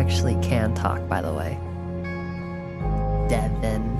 actually can talk, by the way. Devin.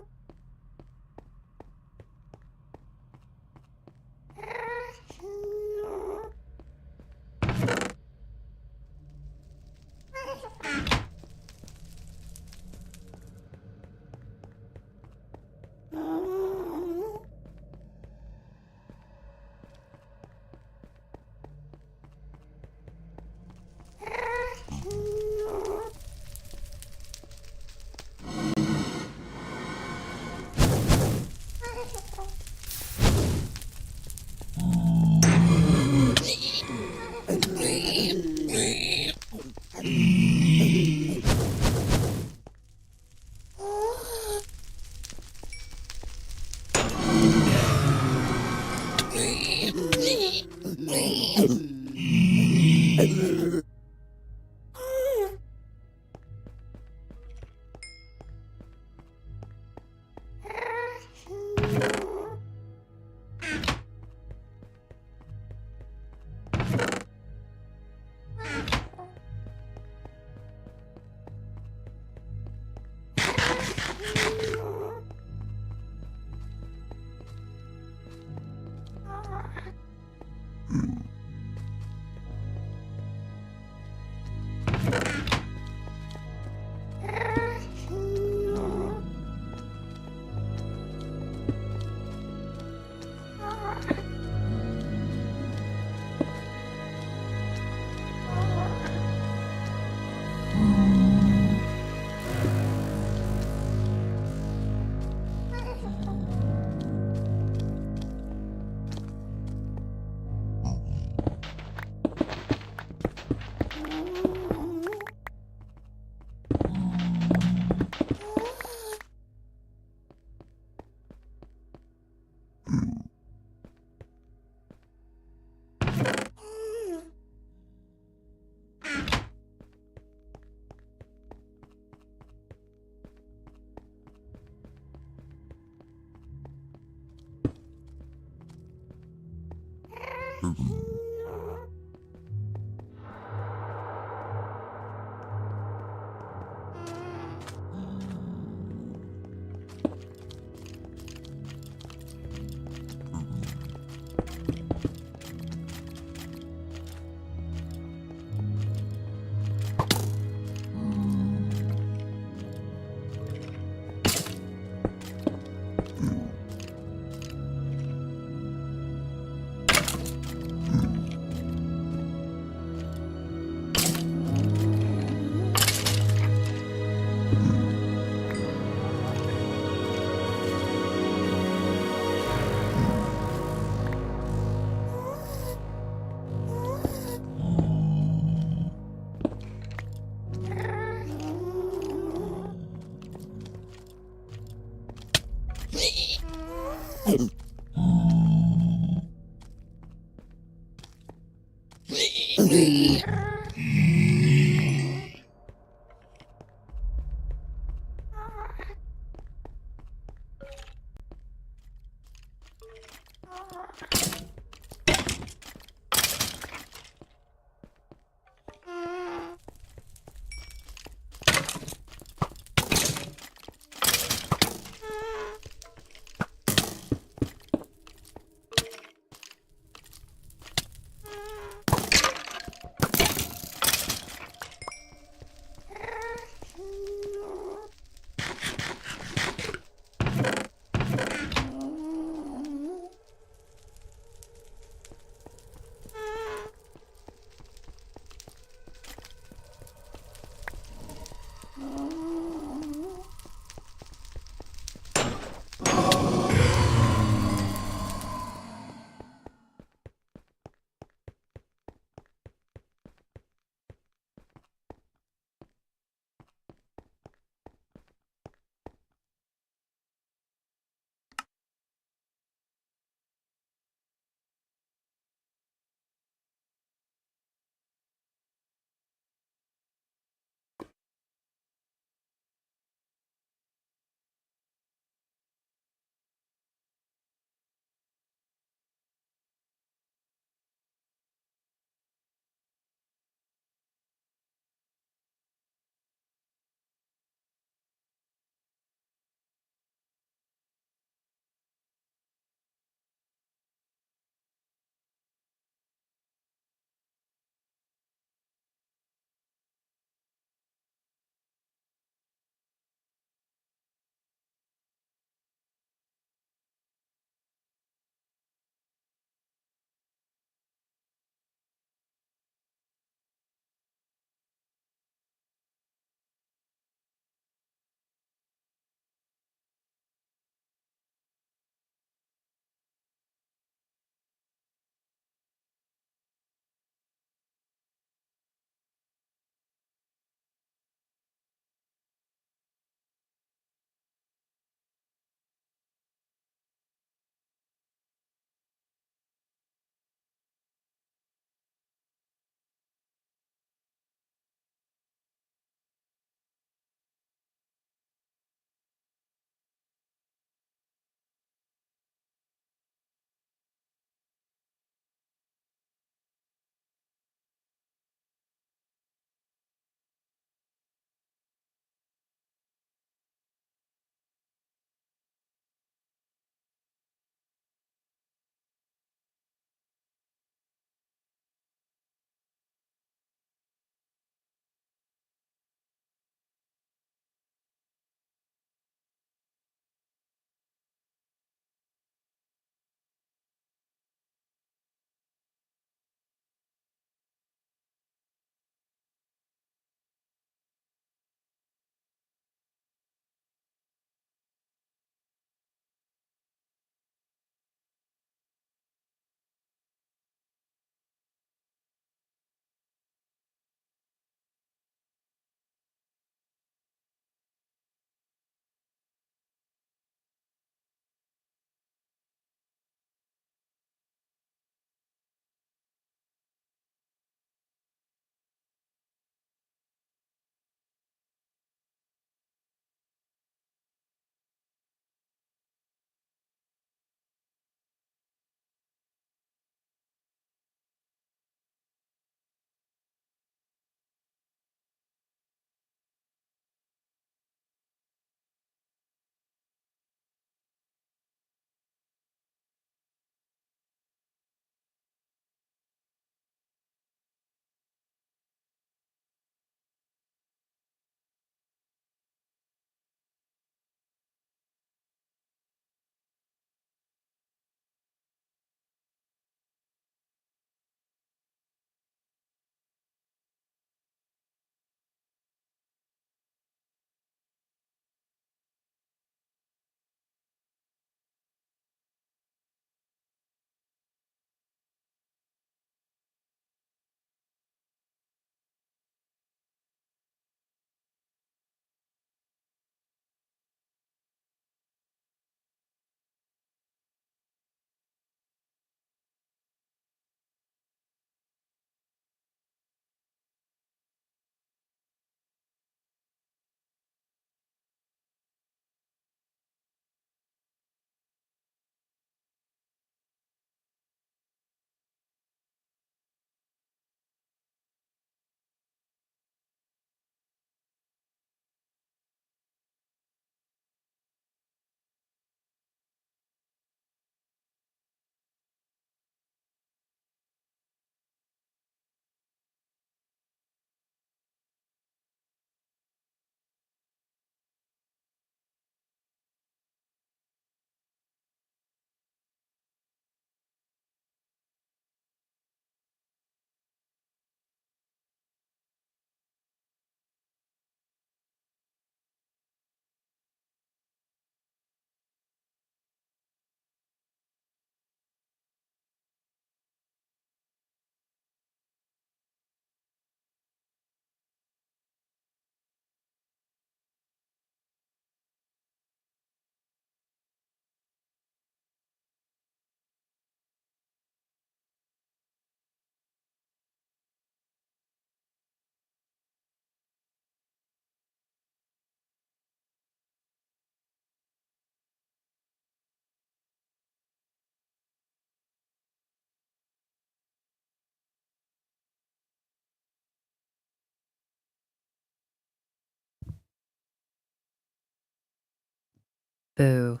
Boo.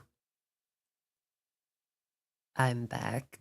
I'm back.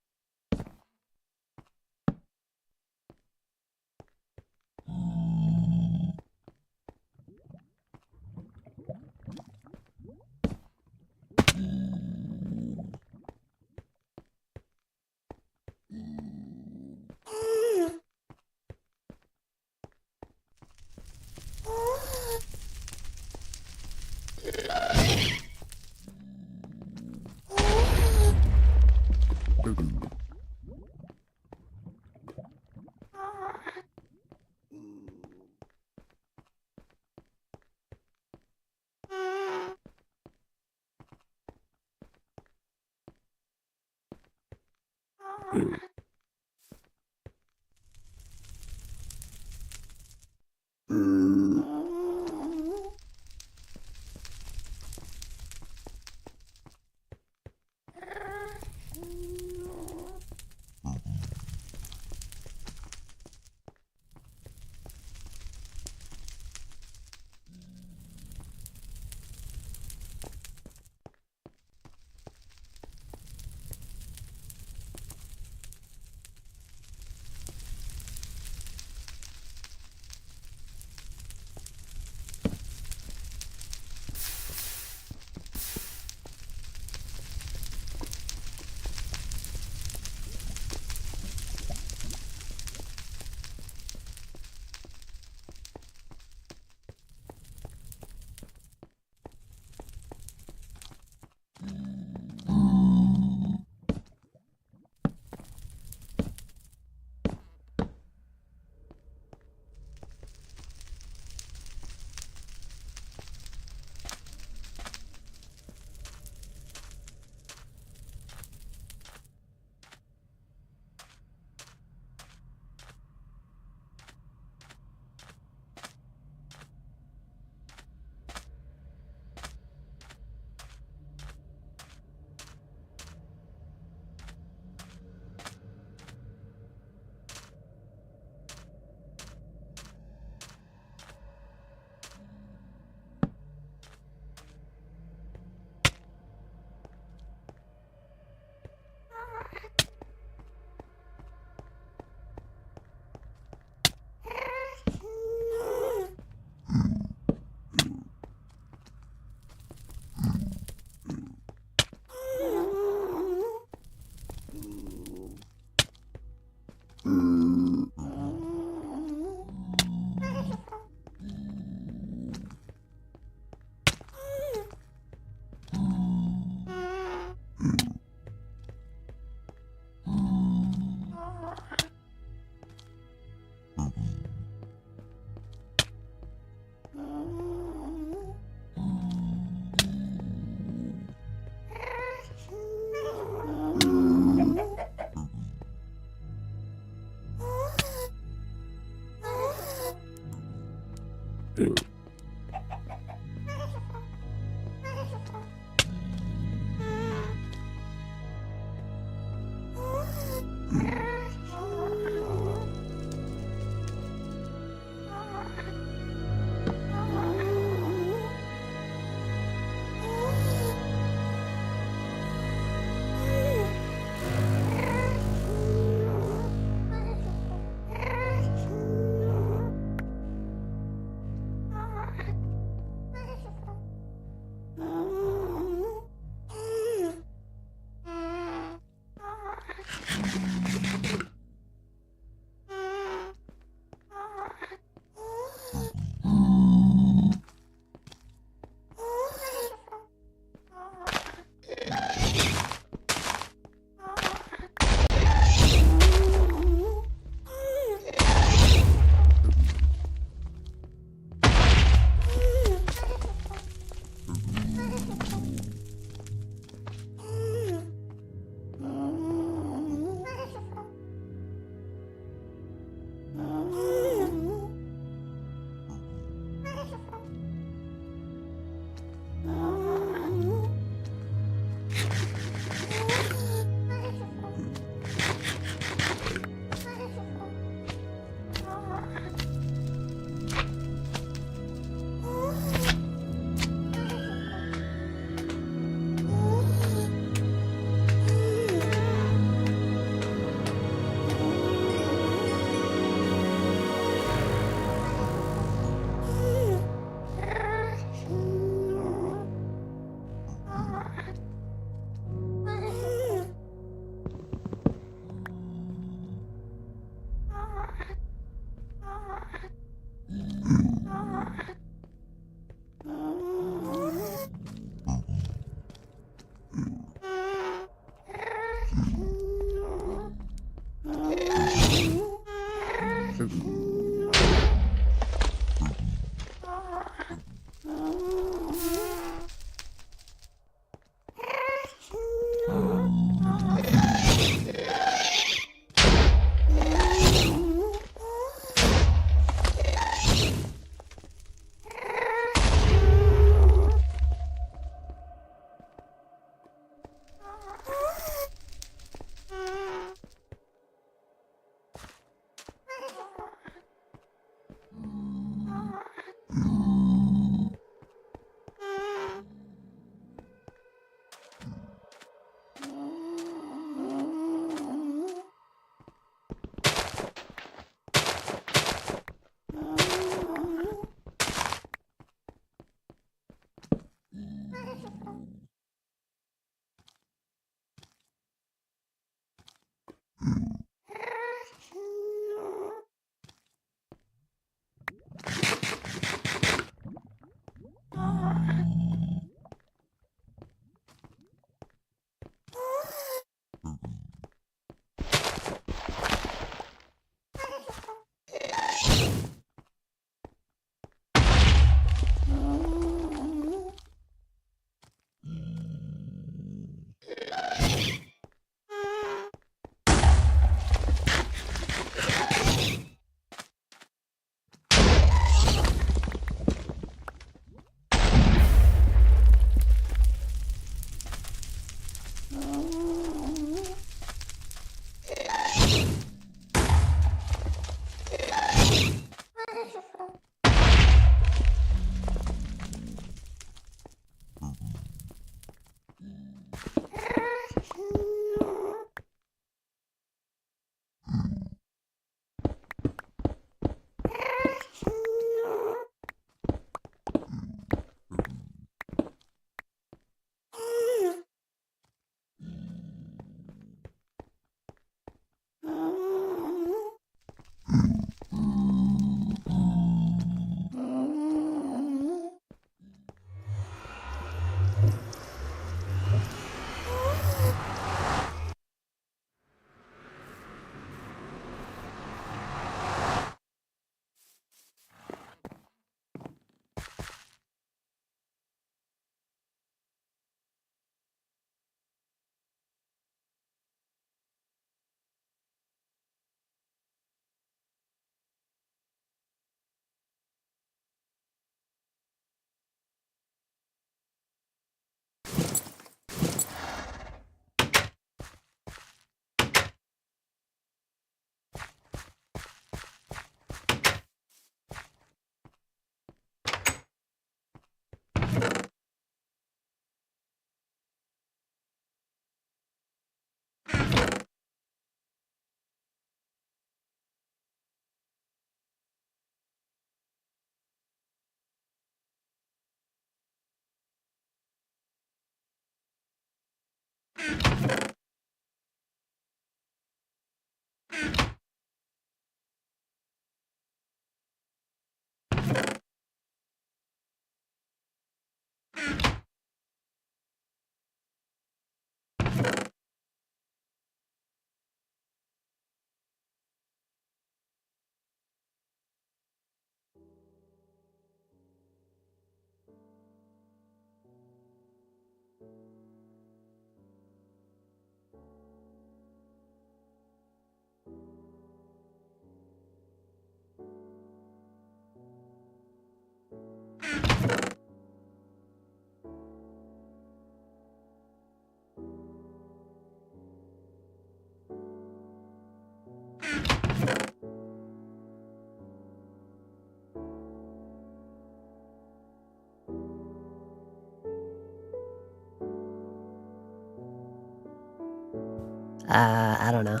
I don't know.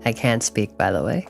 I can't speak, by the way.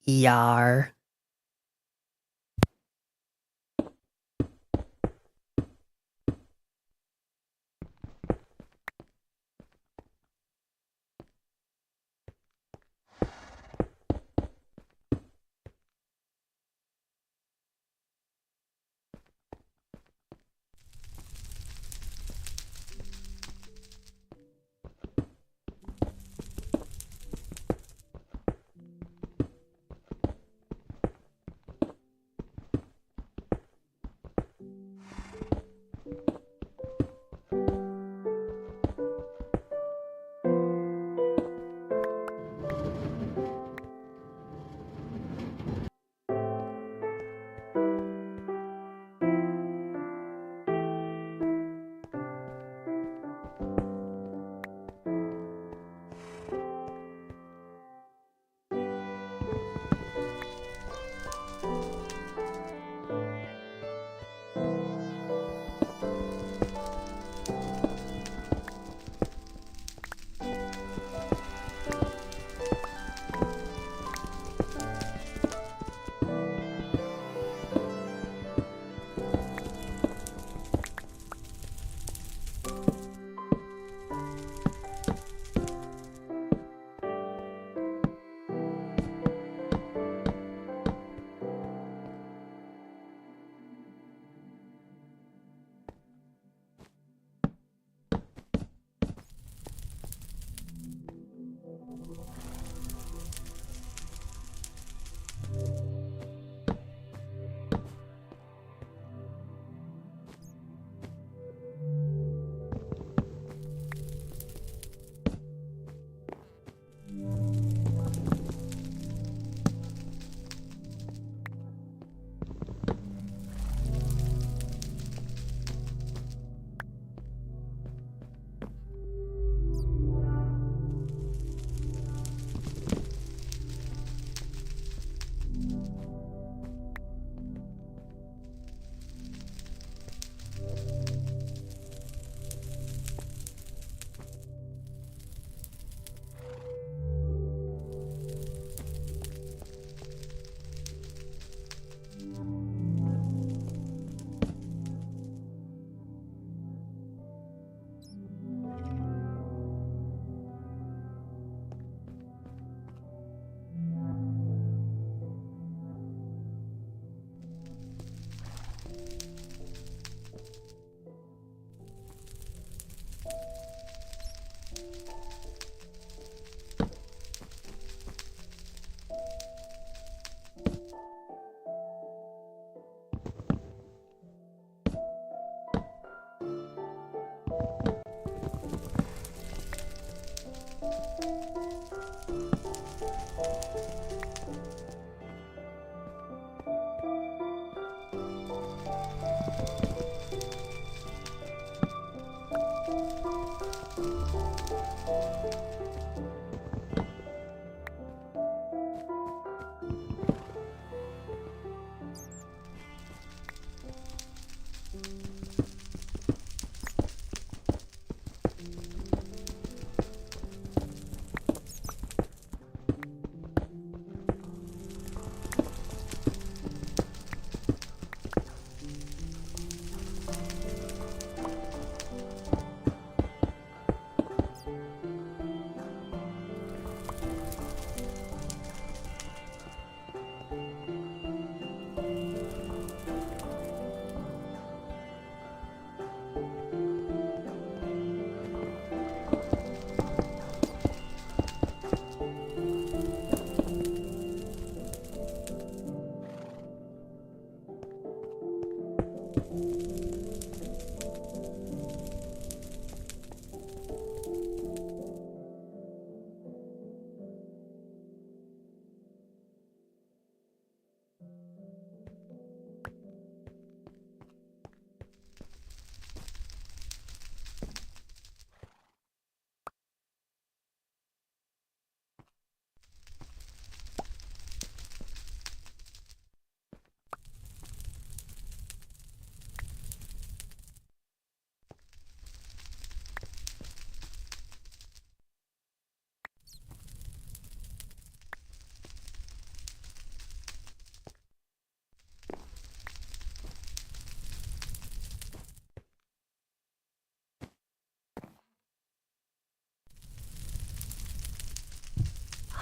Yar.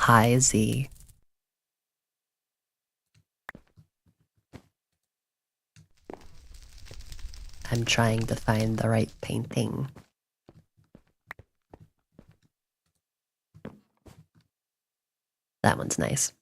high Z. I'm trying to find the right painting. That one's nice.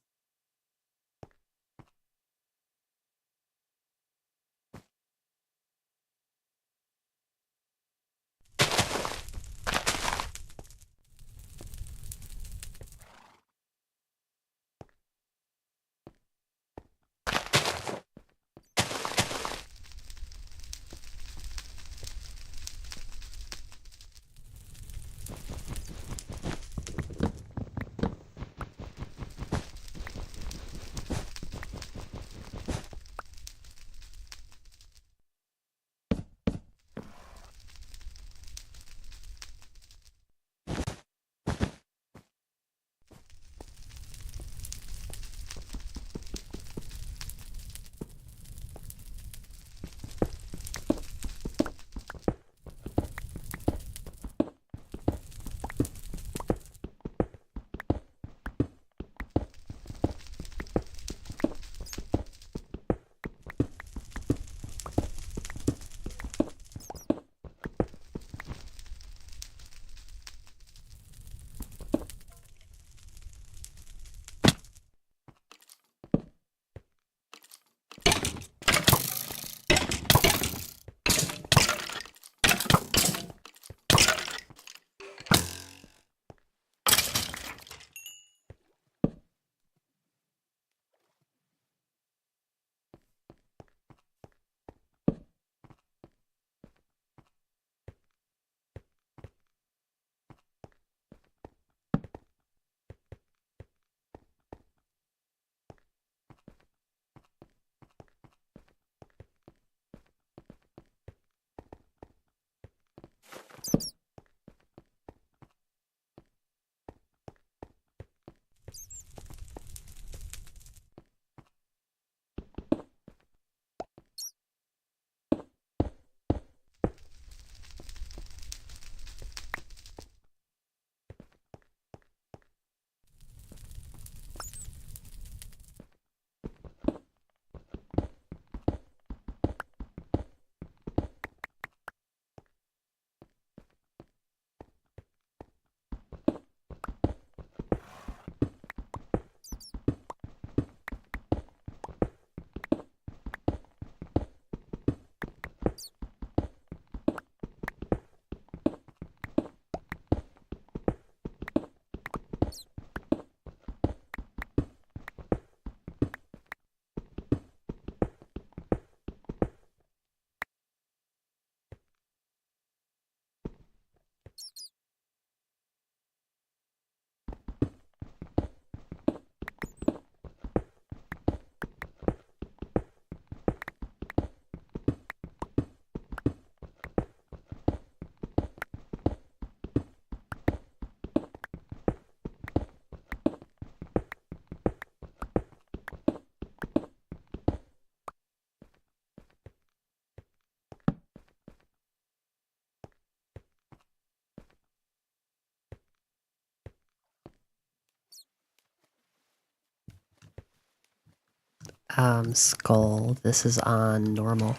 Skull. This is on normal.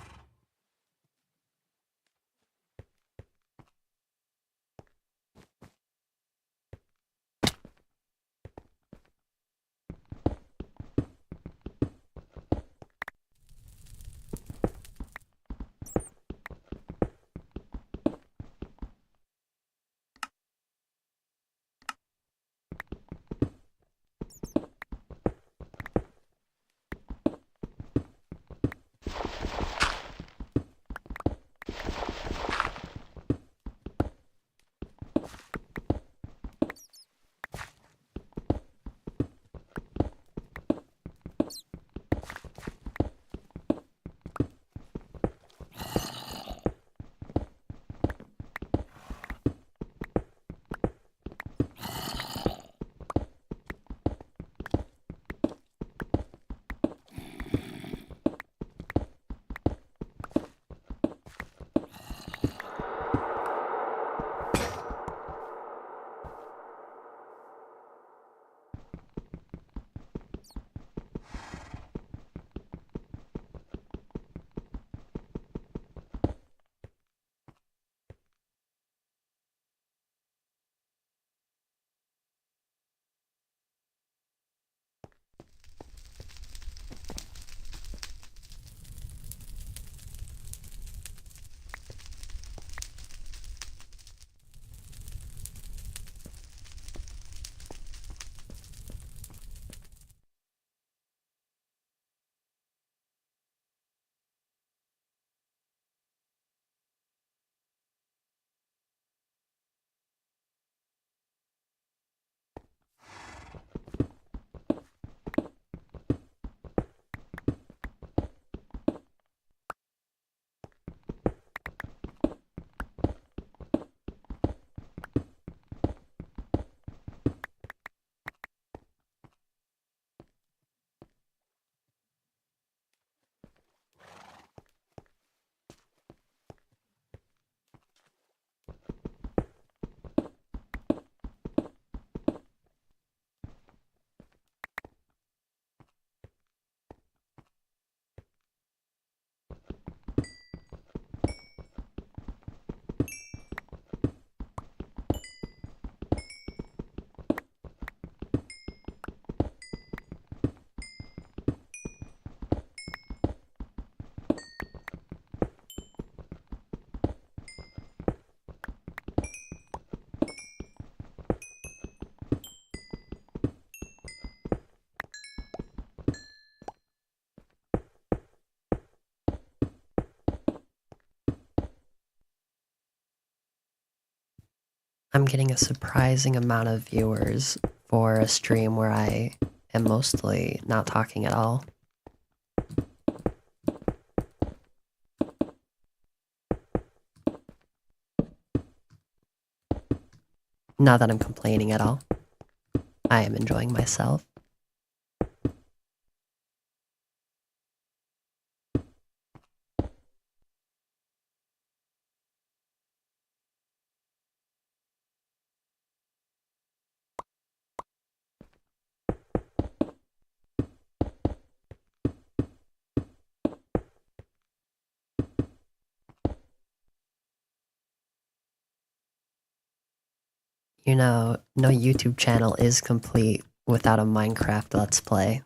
getting a surprising amount of viewers for a stream where I am mostly not talking at all. Not that I'm complaining at all. I am enjoying myself. You know, no YouTube channel is complete without a Minecraft Let's Play.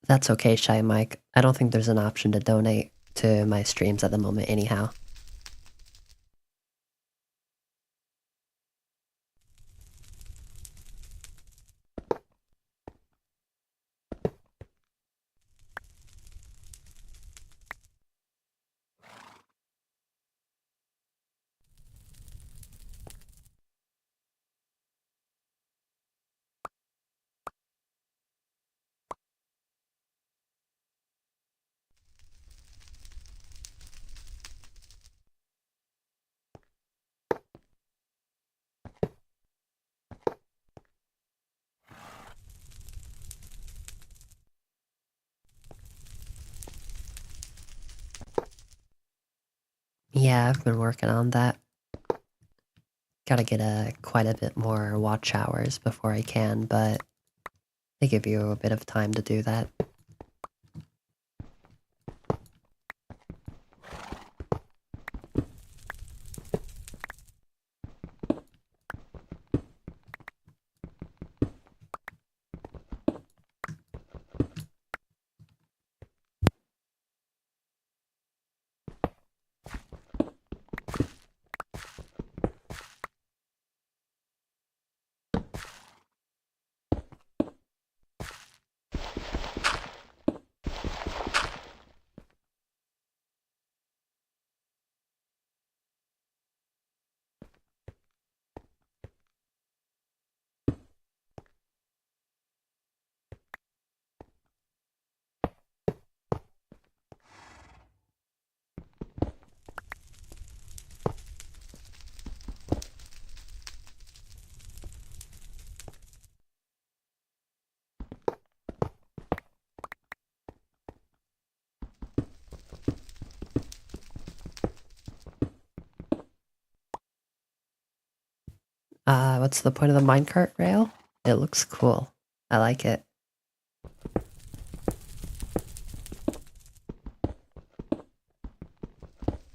That's okay, Shy Mike. I don't think there's an option to donate to my streams at the moment anyhow. Yeah, I've been working on that. Gotta get quite a bit more watch hours before I can, but they give you a bit of time to do that. What's the point of the minecart rail? It looks cool. I like it.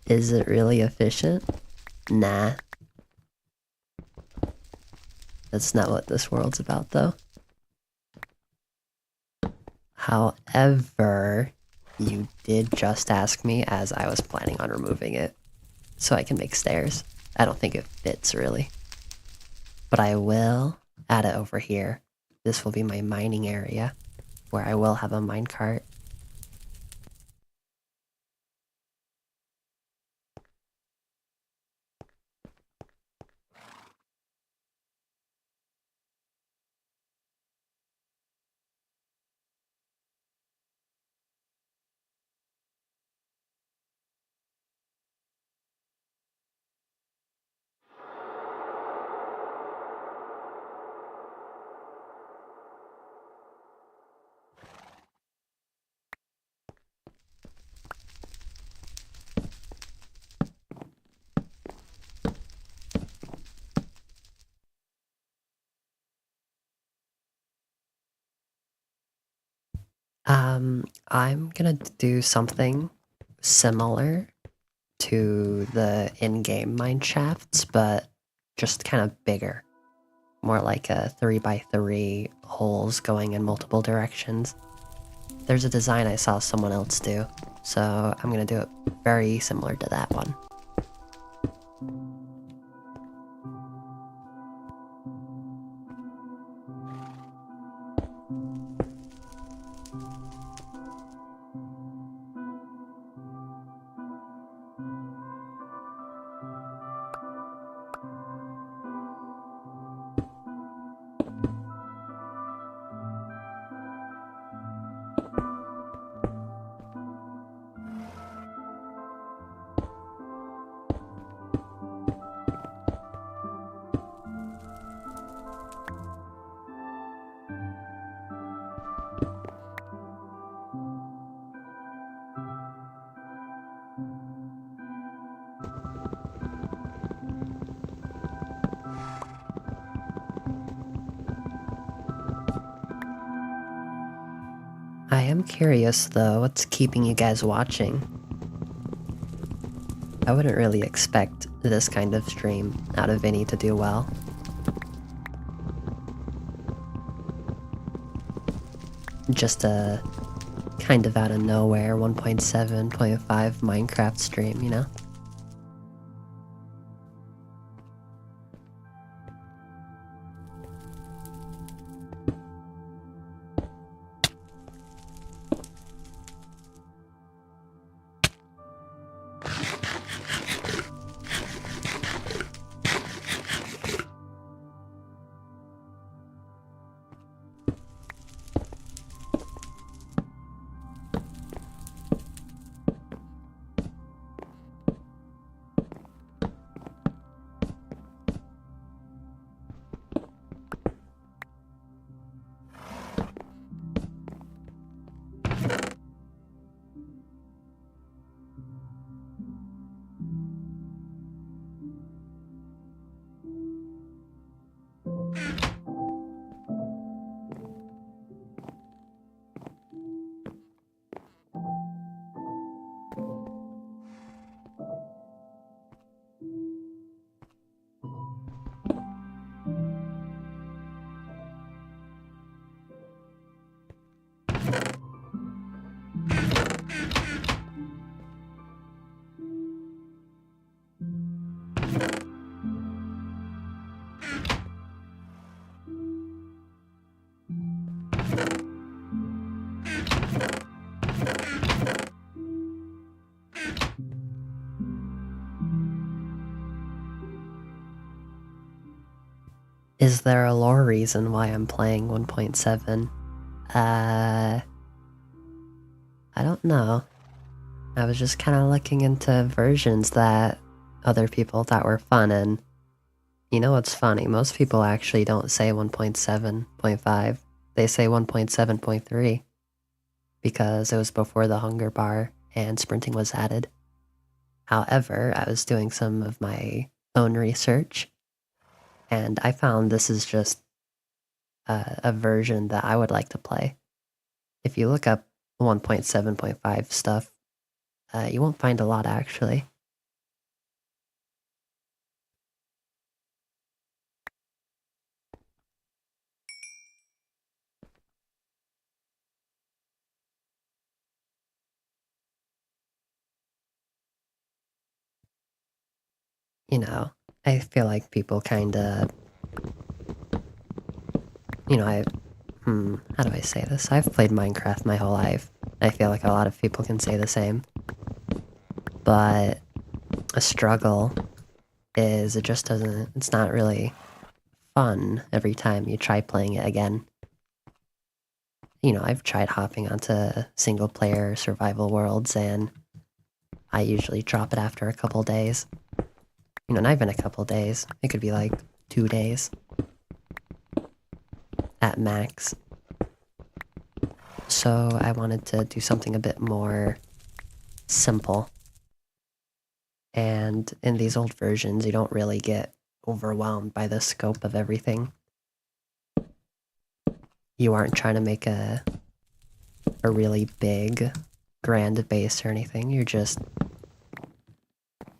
Is it really efficient? Nah. That's not what this world's about, though. However, You did just ask me as I was planning on removing it, so I can make stairs. I don't think it fits, really. But I will add it over here. This will be my mining area, where I will have a minecart. I'm gonna do something similar to the in-game mine shafts, but just kind of bigger. More like a 3x3 holes going in multiple directions. There's a design I saw someone else do, so I'm gonna do it very similar to that one. I am curious though, what's keeping you guys watching? I wouldn't really expect this kind of stream out of Vinny to do well. Just a kind of out of nowhere 1.7, 0.5 Minecraft stream, you know? Is there a lore reason why I'm playing 1.7? I don't know. I was just kind of looking into versions that other people thought were fun, and you know what's funny? Most people actually don't say 1.7.5. They say 1.7.3 because it was before the hunger bar and sprinting was added. However, I was doing some of my own research, and I found this is just a version that I would like to play. If you look up 1.7.5 stuff, you won't find a lot actually. you know, I feel like people kinda, you know, how do I say this? I've played Minecraft my whole life. I feel like a lot of people can say the same. But a struggle is it just doesn't, it's not really fun every time you try playing it again. You know, I've tried hopping onto single player survival worlds and I usually drop it after a couple days. You know, not even a couple days. It could be like 2 days at max. So I wanted to do something a bit more simple. And in these old versions, you don't really get overwhelmed by the scope of everything. You aren't trying to make a really big, grand base or anything. You're just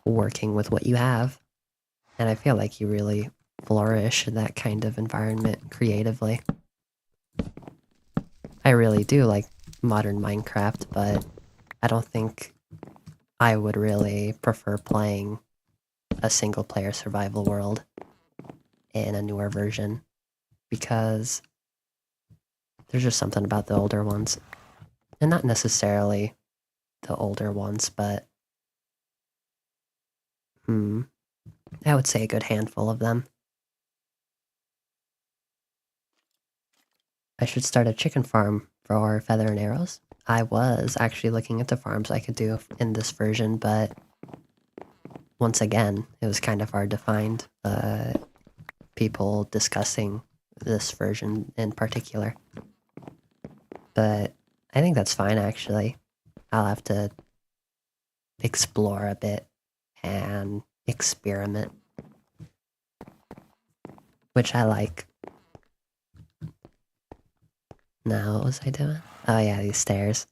working with what you have. And I feel like you really flourish in that kind of environment creatively. I really do like modern Minecraft, but I don't think I would really prefer playing a single player survival world in a newer version because there's just something about the older ones. And not necessarily the older ones, but I would say a good handful of them. I should start a chicken farm for Feather and Arrows. I was actually looking into farms I could do in this version, but once again, it was kind of hard to find people discussing this version in particular. But I think that's fine, actually. I'll have to explore a bit and experiment, which I like. Now, what was I doing? Oh yeah, these stairs.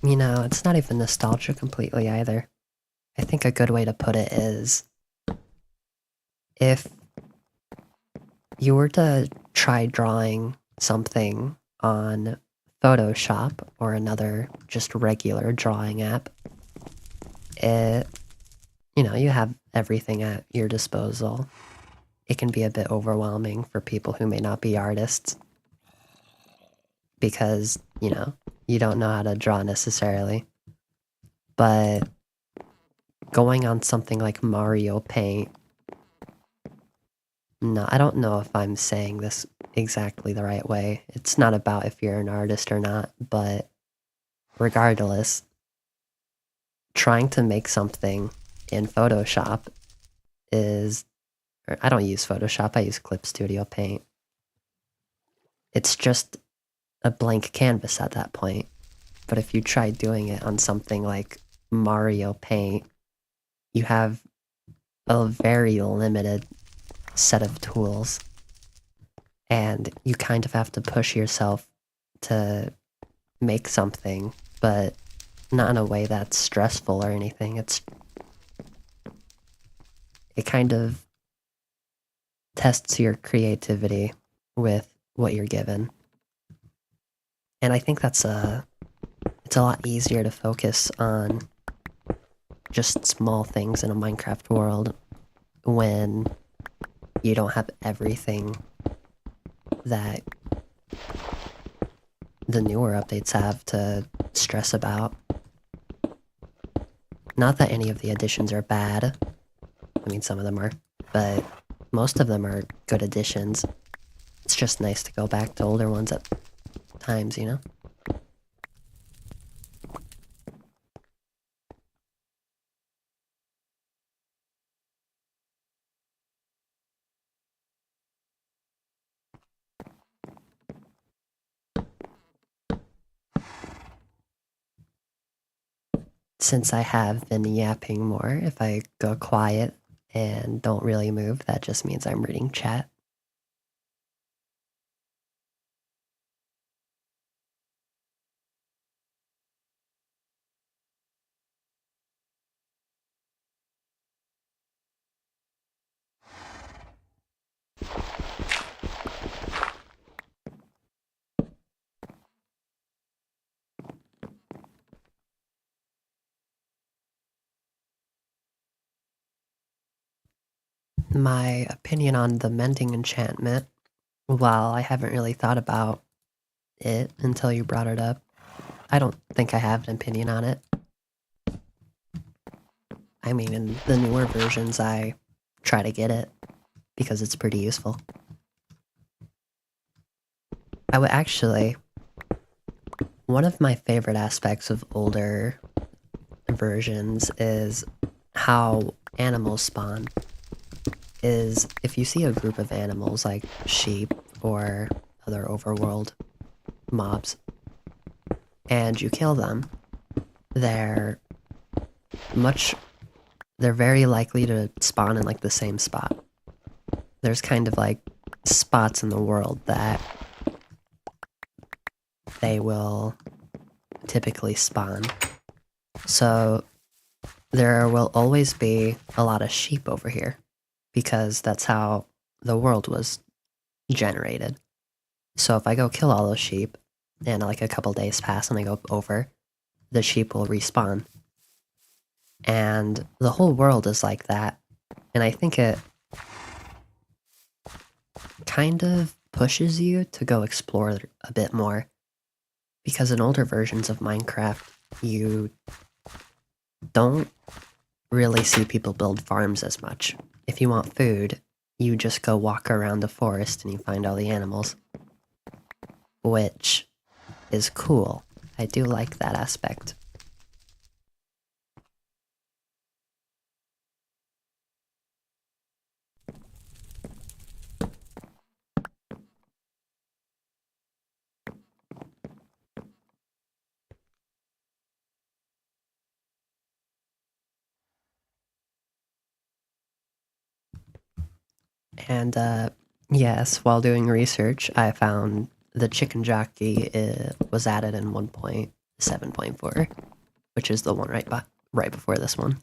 You know, it's not even nostalgia completely either. I think a good way to put it is if you were to try drawing something on Photoshop or another just regular drawing app, it, you know, you have everything at your disposal. It can be a bit overwhelming for people who may not be artists because, you know, you don't know how to draw necessarily. But going on something like Mario Paint, no, I don't know if I'm saying this exactly the right way. It's not about if you're an artist or not, but regardless, trying to make something in Photoshop is, or I don't use Photoshop, I use Clip Studio Paint. It's just a blank canvas at that point. But if you try doing it on something like Mario Paint, you have a very limited set of tools. And you kind of have to push yourself to make something, but not in a way that's stressful or anything. It kind of tests your creativity with what you're given. And I think it's a lot easier to focus on just small things in a Minecraft world when you don't have everything that the newer updates have to stress about. Not that any of the additions are bad. I mean, some of them are, but most of them are good additions. It's just nice to go back to older ones at times, you know? since I have been yapping more, if I go quiet and don't really move, that just means I'm reading chat. My opinion on the mending enchantment, while I haven't really thought about it until you brought it up, I don't think I have an opinion on it. I mean, in the newer versions, I try to get it because it's pretty useful. I would actually, one of my favorite aspects of older versions is how animals spawn. Is if you see a group of animals like sheep or other overworld mobs and you kill them, they're they're very likely to spawn in like the same spot. There's kind of like spots in the world that they will typically spawn. So there will always be a lot of sheep over here because that's how the world was generated. So if I go kill all those sheep and like a couple days pass and I go over, the sheep will respawn. And the whole world is like that. And I think it kind of pushes you to go explore a bit more. Because in older versions of Minecraft, you don't really see people build farms as much. If you want food, you just go walk around the forest and you find all the animals. Which is cool. I do like that aspect. And yes, while doing research, I found the chicken jockey was added in 1.7.4, which is the one right before this one.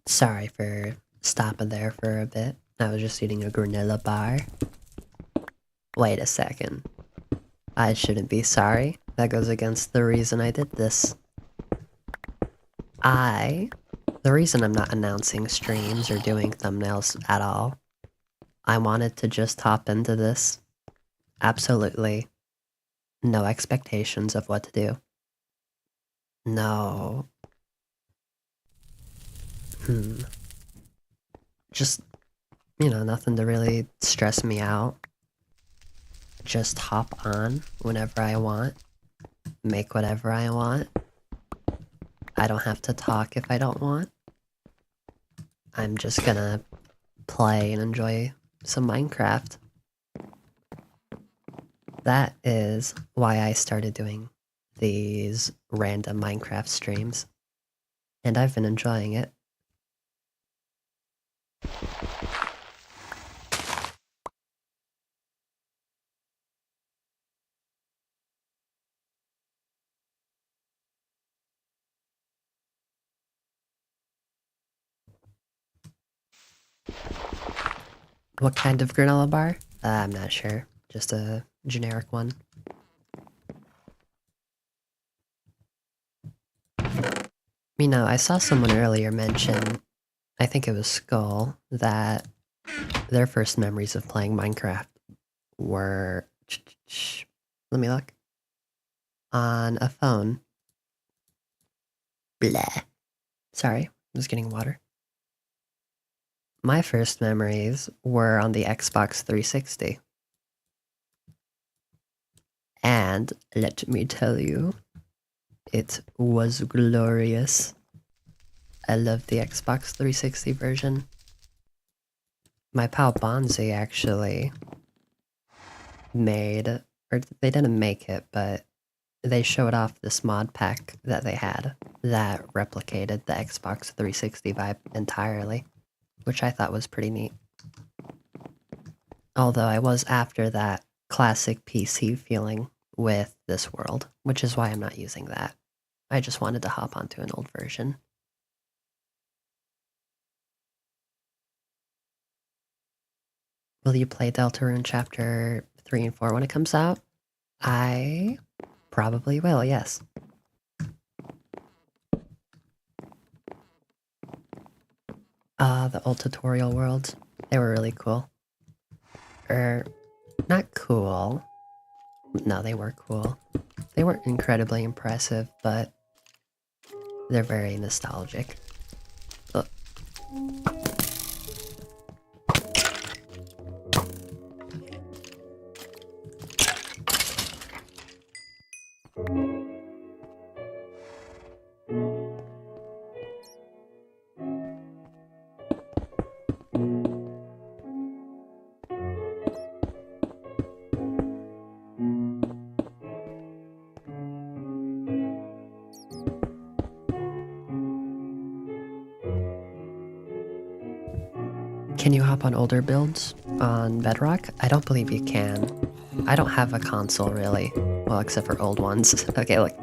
Sorry for stopping there for a bit. I was just eating a granola bar. Wait a second. I shouldn't be sorry. That goes against the reason I did this. The reason I'm not announcing streams or doing thumbnails at all, I wanted to just hop into this. Absolutely no expectations of what to do. No. Just, nothing to really stress me out. Just hop on whenever I want. Make whatever I want. I don't have to talk if I don't want. I'm just gonna play and enjoy some Minecraft. that is why I started doing these random Minecraft streams. And I've been enjoying it. What kind of granola bar? I'm not sure. Just a generic one. You know, I saw someone earlier mention, I think it was Skull, that their first memories of playing Minecraft were... Let me look. On a phone. Blah. Sorry, I was getting water. My first memories were on the Xbox 360. And let me tell you, it was glorious. I love the Xbox 360 version. My pal Bonzi actually made, or they didn't make it, but they showed off this mod pack that they had that replicated the Xbox 360 vibe entirely, which I thought was pretty neat. Although I was after that classic PC feeling with this world, which is why I'm not using that. I just wanted to hop onto an old version. Will you play Deltarune Chapter 3 and 4 when it comes out? I probably will, yes. The old tutorial worlds, they were really cool. Not cool. No, they were cool. They weren't incredibly impressive, but they're very nostalgic. Ugh. Can you hop on older builds on Bedrock? I don't believe you can. I don't have a console, really. Well, except for old ones. Okay, look.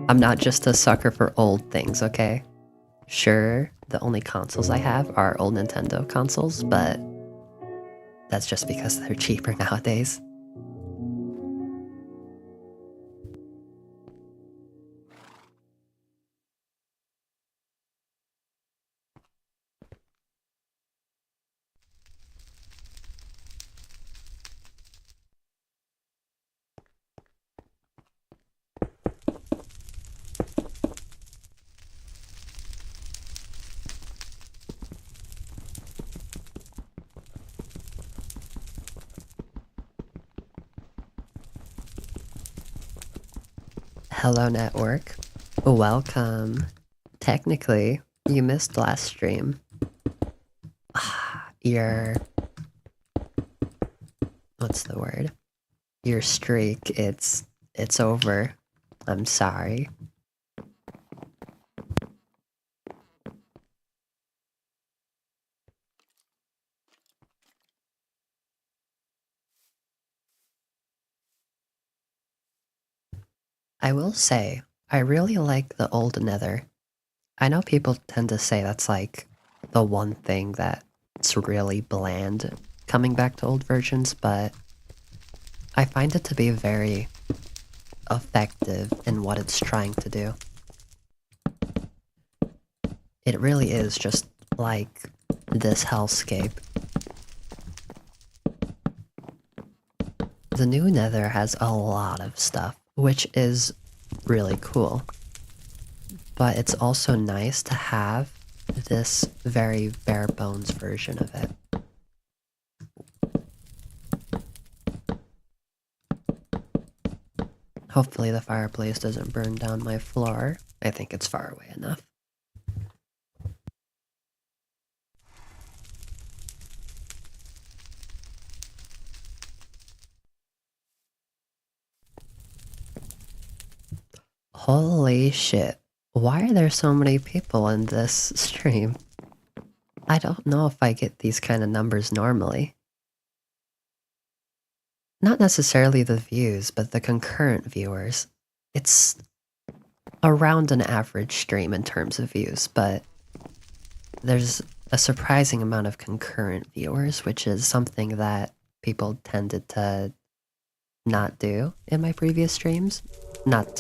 I'm not just a sucker for old things, okay? Sure, the only consoles I have are old Nintendo consoles, but that's just because they're cheaper nowadays. Hello, network. Welcome. Technically, you missed last stream. Your... What's the word? Your streak, it's over. I'm sorry. I will say, I really like the old Nether. I know people tend to say that's like the one thing that's really bland coming back to old versions, but I find it to be very effective in what it's trying to do. It really is just like this hellscape. The new Nether has a lot of stuff, which is really cool. But it's also nice to have this very bare bones version of it. Hopefully the fireplace doesn't burn down my floor. I think it's far away enough. Holy shit. Why are there so many people in this stream? I don't know if I get these kind of numbers normally. Not necessarily the views, but the concurrent viewers. It's around an average stream in terms of views, but there's a surprising amount of concurrent viewers, which is something that people tended to not do in my previous streams. Not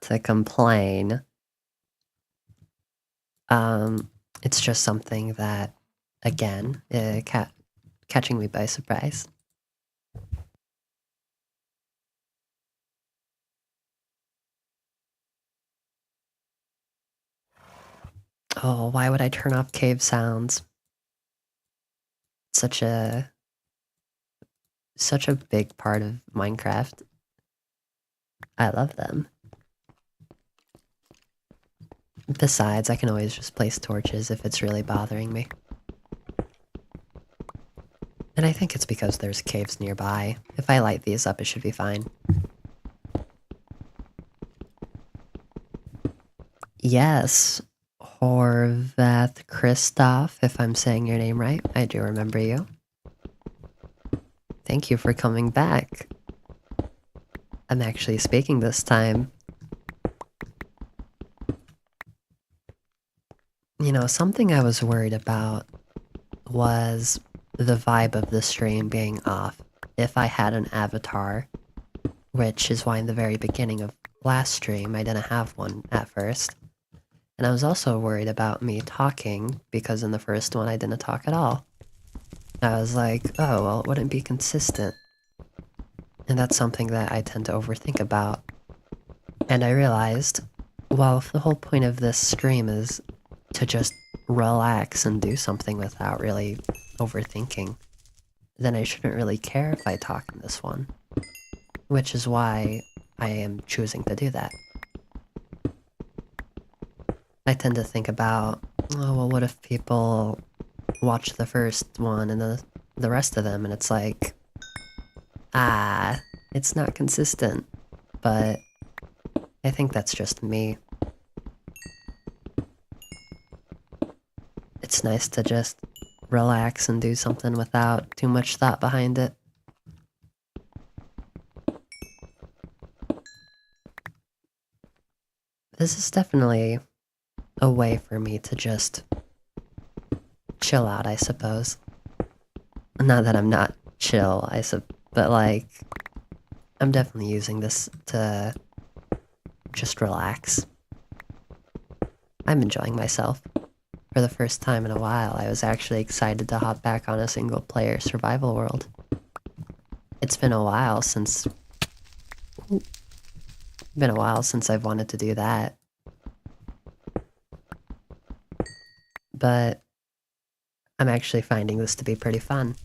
to complain. It's just something that, again, catching me by surprise. Oh, why would I turn off cave sounds? Such a big part of Minecraft. I love them. Besides, I can always just place torches if it's really bothering me. And I think it's because there's caves nearby. If I light these up, it should be fine. Yes, Horvath Christoph, if I'm saying your name right. I do remember you. Thank you for coming back. I'm actually speaking this time. You know, something I was worried about was the vibe of the stream being off if I had an avatar, which is why in the very beginning of last stream I didn't have one at first. And I was also worried about me talking, because in the first one I didn't talk at all. I was like, oh, well, it wouldn't be consistent. And that's something that I tend to overthink about. And I realized, well, if the whole point of this stream is to just relax and do something without really overthinking, then I shouldn't really care if I talk in this one. Which is why I am choosing to do that. I tend to think about, oh, well, what if people watch the first one and the rest of them, and it's like, it's not consistent. But I think that's just me. It's nice to just relax and do something without too much thought behind it. This is definitely a way for me to just chill out, I suppose. Not that I'm not chill, but like, I'm definitely using this to just relax. I'm enjoying myself. For the first time in a while, I was actually excited to hop back on a single-player survival world. It's been a while since I've wanted to do that. But I'm actually finding this to be pretty fun.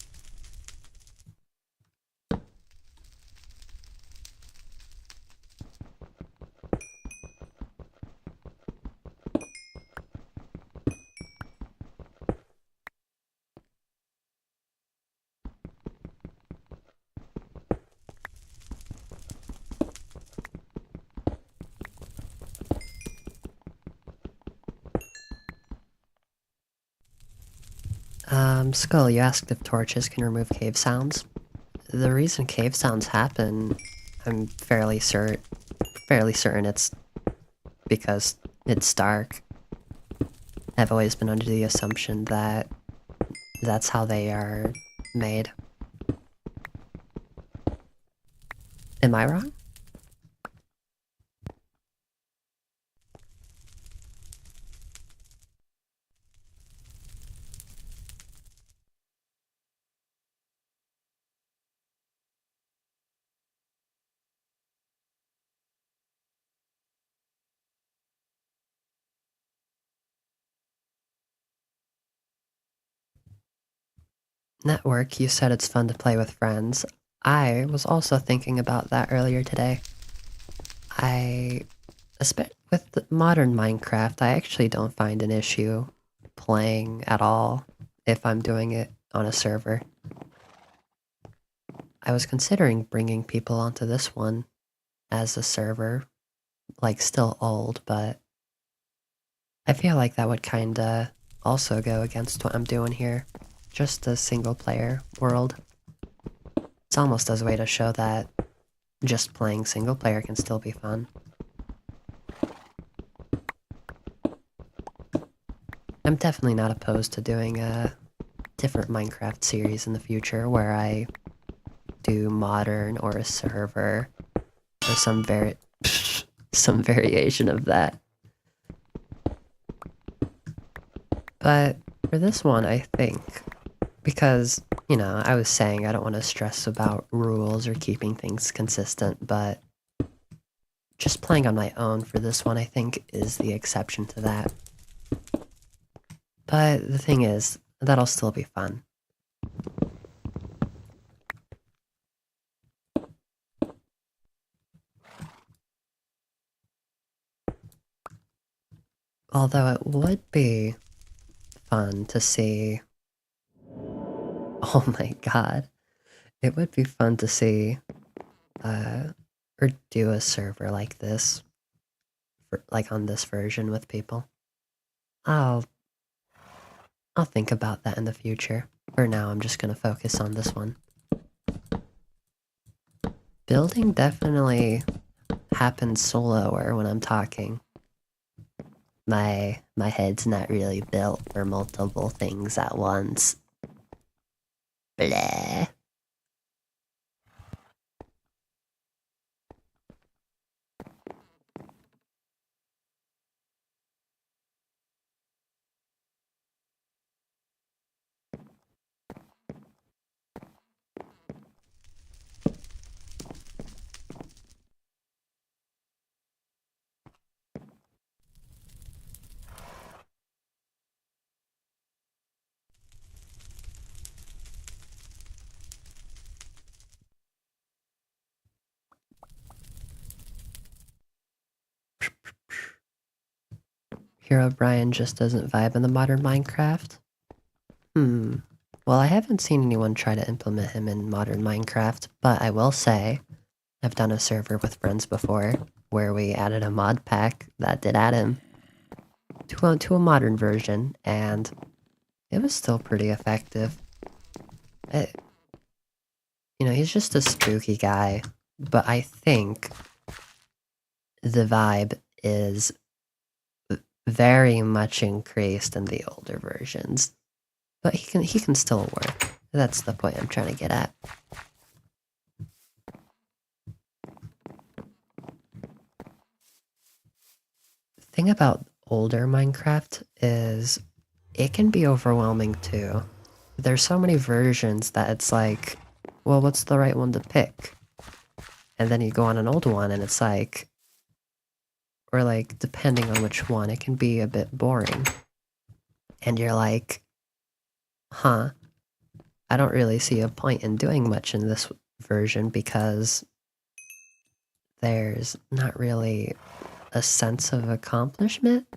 Skull, you asked if torches can remove cave sounds. The reason cave sounds happen, I'm fairly certain it's because it's dark. I've always been under the assumption that that's how they are made. Am I wrong? Network, you said it's fun to play with friends. I was also thinking about that earlier today. With modern Minecraft, I actually don't find an issue playing at all if I'm doing it on a server. I was considering bringing people onto this one as a server, like still old, but I feel like that would kinda also go against what I'm doing here. Just a single player world. It's almost as a way to show that just playing single player can still be fun. I'm definitely not opposed to doing a different Minecraft series in the future where I do modern or a server or some variation of that. But for this one, I think, because, you know, I was saying I don't want to stress about rules or keeping things consistent, but just playing on my own for this one, I think, is the exception to that. But the thing is, that'll still be fun. Although it would be fun to see... Oh my god. It would be fun to see, or do a server like this, like on this version with people. I'll think about that in the future. For now, I'm just gonna focus on this one. Building definitely happens slower when I'm talking. My head's not really built for multiple things at once. Bleh. Herobrine just doesn't vibe in the modern Minecraft? Well, I haven't seen anyone try to implement him in modern Minecraft, but I will say, I've done a server with friends before, where we added a mod pack that did add him to a modern version, and it was still pretty effective. You know, he's just a spooky guy, but I think the vibe is very much increased in the older versions. But he can still work. That's the point I'm trying to get at. The thing about older Minecraft is it can be overwhelming too. There's so many versions that it's like, well, what's the right one to pick? And then you go on an old one and it's like, or like, depending on which one, it can be a bit boring. And you're like, huh, I don't really see a point in doing much in this version because there's not really a sense of accomplishment.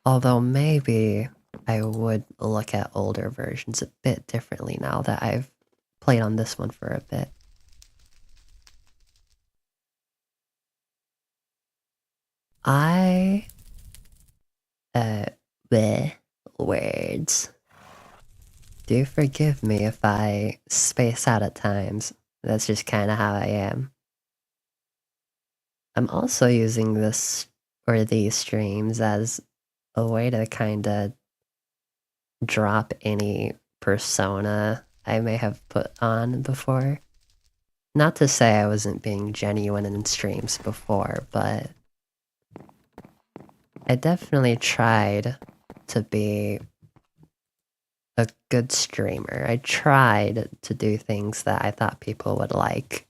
Although maybe I would look at older versions a bit differently now that I've played on this one for a bit. Bleh, words. Do forgive me if I space out at times. That's just kinda how I am. I'm also using this, or these streams, as a way to kinda drop any persona I may have put on before. Not to say I wasn't being genuine in streams before, but I definitely tried to be a good streamer. I tried to do things that I thought people would like.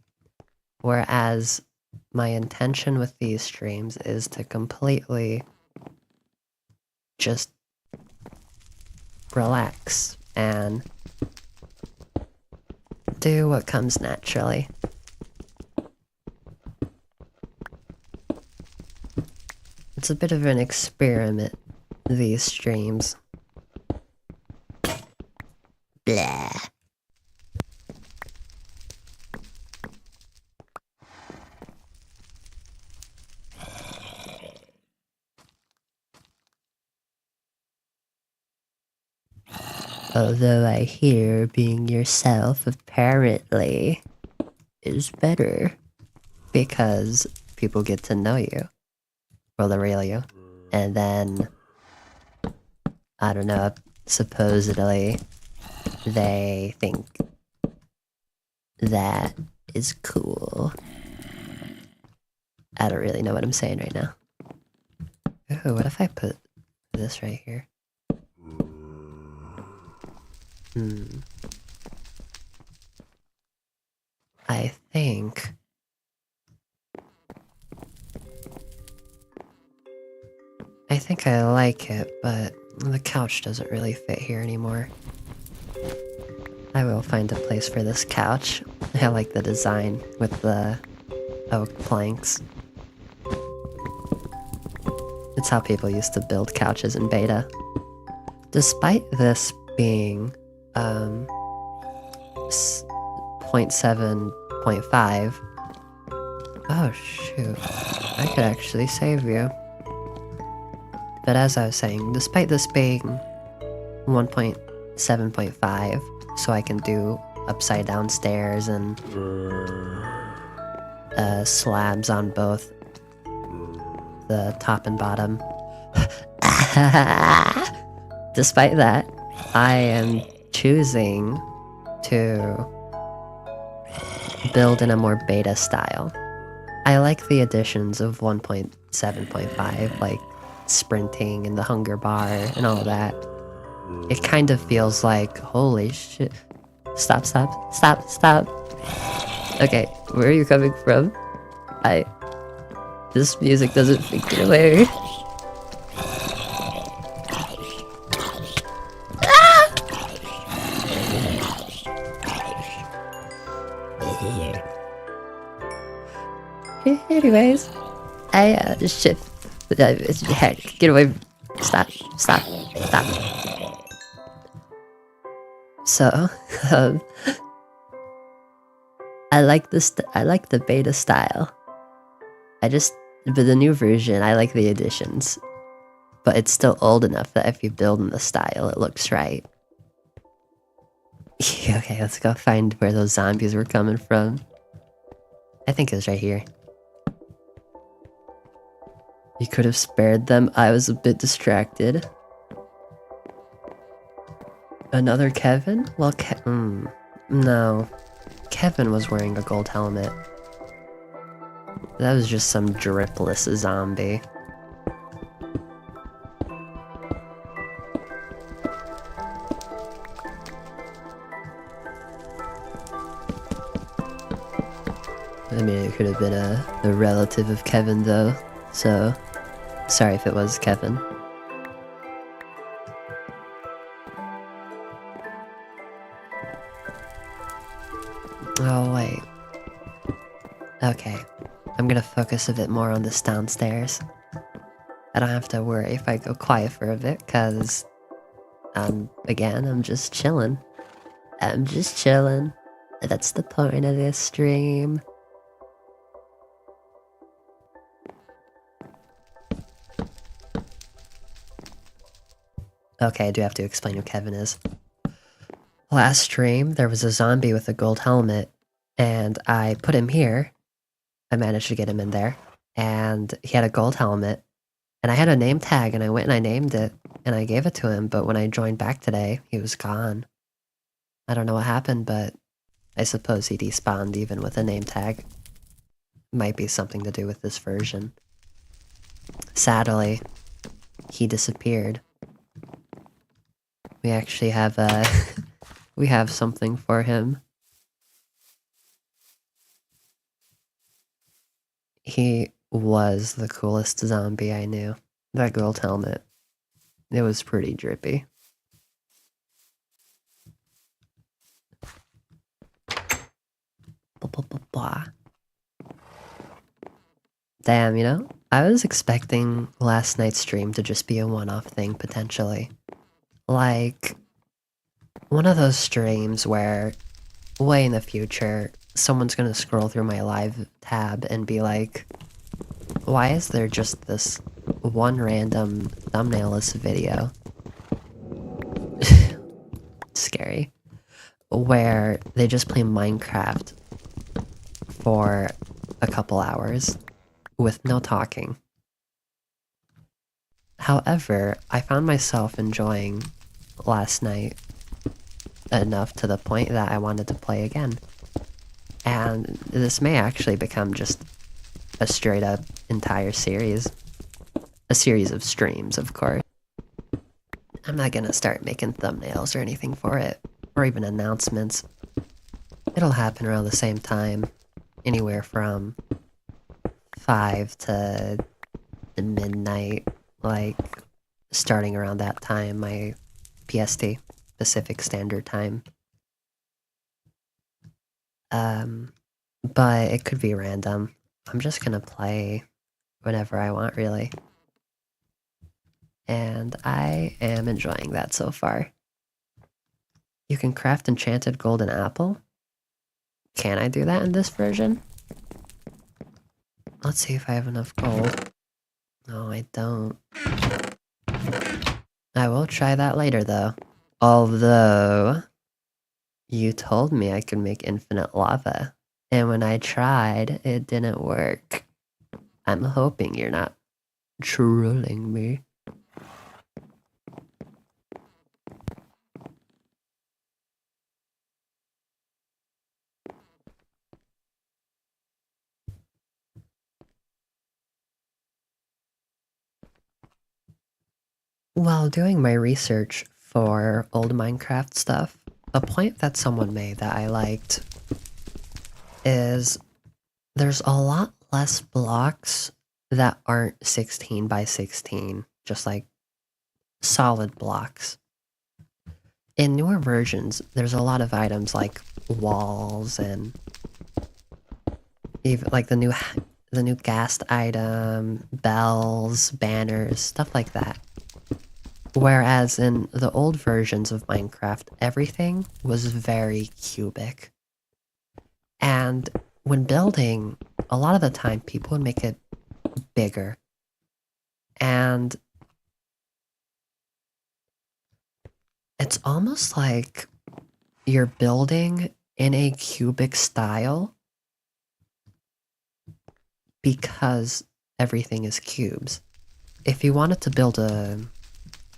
Whereas my intention with these streams is to completely just relax and do what comes naturally. It's a bit of an experiment these streams. Blah. Although I hear being yourself apparently is better because people get to know you. Well, the real you. And then, I don't know, supposedly they think that is cool. I don't really know what I'm saying right now. Ooh, what if I put this right here? I think... I like it, but the couch doesn't really fit here anymore. I will find a place for this couch. I like the design with the oak planks. It's how people used to build couches in beta. Despite this being 0.7.5. Oh shoot, I could actually save you. But as I was saying, despite this being 1.7.5, so I can do upside down stairs and slabs on both the top and bottom. Despite that, I am choosing to build in a more beta style. I like the additions of 1.7.5, like sprinting and the hunger bar and all that. It kind of feels like, holy shit. Stop. Okay, where are you coming from? This music doesn't think it away. Anyways, shit. Heck, get away. Stop. So, I like the beta style. But the new version, I like the additions. But it's still old enough that if you build in the style, it looks right. Okay, let's go find where those zombies were coming from. I think it was right here. You could have spared them. I was a bit distracted. Another Kevin? Well, no. Kevin was wearing a gold helmet. That was just some dripless zombie. I mean, it could have been a relative of Kevin, though, so sorry if it was Kevin. Oh, wait. Okay, I'm gonna focus a bit more on this downstairs. I don't have to worry if I go quiet for a bit, because, again, I'm just chilling. That's the point of this stream. Okay, I do have to explain who Kevin is. Last stream, there was a zombie with a gold helmet, and I put him here. I managed to get him in there, and he had a gold helmet, and I had a name tag, and I went and I named it, and I gave it to him, but when I joined back today, he was gone. I don't know what happened, but I suppose he despawned even with a name tag. Might be something to do with this version. Sadly, he disappeared. We actually have we have something for him. He was the coolest zombie I knew. That gold helmet. It was pretty drippy. Blah. Damn, you know? I was expecting last night's stream to just be a one-off thing, potentially. Like, one of those streams where, way in the future, someone's gonna scroll through my live tab and be like, why is there just this one random thumbnailless video? Scary. Where they just play Minecraft for a couple hours with no talking. However, I found myself enjoying last night enough to the point that I wanted to play again. And this may actually become just a straight up entire series. A series of streams, of course. I'm not gonna start making thumbnails or anything for it, or even announcements. It'll happen around the same time, anywhere from 5 to midnight, like starting around that time, my PST, Pacific Standard Time. But it could be random. I'm just gonna play whenever I want, really. And I am enjoying that so far. You can craft enchanted golden apple? Can I do that in this version? Let's see if I have enough gold. No, I don't. I will try that later, though. Although, you told me I could make infinite lava. And when I tried, it didn't work. I'm hoping you're not trolling me. While doing my research for old Minecraft stuff, a point that someone made that I liked is there's a lot less blocks that aren't 16 by 16, just like solid blocks. In newer versions, there's a lot of items like walls and even like the new ghast item, bells, banners, stuff like that. Whereas in the old versions of Minecraft, everything was very cubic. And when building, a lot of the time people would make it bigger. And it's almost like you're building in a cubic style because everything is cubes. If you wanted to build a,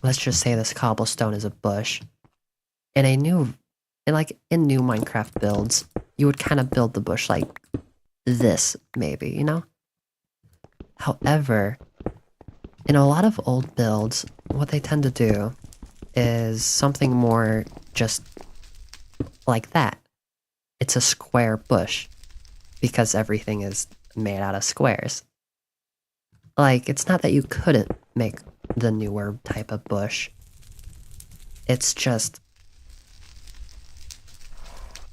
let's just say this cobblestone is a bush, in new Minecraft builds, you would kind of build the bush like this, maybe, you know? However, in a lot of old builds, what they tend to do is something more just like that. It's a square bush, because everything is made out of squares. Like, it's not that you couldn't make the newer type of bush. It's just...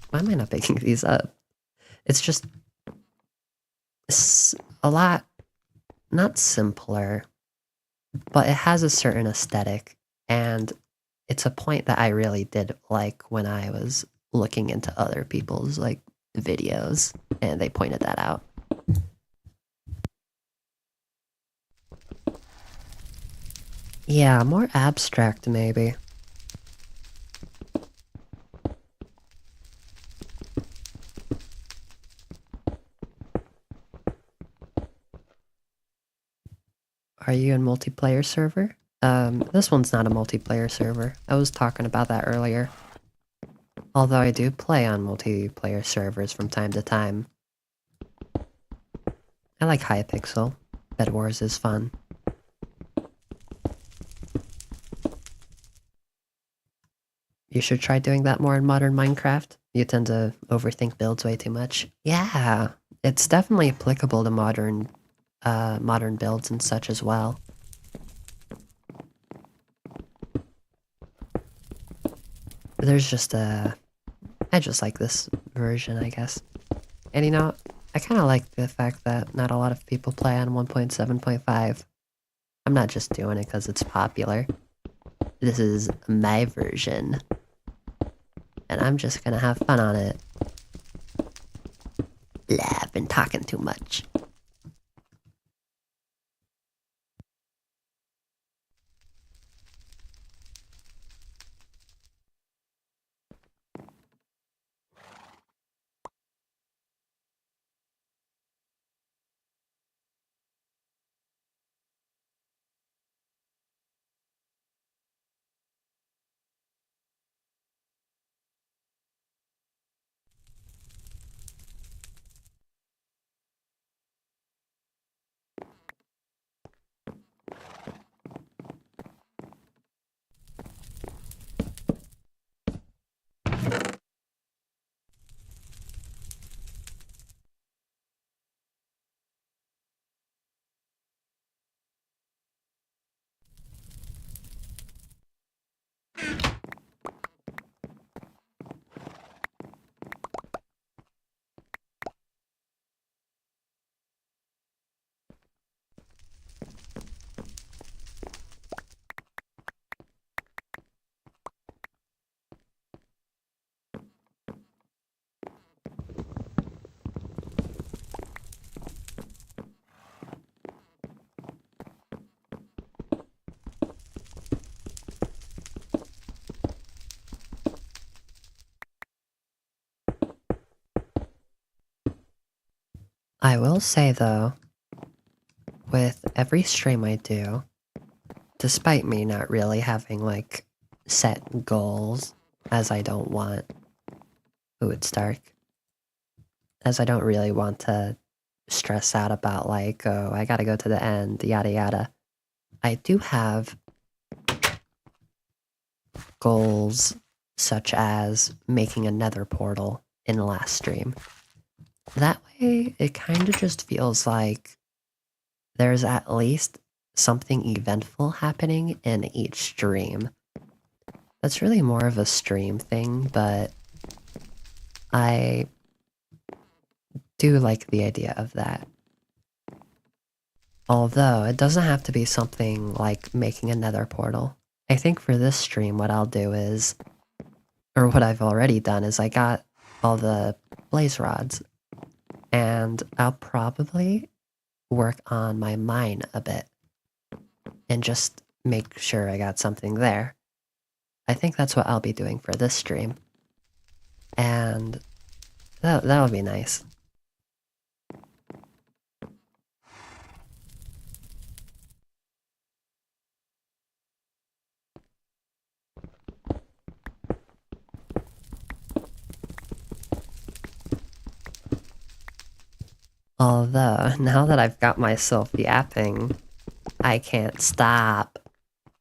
Why am I not picking these up? It's just... a lot... not simpler, but it has a certain aesthetic, and it's a point that I really did like when I was looking into other people's, like, videos, and they pointed that out. Yeah, more abstract, maybe. Are you in multiplayer server? This one's not a multiplayer server. I was talking about that earlier. Although I do play on multiplayer servers from time to time. I like Hypixel. Bed Wars is fun. You should try doing that more in modern Minecraft. You tend to overthink builds way too much. Yeah, it's definitely applicable to modern builds and such as well. There's just I just like this version, I guess. And you know, I kind of like the fact that not a lot of people play on 1.7.5. I'm not just doing it because it's popular. This is my version. And I'm just gonna have fun on it. Blah, I've been talking too much. I will say though, with every stream I do, despite me not really having like set goals, as I don't want. Ooh, it's dark. As I don't really want to stress out about like, oh, I gotta go to the end, yada yada. I do have goals such as making another portal in the last stream. That way, it kind of just feels like there's at least something eventful happening in each stream. That's really more of a stream thing, but I do like the idea of that. Although, it doesn't have to be something like making another portal. I think for this stream, what I'll do is, or what I've already done is I got all the blaze rods, and I'll probably work on my mine a bit, and just make sure I got something there. I think that's what I'll be doing for this stream. And that'll be nice. Although, now that I've got myself yapping, I can't stop.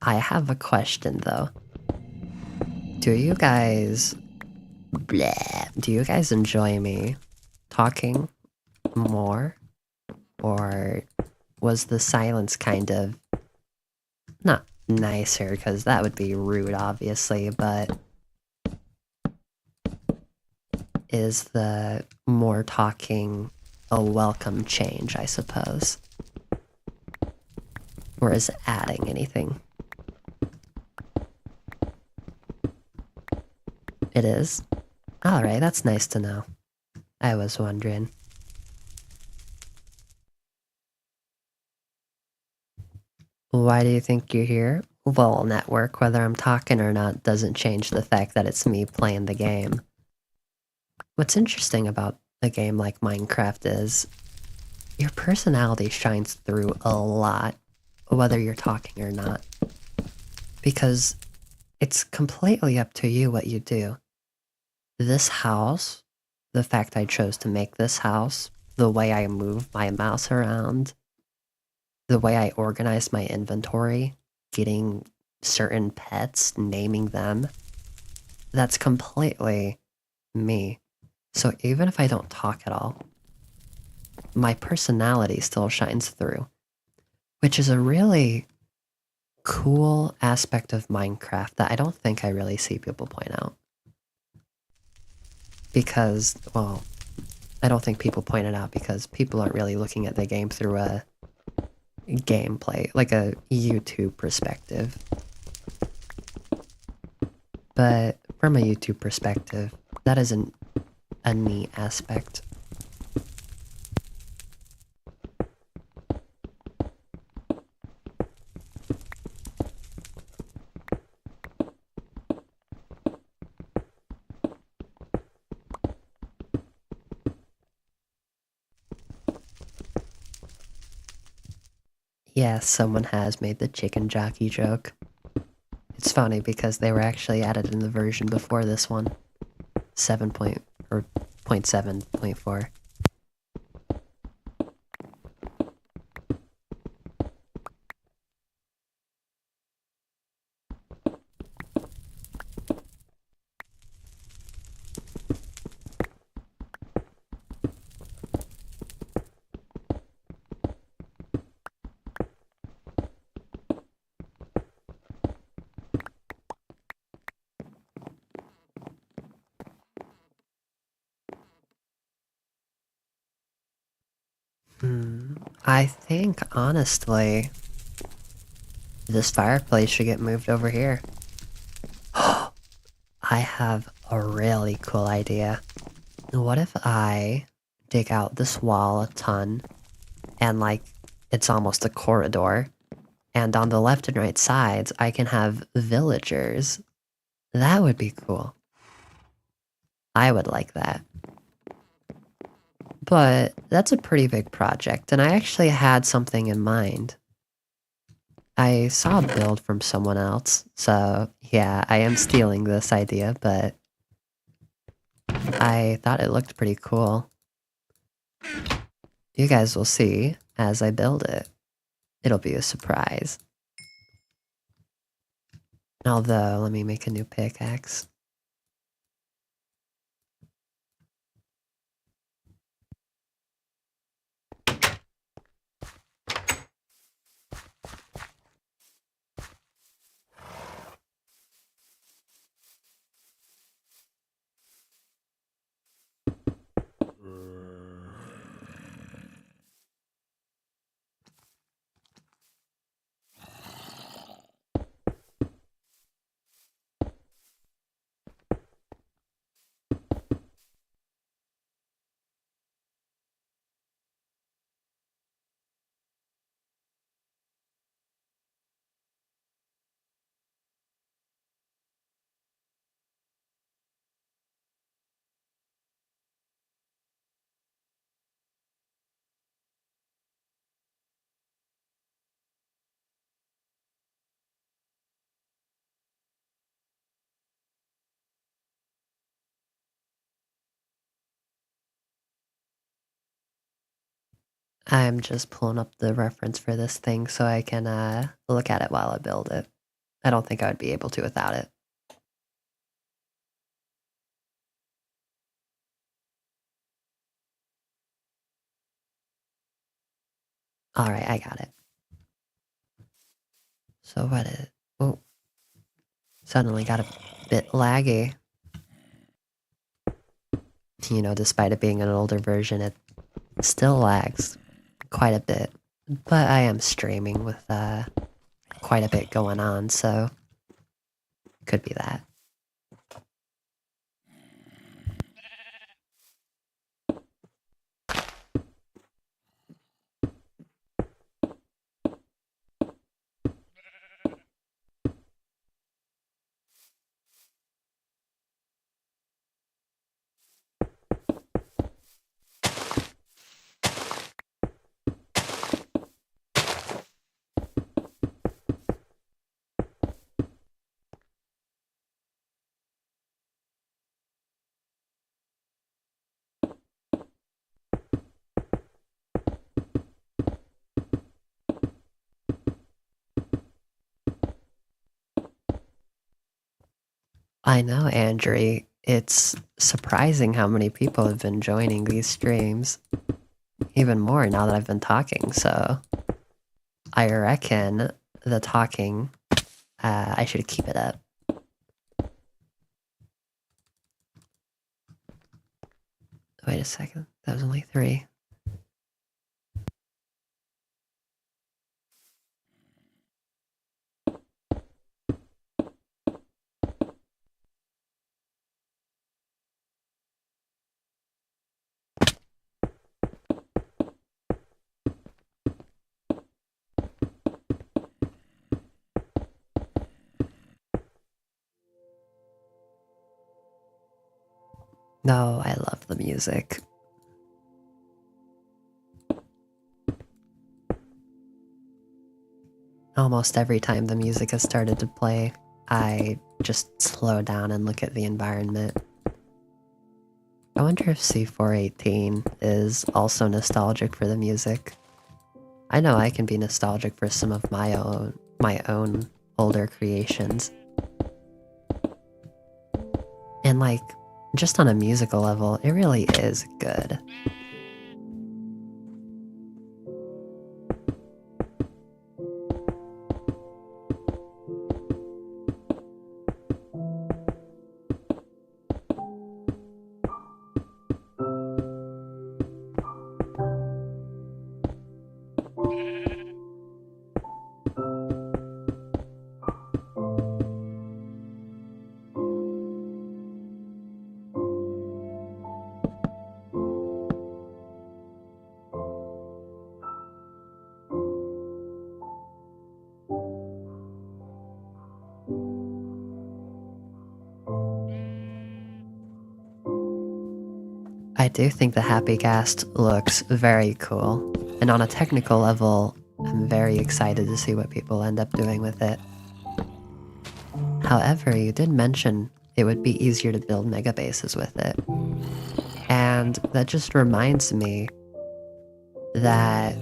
I have a question though. Do you guys... Bleh, do you guys enjoy me talking more? Or was the silence kind of... not nicer, because that would be rude, obviously, but... is the more talking a welcome change, I suppose? Or is it adding anything? It is? Alright, that's nice to know. I was wondering. Why do you think you're here? Well, network, whether I'm talking or not doesn't change the fact that it's me playing the game. What's interesting about a game like Minecraft is your personality shines through a lot, whether you're talking or not. Because it's completely up to you what you do. This house, the fact I chose to make this house, the way I move my mouse around, the way I organize my inventory, getting certain pets, naming them, that's completely me. So even if I don't talk at all, my personality still shines through, which is a really cool aspect of Minecraft that I don't think I really see people point out. Because, well, I don't think people point it out because people aren't really looking at the game through a gameplay, like a YouTube perspective. But from a YouTube perspective, that isn't a neat aspect. Yes, someone has made the chicken jockey joke. It's funny because they were actually added in the version before this one. 7 point, or 0.7.4. I think, honestly, this fireplace should get moved over here. I have a really cool idea. What if I dig out this wall a ton, and like, it's almost a corridor, and on the left and right sides, I can have villagers. That would be cool. I would like that. But that's a pretty big project, and I actually had something in mind. I saw a build from someone else, so yeah, I am stealing this idea, but I thought it looked pretty cool. You guys will see as I build it. It'll be a surprise. Although, let me make a new pickaxe. I'm just pulling up the reference for this thing so I can look at it while I build it. I don't think I would be able to without it. Alright, I got it. So what is... Oh. Suddenly got a bit laggy. You know, despite it being an older version, it still lags quite a bit. But I am streaming with quite a bit going on, so could be that. I know, Andrew. It's surprising how many people have been joining these streams. Even more now that I've been talking, so... I reckon the talking, I should keep it up. Wait a second. That was only 3. No, I love the music. Almost every time the music has started to play, I just slow down and look at the environment. I wonder if C418 is also nostalgic for the music. I know I can be nostalgic for some of my own older creations. And like, just on a musical level, it really is good. I do think the Happy Cast looks very cool, and on a technical level, I'm very excited to see what people end up doing with it. However, you did mention it would be easier to build mega bases with it. And that just reminds me that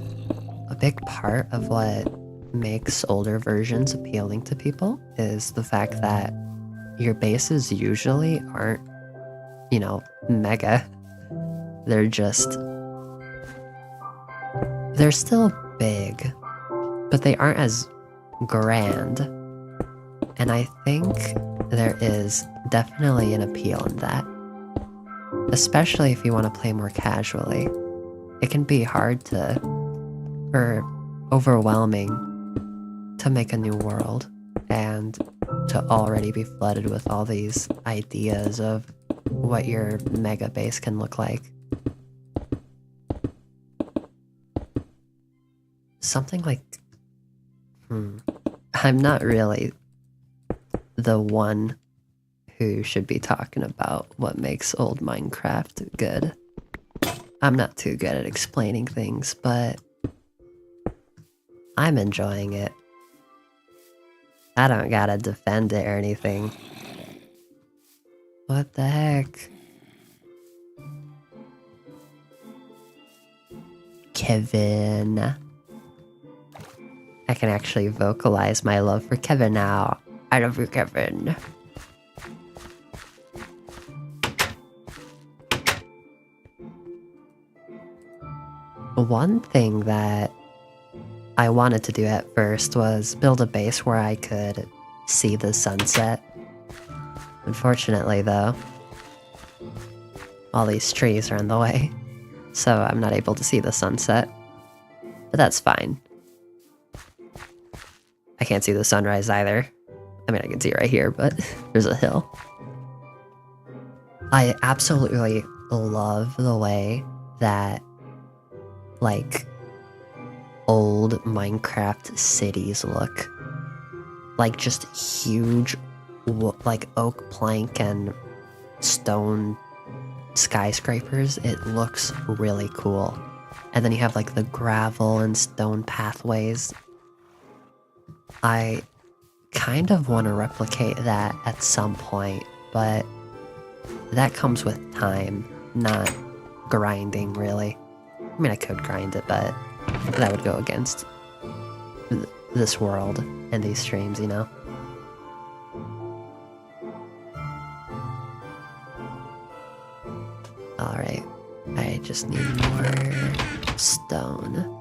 a big part of what makes older versions appealing to people is the fact that your bases usually aren't, mega. They're still big, but they aren't as grand. And I think there is definitely an appeal in that. Especially if you want to play more casually. It can be hard or overwhelming to make a new world and to already be flooded with all these ideas of what your mega base can look like. Something like... I'm not really the one who should be talking about what makes old Minecraft good. I'm not too good at explaining things, but I'm enjoying it. I don't gotta defend it or anything. What the heck? Kevin. I can actually vocalize my love for Kevin now. I love you, Kevin. One thing that I wanted to do at first was build a base where I could see the sunset. Unfortunately, though, all these trees are in the way, so I'm not able to see the sunset. But that's fine. I can't see the sunrise either. I mean, I can see it right here, but there's a hill. I absolutely love the way that, like, old Minecraft cities look. Like, just huge, like, oak plank and stone skyscrapers. It looks really cool. And then you have, like, the gravel and stone pathways. I kind of want to replicate that at some point, but that comes with time, not grinding, really. I mean, I could grind it, but that would go against this world and these streams, you know? Alright, I just need more stone.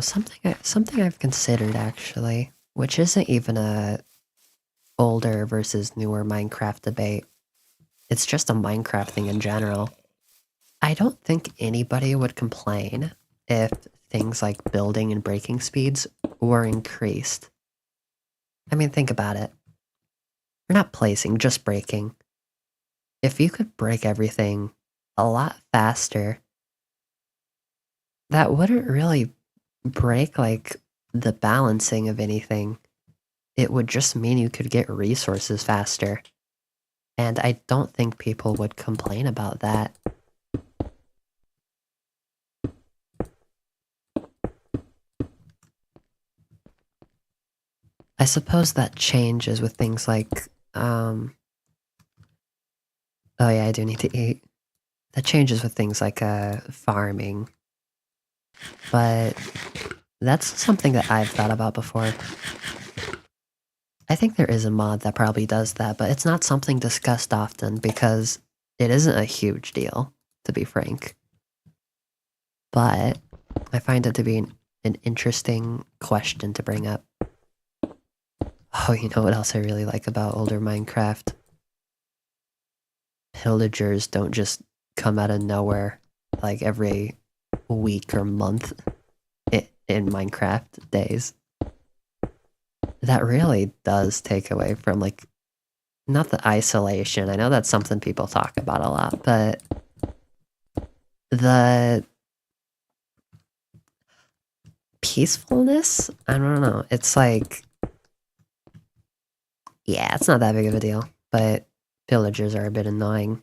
something I've considered actually, which isn't even a older versus newer Minecraft debate. It's just a Minecraft thing in general. I don't think anybody would complain if things like building and breaking speeds were increased. I mean, think about it. You're not placing, just breaking. If you could break everything a lot faster, that wouldn't really break, like, the balancing of anything. It would just mean you could get resources faster. And I don't think people would complain about that. I suppose that changes with things like, oh yeah, I do need to eat. That changes with things like, farming. But that's something that I've thought about before. I think there is a mod that probably does that, but it's not something discussed often because it isn't a huge deal, to be frank. But I find it to be an interesting question to bring up. Oh, you know what else I really like about older Minecraft? Pillagers don't just come out of nowhere like every week or month in Minecraft days. That really does take away from, like, not the isolation. I know that's something people talk about a lot, but the peacefulness? I don't know. It's like, yeah, it's not that big of a deal, but villagers are a bit annoying.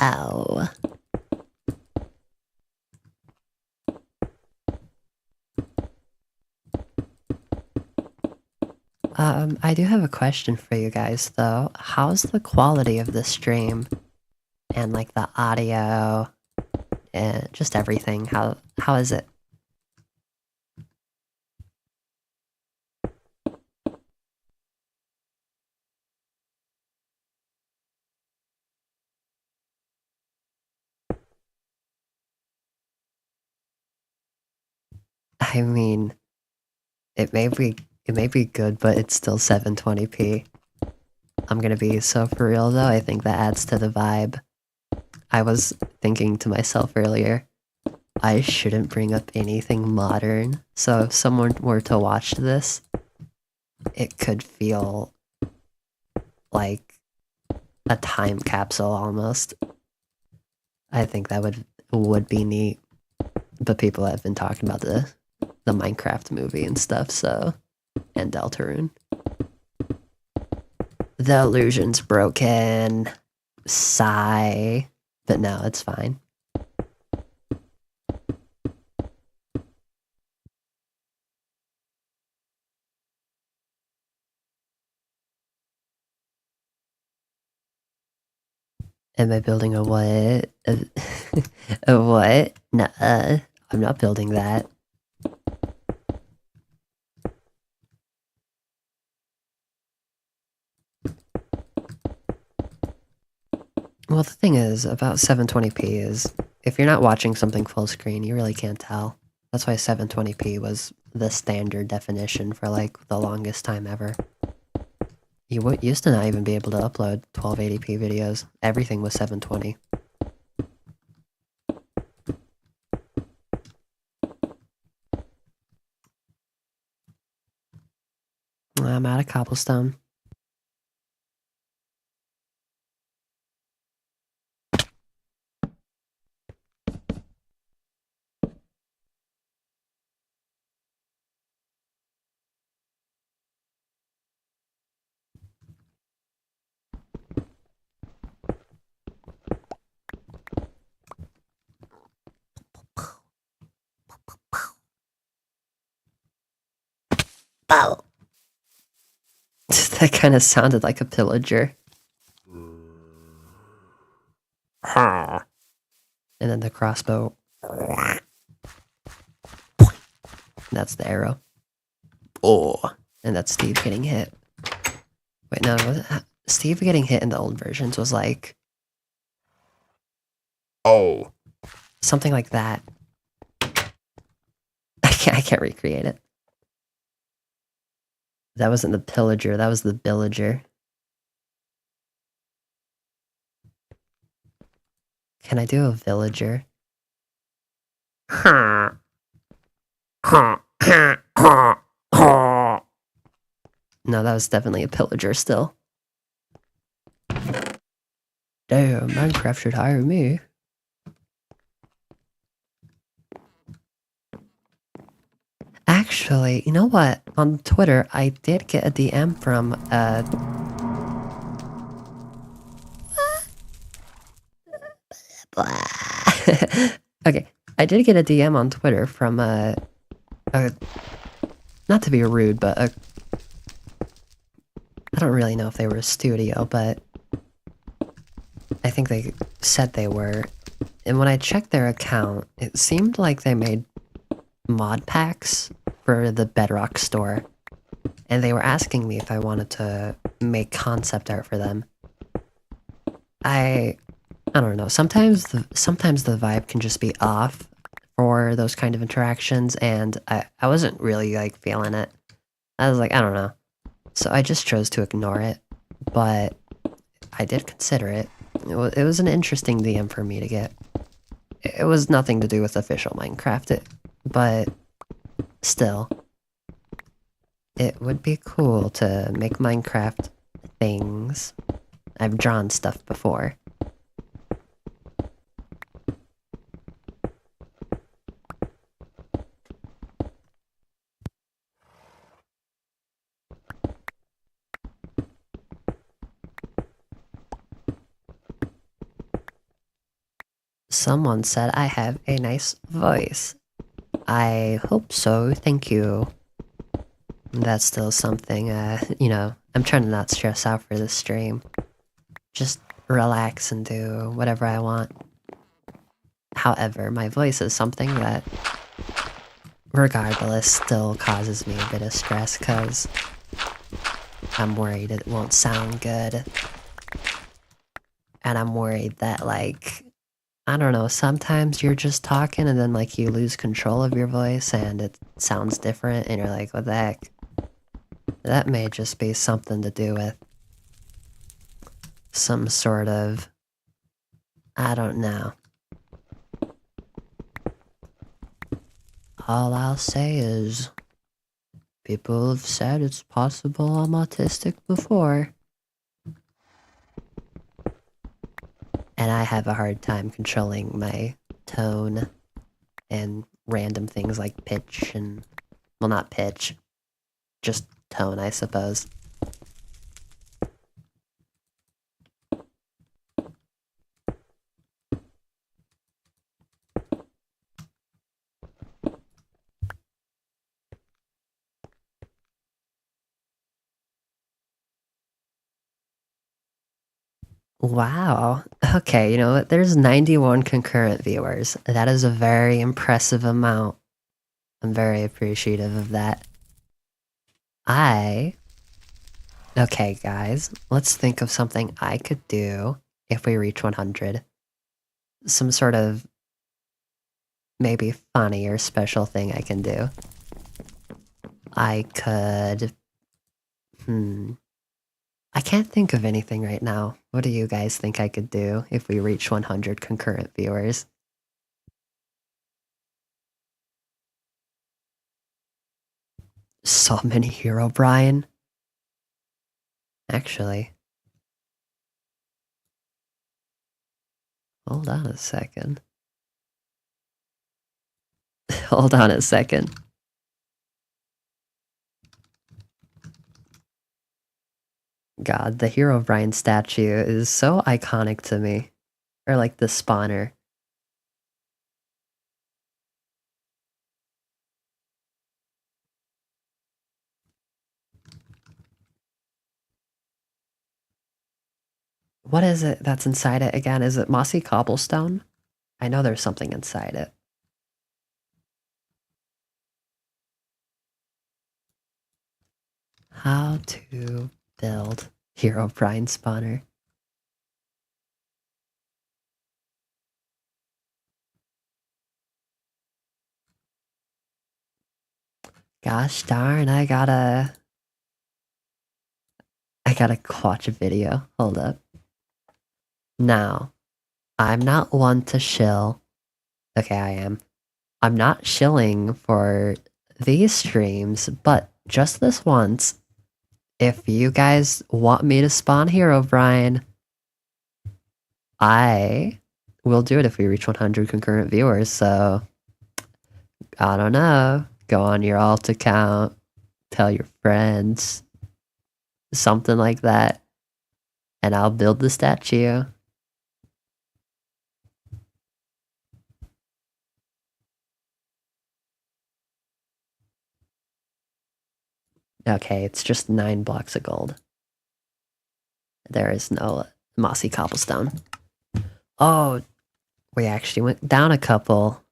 Ow. I do have a question for you guys, though. How's the quality of the stream? And, like, the audio? And just everything. How is it? I mean, it may be good, but it's still 720p. I'm gonna be so for real though, I think that adds to the vibe. I was thinking to myself earlier, I shouldn't bring up anything modern, so if someone were to watch this, it could feel like a time capsule almost. I think that would be neat. But people have been talking about the Minecraft movie and stuff, so, and Deltarune. The illusion's broken. Sigh. But no, it's fine. Am I building a what? A what? Nuh-uh. I'm not building that. Well, the thing is, about 720p is, if you're not watching something full screen, you really can't tell. That's why 720p was the standard definition for, like, the longest time ever. You used to not even be able to upload 1280p videos. Everything was 720. I'm out of cobblestone. crossbow. That kind of sounded like a pillager. And then the crossbow. That's the arrow. Oh, and that's Steve getting hit. Wait, no, Steve getting hit in the old versions was like, oh, something like that. I can't recreate it. That wasn't the pillager, that was the villager. Can I do a villager? No, that was definitely a pillager still. Damn, Minecraft should hire me. Actually, you know what? On Twitter, I did get a DM from, okay, I did get a DM on Twitter from, not to be rude, but I don't really know if they were a studio, but I think they said they were. And when I checked their account, it seemed like they made mod packs for the Bedrock store. And they were asking me if I wanted to make concept art for them. I don't know. Sometimes the vibe can just be off for those kind of interactions, and I wasn't really like feeling it. I was like, I don't know. So I just chose to ignore it, but I did consider it. It was an interesting DM for me to get. It was nothing to do with official Minecraft, but still, it would be cool to make Minecraft things. I've drawn stuff before. Someone said I have a nice voice. I hope so, thank you. That's still something, you know, I'm trying to not stress out for this stream. Just relax and do whatever I want. However, my voice is something that, regardless, still causes me a bit of stress, because I'm worried it won't sound good. And I'm worried that, like, I don't know, sometimes you're just talking and then, like, you lose control of your voice and it sounds different and you're like, what the heck? That may just be something to do with some sort of, I don't know. All I'll say is, people have said it's possible I'm autistic before. And I have a hard time controlling my tone and random things like pitch and, well, not pitch, just tone, I suppose. Wow. Okay, you know what? There's 91 concurrent viewers. That is a very impressive amount. I'm very appreciative of that. Okay, guys, let's think of something I could do if we reach 100. Some sort of maybe funny or special thing I can do. I could... I can't think of anything right now. What do you guys think I could do if we reach 100 concurrent viewers? Summon Herobrine? Actually... Hold on a second. Hold on a second. God, the Herobrine statue is so iconic to me. Or like the spawner. What is it that's inside it again? Is it mossy cobblestone? I know there's something inside it. How to build Herobrine spawner. Gosh darn, I gotta watch a video. Hold up. Now, I'm not one to shill. Okay, I am. I'm not shilling for these streams, but just this once, if you guys want me to spawn Herobrine, I will do it if we reach 100 concurrent viewers, so I don't know. Go on your alt account, tell your friends, something like that, and I'll build the statue. Okay, it's just 9 blocks of gold. There is no mossy cobblestone. Oh, we actually went down a couple.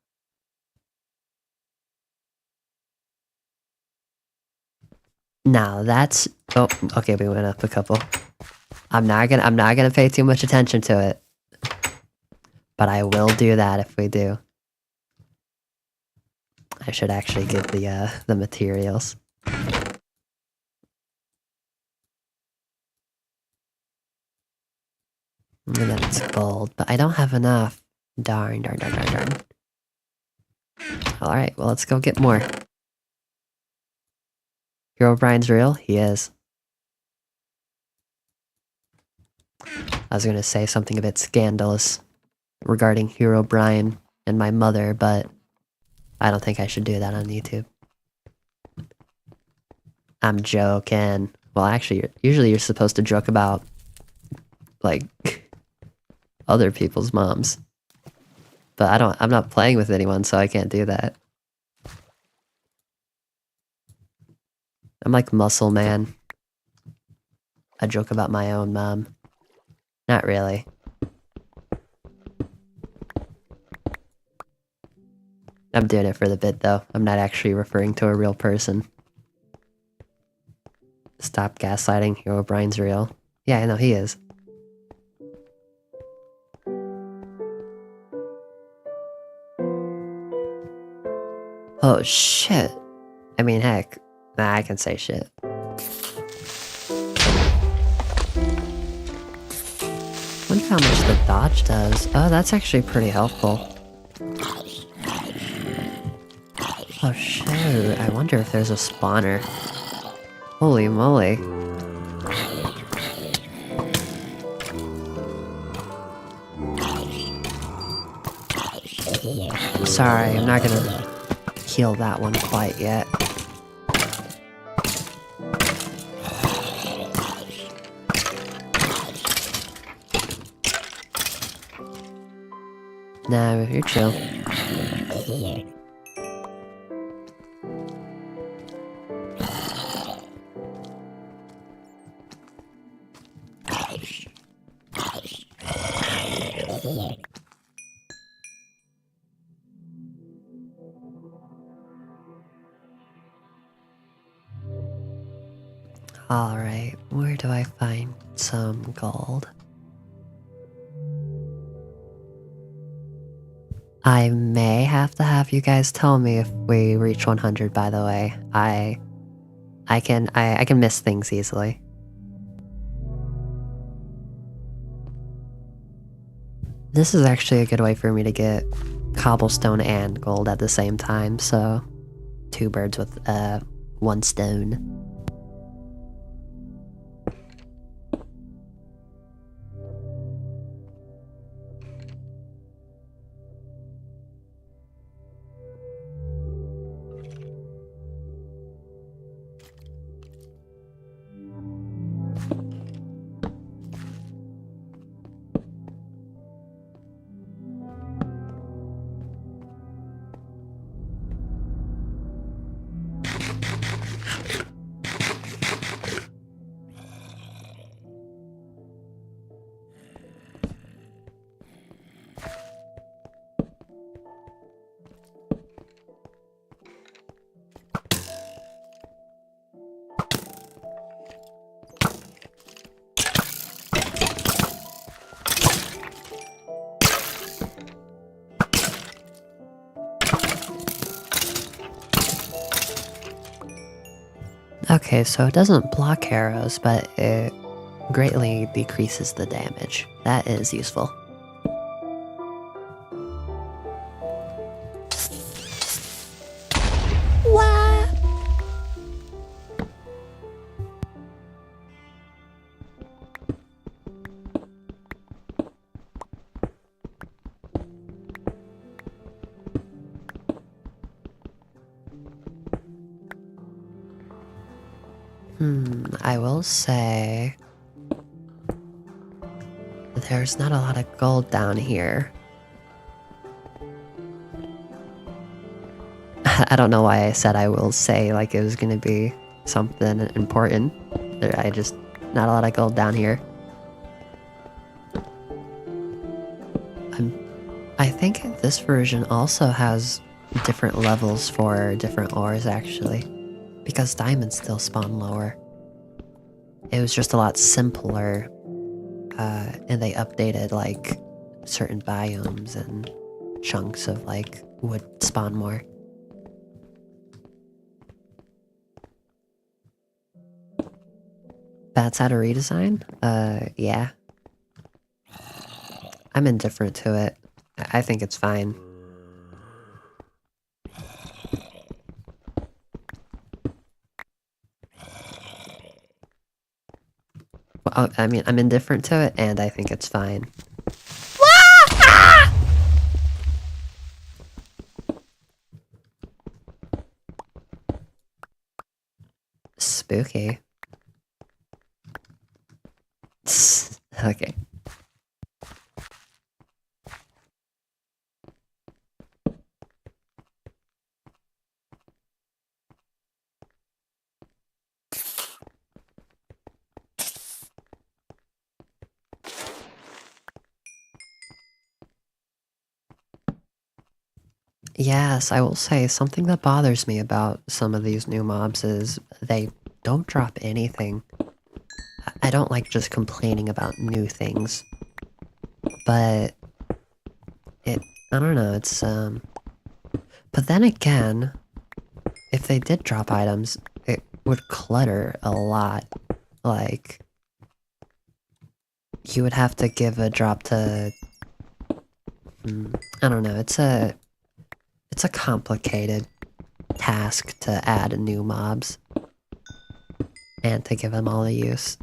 Now that's oh okay, we went up a couple. I'm not gonna pay too much attention to it. But I will do that if we do. I should actually get the materials. And then it's gold, but I don't have enough. Darn. Alright, well let's go get more. Herobrine's real? He is. I was gonna say something a bit scandalous regarding Herobrine and my mother, but I don't think I should do that on YouTube. I'm joking. Well, actually, usually you're supposed to joke about, like, other people's moms. But I'm not playing with anyone, so I can't do that. I'm like Muscle Man. I joke about my own mom. Not really. I'm doing it for the bit, though. I'm not actually referring to a real person. Stop gaslighting. Herobrine's real. Yeah, I know he is. Oh, shit. I mean, heck. Nah, I can say shit. Wonder how much the dodge does. Oh, that's actually pretty helpful. Oh, shoot. I wonder if there's a spawner. Holy moly. Sorry, I'm not gonna heal that one quite yet. Nah, you're chill. Alright, where do I find some gold? I may have to have you guys tell me if we reach 100, by the way. I can miss things easily. This is actually a good way for me to get cobblestone and gold at the same time, so 2 birds with one stone. Okay, so it doesn't block arrows, but it greatly decreases the damage. That is useful. What? I will say there's not a lot of gold down here. I don't know why I said I will say like it was gonna be something important. Not a lot of gold down here. I think this version also has different levels for different ores actually, because diamonds still spawn lower. It was just a lot simpler, and they updated like certain biomes and chunks of like would spawn more. That's how to redesign? Yeah. I'm indifferent to it. I think it's fine. Well, I mean, I'm indifferent to it, and I think it's fine. Spooky. Okay. Yes, I will say something that bothers me about some of these new mobs is they don't drop anything. I don't like just complaining about new things, but I don't know, but then again, if they did drop items, it would clutter a lot. Like, you would have to give a drop to... I don't know, it's a complicated task to add new mobs. And to give them all a use.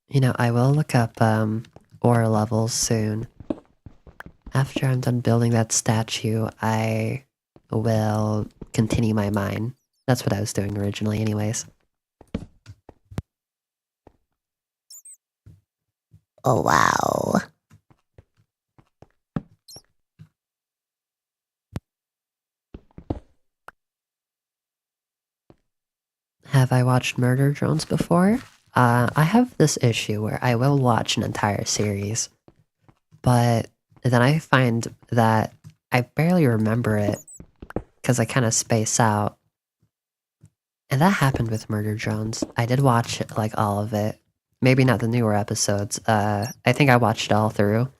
You know, I will look up, ore levels soon. After I'm done building that statue, I will continue my mine. That's what I was doing originally anyways. Oh, wow. Have I watched Murder Drones before? I have this issue where I will watch an entire series, but then I find that I barely remember it because I kind of space out. And that happened with Murder Drones. I did watch like all of it. Maybe not the newer episodes. I think I watched it all through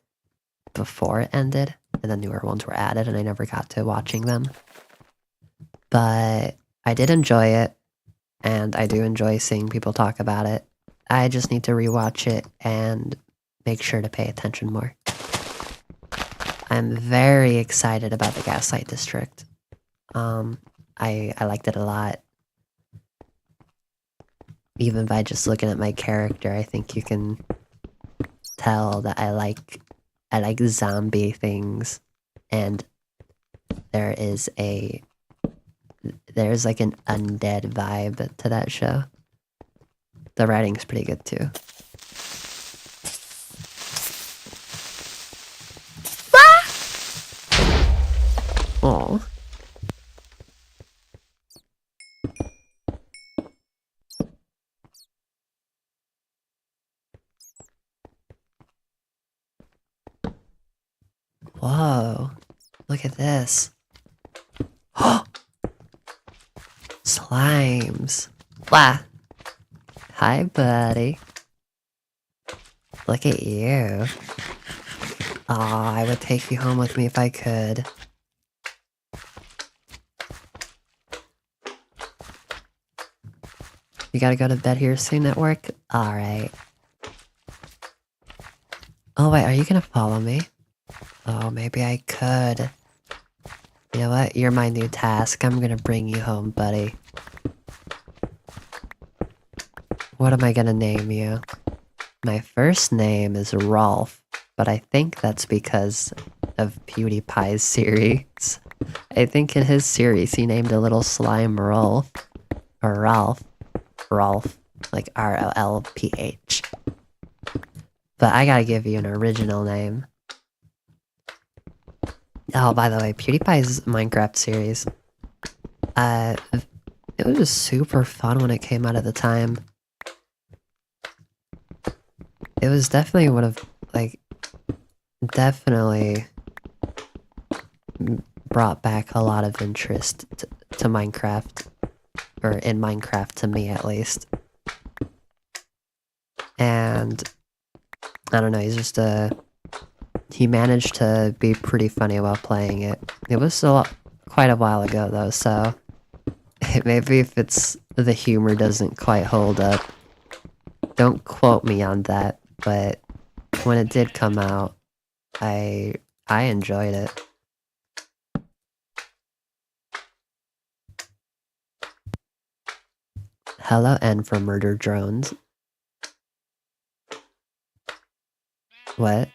before it ended, and the newer ones were added, and I never got to watching them. But I did enjoy it, and I do enjoy seeing people talk about it. I just need to rewatch it and make sure to pay attention more. I'm very excited about the Gaslight District. I liked it a lot. Even by just looking at my character, I think you can tell that I like zombie things, and there's like an undead vibe to that show. The writing's pretty good too. Oh. Whoa. Look at this. Slimes. Wow. Hi, buddy. Look at you. Aw, I would take you home with me if I could. You gotta go to bed here soon at work? Alright. Oh wait, are you gonna follow me? Oh, maybe I could. You know what? You're my new task. I'm gonna bring you home, buddy. What am I gonna name you? My first name is Rolf, but I think that's because of PewDiePie's series. I think in his series he named a little slime Rolf. Or Ralph. Rolf. Like RLPH. But I gotta give you an original name. Oh, by the way, PewDiePie's Minecraft series. It was super fun when it came out at the time. It was definitely one of, like, definitely brought back a lot of interest to Minecraft. Or in Minecraft, to me at least. And I don't know, he's just he managed to be pretty funny while playing it. It was quite a while ago though, so maybe if the humor doesn't quite hold up, don't quote me on that, but when it did come out, I enjoyed it. Hello, N from Murder Drones. What?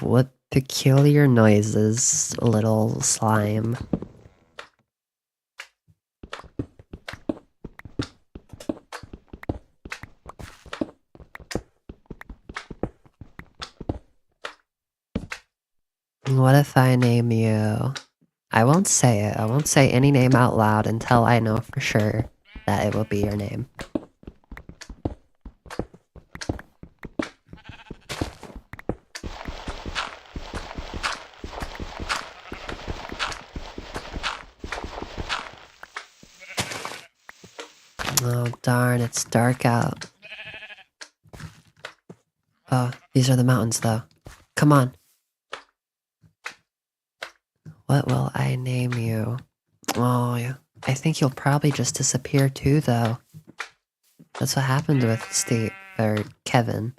What peculiar noises, little slime? What if I name you... I won't say it. I won't say any name out loud until I know for sure that it will be your name. Oh darn, it's dark out. Oh, these are the mountains though. Come on. What will I name you? Oh, yeah. I think you'll probably just disappear too though. That's what happened with Steve, or Kevin.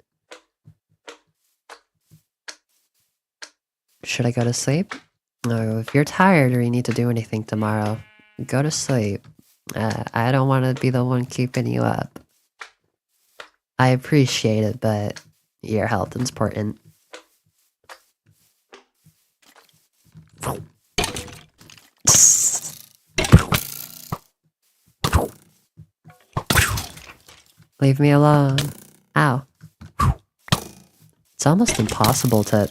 Should I go to sleep? No, if you're tired or you need to do anything tomorrow, go to sleep. I don't want to be the one keeping you up. I appreciate it, but your health is important. Leave me alone. Ow. It's almost impossible to...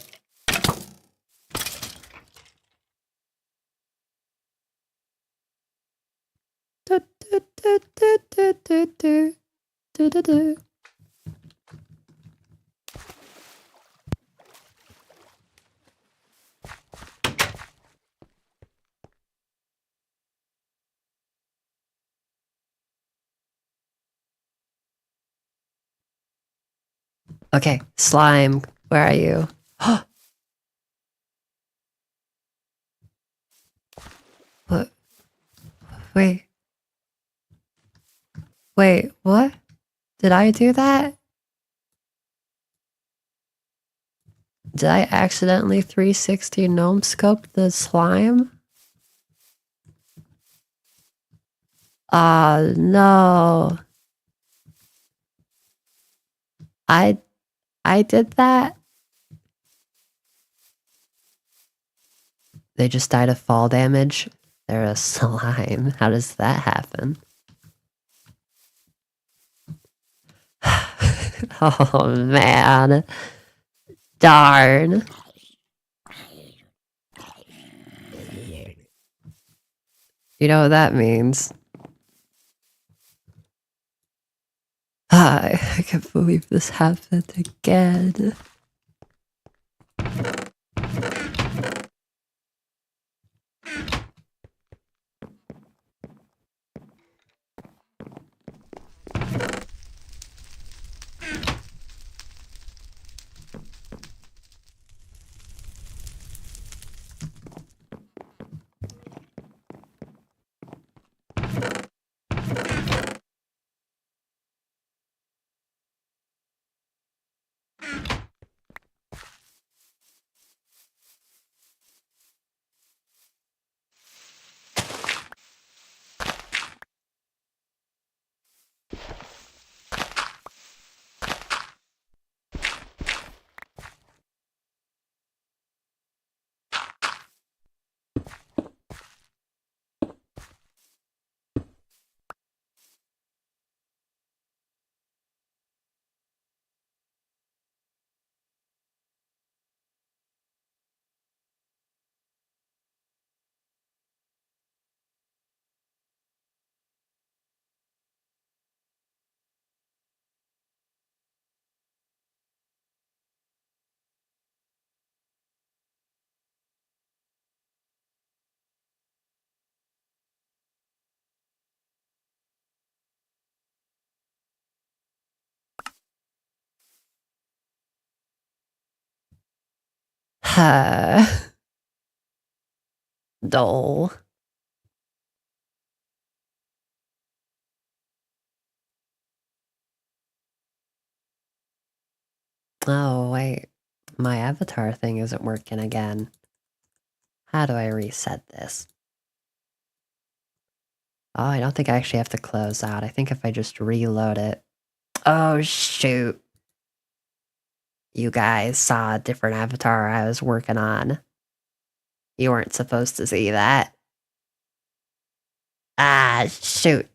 Okay, slime, where are you? What? Wait. Wait, what? Did I do that? Did I accidentally 360 gnome scope the slime? Ah, no. I did that? They just died of fall damage? They're a slime. How does that happen? Oh, man. Darn. You know what that means? I can't believe this happened again. Dole. Oh, wait. My avatar thing isn't working again. How do I reset this? Oh, I don't think I actually have to close out. I think if I just reload it. Oh, shoot. You guys saw a different avatar I was working on. You weren't supposed to see that. Ah, shoot.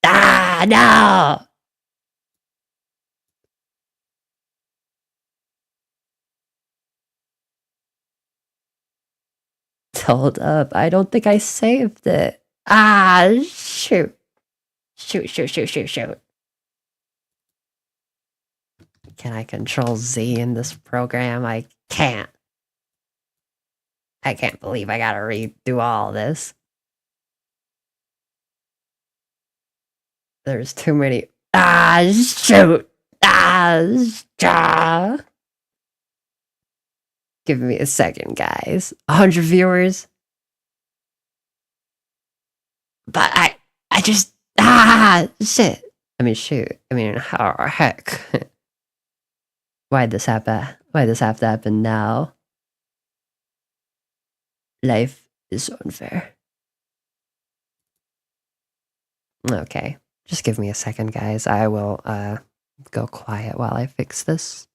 Ah, no! Hold up. I don't think I saved it. Ah, shoot. Shoot. Can I control Z in this program? I can't. I can't believe I gotta redo all this. There's too many. Ah, shoot. Ah. Give me a second, guys. 100 viewers. But I just. Shit. I mean, shoot. I mean, how heck? Why'd this happen? Why'd this have to happen now? Life is so unfair. Okay. Just give me a second, guys. I will, go quiet while I fix this.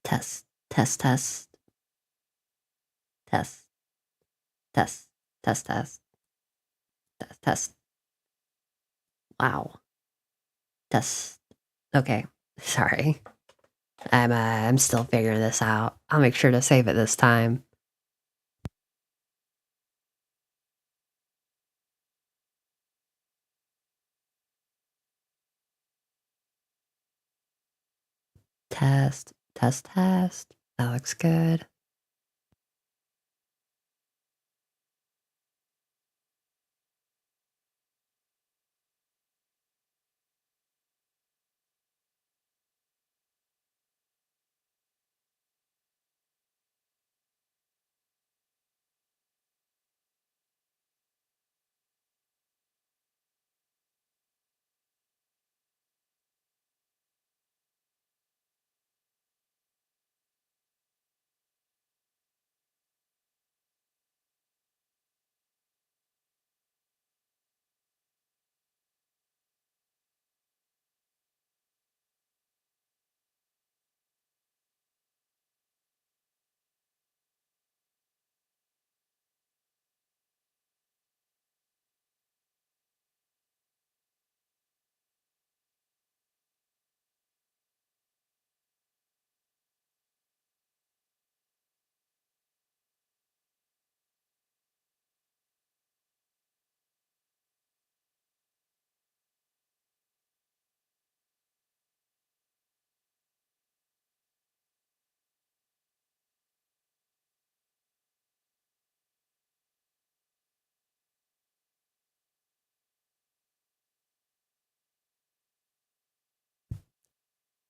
Test, test, test, test, test, test, test, test, test. Wow. Test. Okay. Sorry. I'm still figuring this out. I'll make sure to save it this time. Test, test, test. That looks good.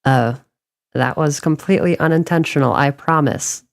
Oh, that was completely unintentional, I promise.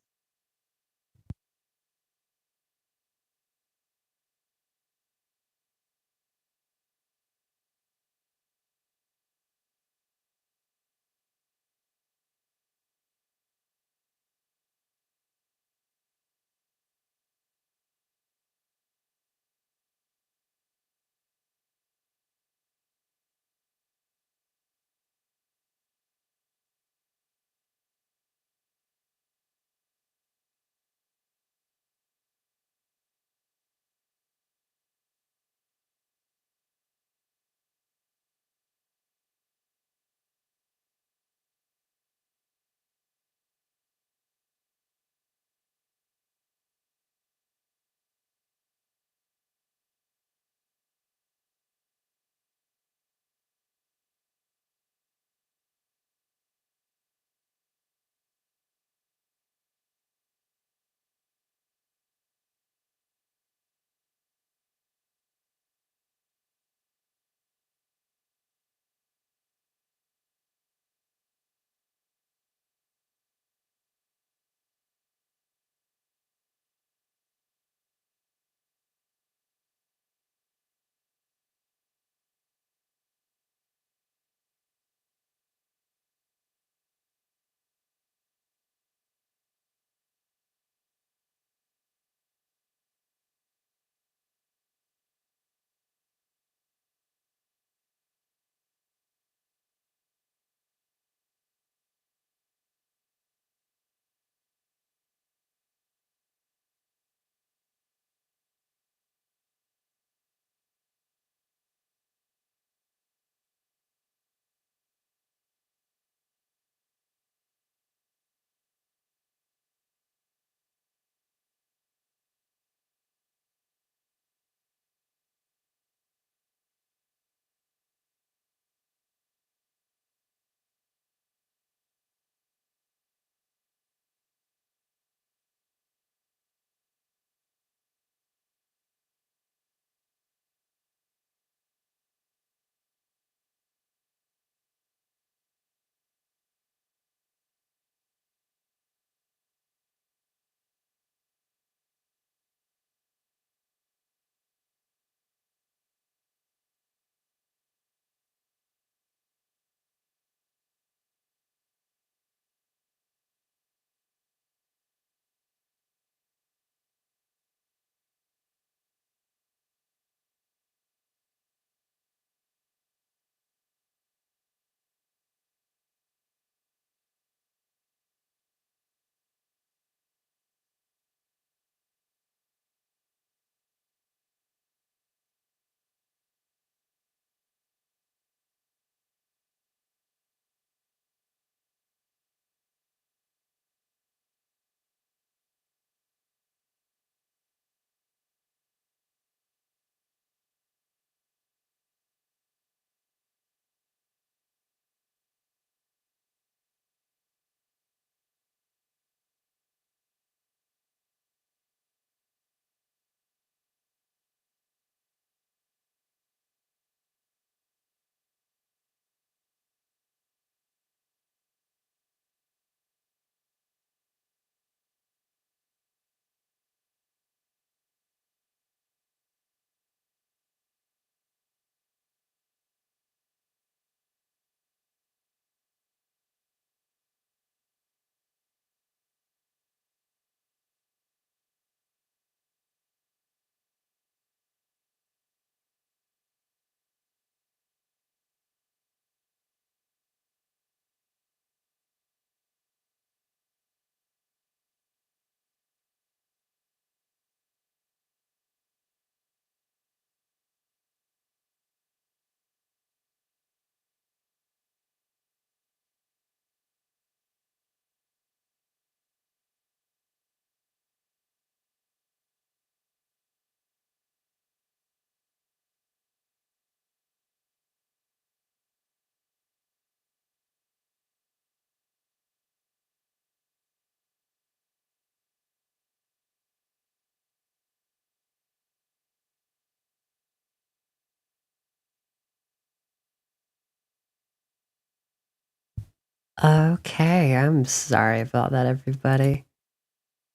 Okay, I'm sorry about that, everybody.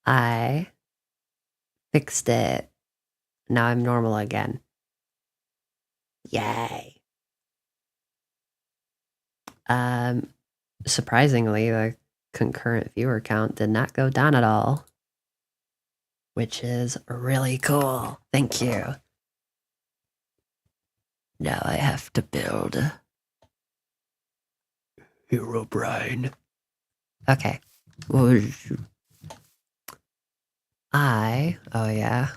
I fixed it. Now I'm normal again. Yay. Um, Surprisingly, the concurrent viewer count did not go down at all, which is really cool. Thank you. Now I have to build Herobrine. Okay. Oh yeah.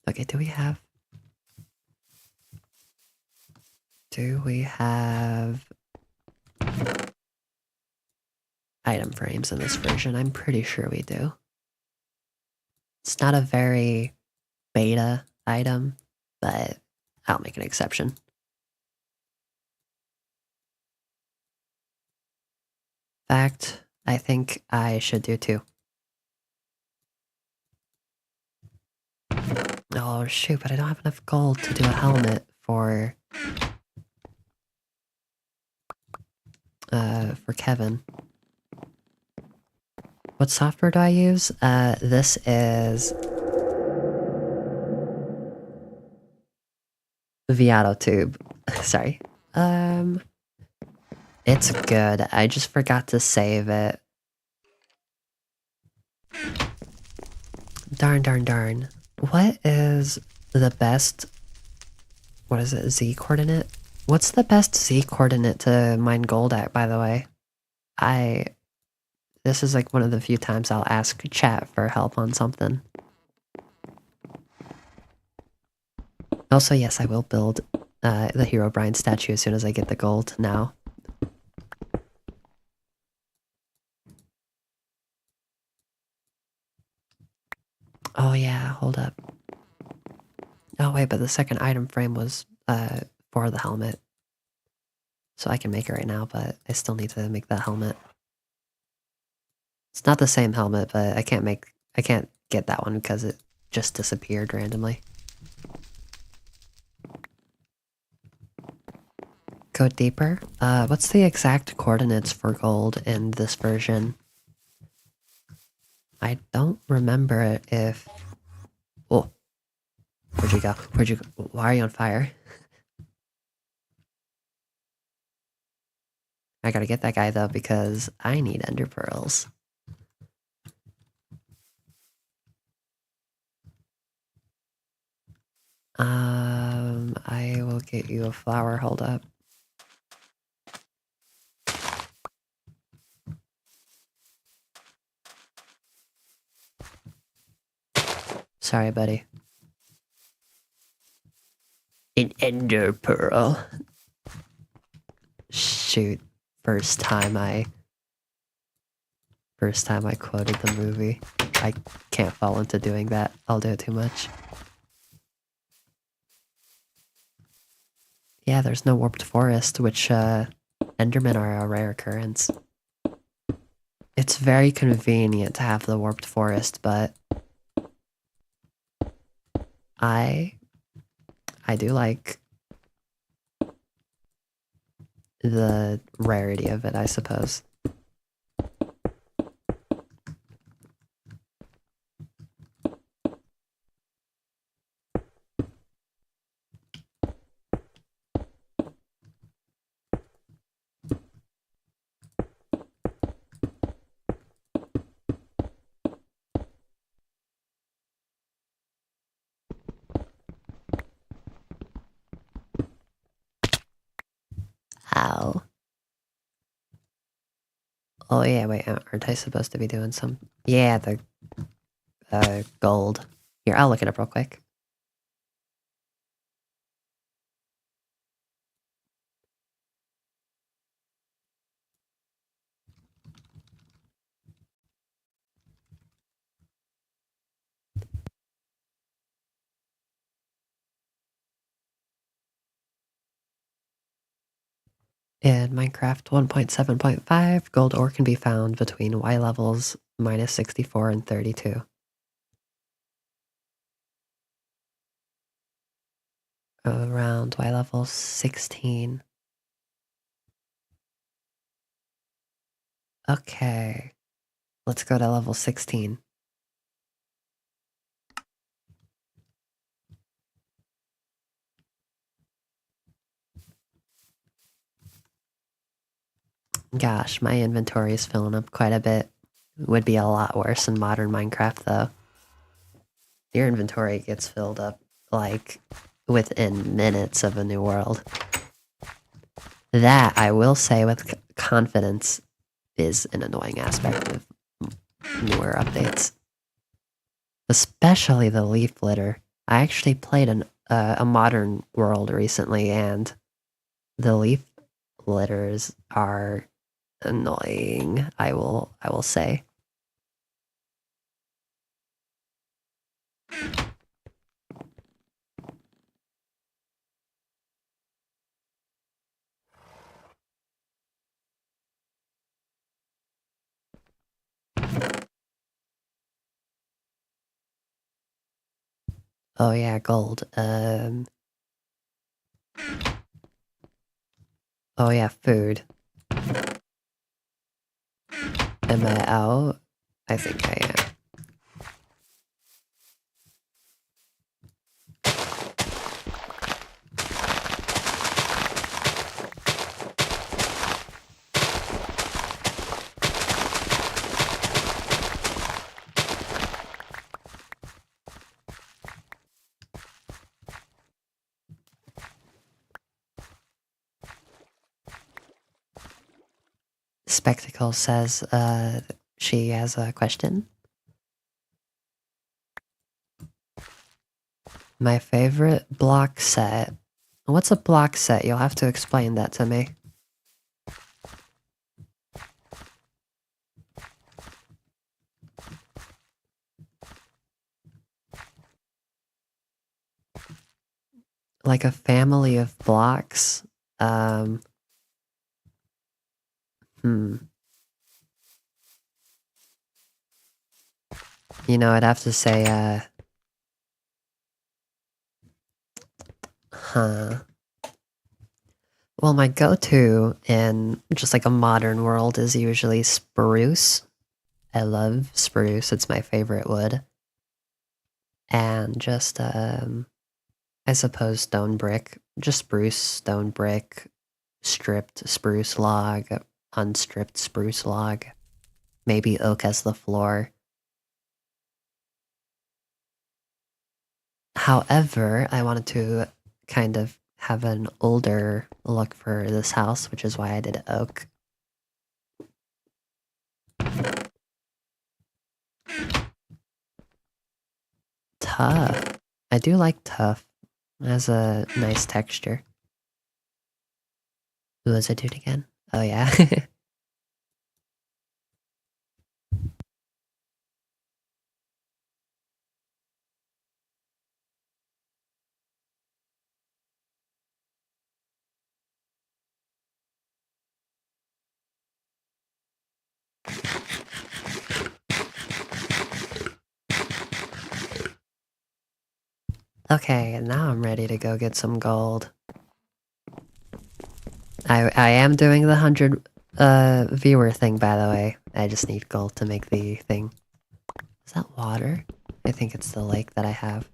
Okay, do we have item frames in this version? I'm pretty sure we do. It's not a very beta item, but I'll make an exception. In fact, I think I should do too. Oh shoot, but I don't have enough gold to do a helmet for Kevin. What software do I use? This is Viato Tube. Sorry. It's good. I just forgot to save it. Darn. What is the best... What is it? Z coordinate? What's the best Z coordinate to mine gold at, by the way? This is like one of the few times I'll ask chat for help on something. Also, yes, I will build the Herobrine statue as soon as I get the gold now. Oh yeah, hold up. Oh wait, but the second item frame was for the helmet. So I can make it right now, but I still need to make that helmet. It's not the same helmet, but I can't get that one because it just disappeared randomly. Go deeper. What's the exact coordinates for gold in this version? I don't remember if... Oh. Where'd you go? Why are you on fire? I gotta get that guy though because I need ender pearls. I will get you a flower, hold up. Sorry, buddy. An ender pearl. Shoot. First time I quoted the movie. I can't fall into doing that. I'll do it too much. Yeah, there's no warped forest, which, Endermen are a rare occurrence. It's very convenient to have the warped forest, but I do like the rarity of it, I suppose. Ow. Oh yeah, wait, aren't I supposed to be doing some... Yeah, the gold. Here, I'll look it up real quick. In Minecraft 1.7.5, gold ore can be found between Y levels -64 and 32. around why level 16. Okay, let's go to level 16. Gosh, my inventory is filling up quite a bit. Would be a lot worse in modern Minecraft, though. Your inventory gets filled up, like, within minutes of a new world. That, I will say with confidence, is an annoying aspect of newer updates. Especially the leaf litter. I actually played a modern world recently, and the leaf litters are annoying, I will say. Oh yeah, gold. Oh yeah, food. Am I out? I think I am. Spectacle says, she has a question. My favorite block set. What's a block set? You'll have to explain that to me. Like a family of blocks? You know, I'd have to say, well, my go-to in just like a modern world is usually spruce. I love spruce, it's my favorite wood. And just, I suppose stone brick. Just spruce, stone brick, stripped spruce log, unstripped spruce log. Maybe oak as the floor. However, I wanted to kind of have an older look for this house, which is why I did oak. Tough. I do like tough. It has a nice texture. Who was it, dude, again? Oh, yeah. Okay, now I'm ready to go get some gold. I am doing the 100 viewer thing, by the way. I just need gold to make the thing. Is that water? I think it's the lake that I have.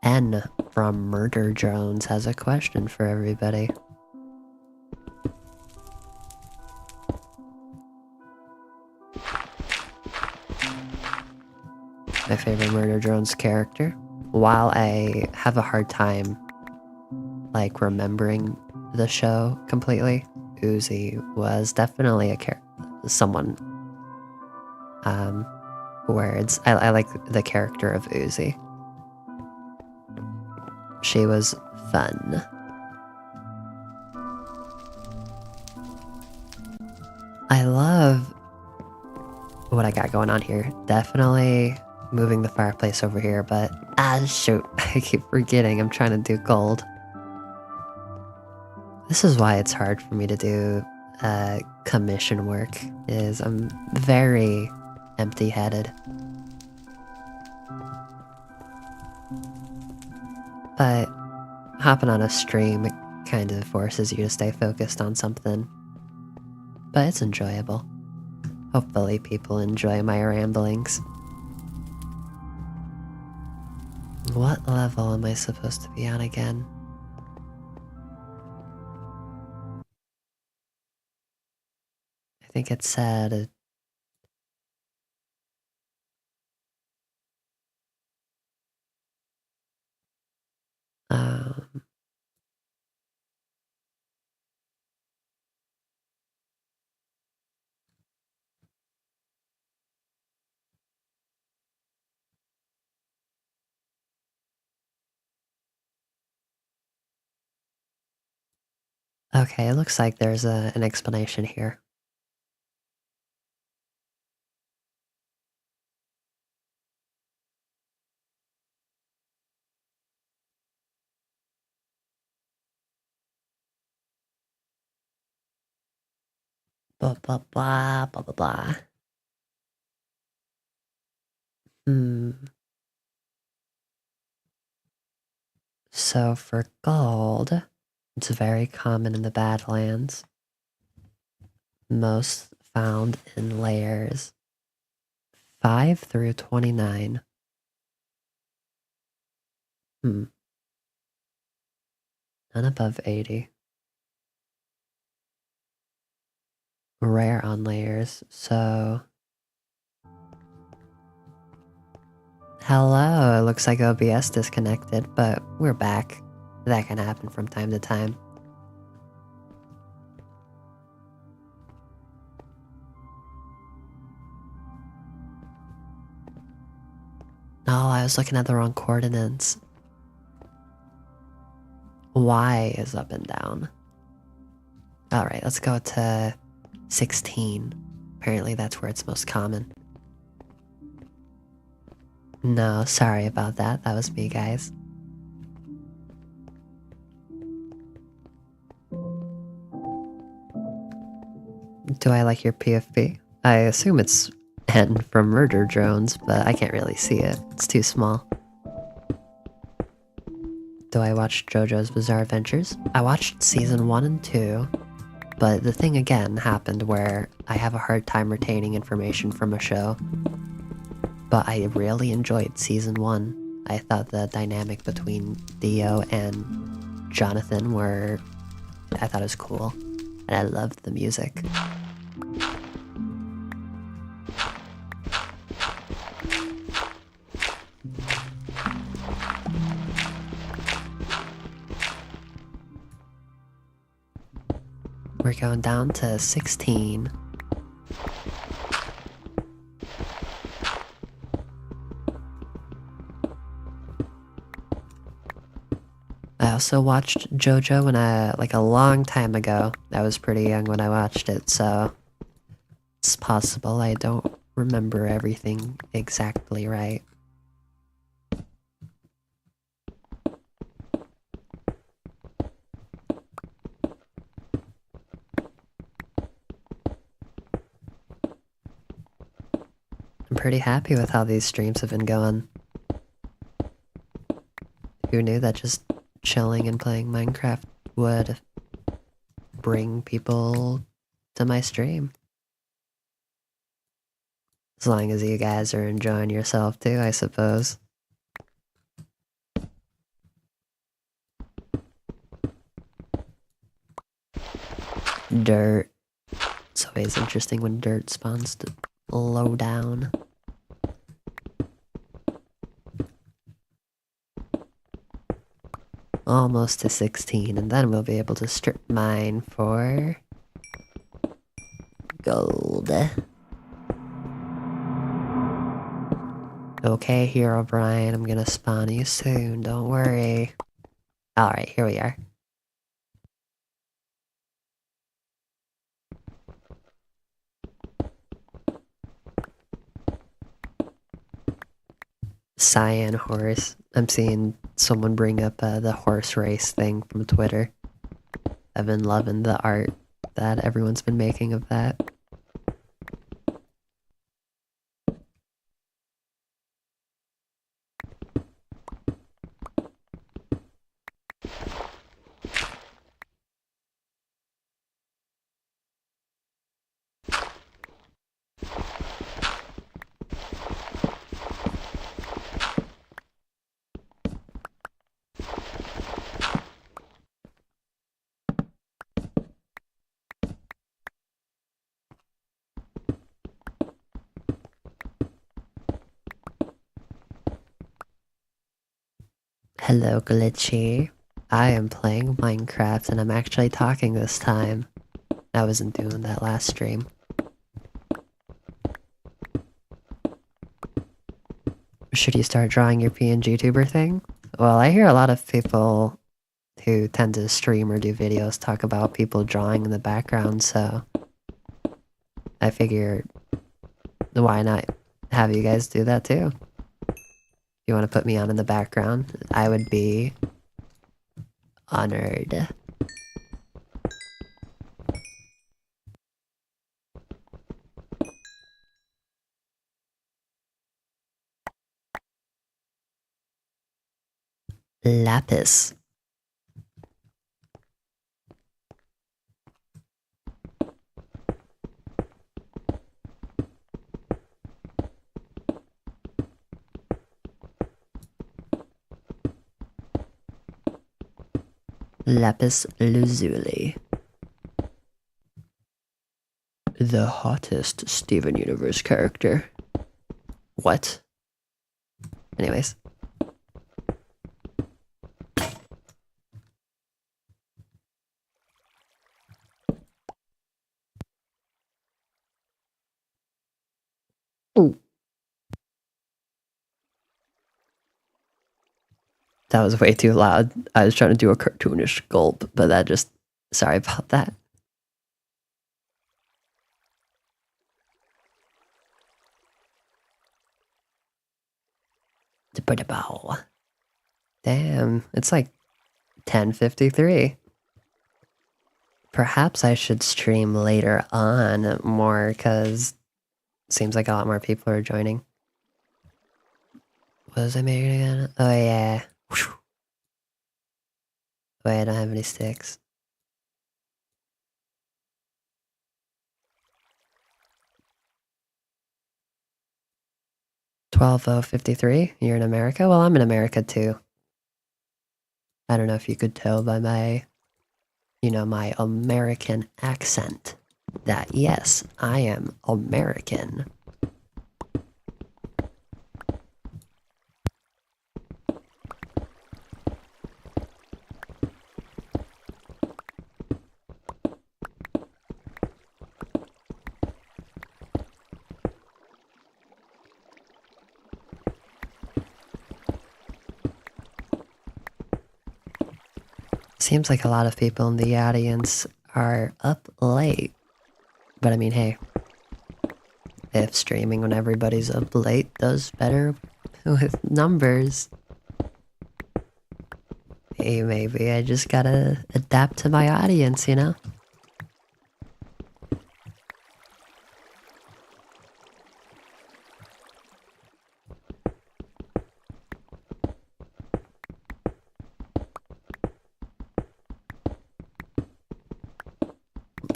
N from Murder Drones has a question for everybody. My favorite Murder Drones character. While I have a hard time, like, remembering the show completely, Uzi was definitely someone, words. I like the character of Uzi. She was fun. I love what I got going on here. Definitely moving the fireplace over here, but shoot, I keep forgetting I'm trying to do gold. This is why it's hard for me to do commission work, is I'm very empty-headed. But hopping on a stream, it kind of forces you to stay focused on something. But it's enjoyable. Hopefully people enjoy my ramblings. What level am I supposed to be on again? I think it said... Okay, it looks like there's an explanation here. Blah, blah, blah, blah, blah, blah. So for gold, it's very common in the Badlands. Most found in layers 5 through 29. None above 80. Rare on layers, so... Hello, it looks like OBS disconnected, but we're back. That can happen from time to time. No, I was looking at the wrong coordinates. Y is up and down. Alright, let's go to 16. Apparently that's where it's most common. No, sorry about that. That was me, guys. Do I like your PFP? I assume it's N from Murder Drones, but I can't really see it. It's too small. Do I watch JoJo's Bizarre Adventures? I watched season 1 and 2, but the thing again happened where I have a hard time retaining information from a show. But I really enjoyed season 1. I thought the dynamic between Theo and Jonathan I thought it was cool. And I loved the music. We're going down to 16. I also watched JoJo when like a long time ago. I was pretty young when I watched it, so it's possible I don't remember everything exactly right. I'm pretty happy with how these streams have been going. Who knew that just chilling and playing Minecraft would bring people to my stream? As long as you guys are enjoying yourself too, I suppose. Dirt. It's always interesting when dirt spawns to low down. Almost to 16, and then we'll be able to strip mine for gold. Okay, Hero Brian, I'm gonna spawn you soon, don't worry. Alright, here we are. Cyan horse. I'm seeing someone bring up the horse race thing from Twitter. I've been loving the art that everyone's been making of that. Hello, Glitchy. I am playing Minecraft and I'm actually talking this time. I wasn't doing that last stream. Should you start drawing your PNG tuber thing? Well, I hear a lot of people who tend to stream or do videos talk about people drawing in the background, so I figured why not have you guys do that too? If you want to put me on in the background, I would be honored. Lapis. Lapis lazuli. The hottest Steven Universe character. What? Anyways. Ooh. That was way too loud. I was trying to do a cartoonish gulp, but that just... Sorry about that. Damn, it's like 10:53. Perhaps I should stream later on more, because seems like a lot more people are joining. What was I making again? Oh yeah. Wait, I don't have any sticks. $12:53. You're in America? Well, I'm in America too. I don't know if you could tell by my, my American accent that yes, I am American. Seems like a lot of people in the audience are up late. But I mean, hey, if streaming when everybody's up late does better with numbers, hey, maybe I just gotta adapt to my audience, you know?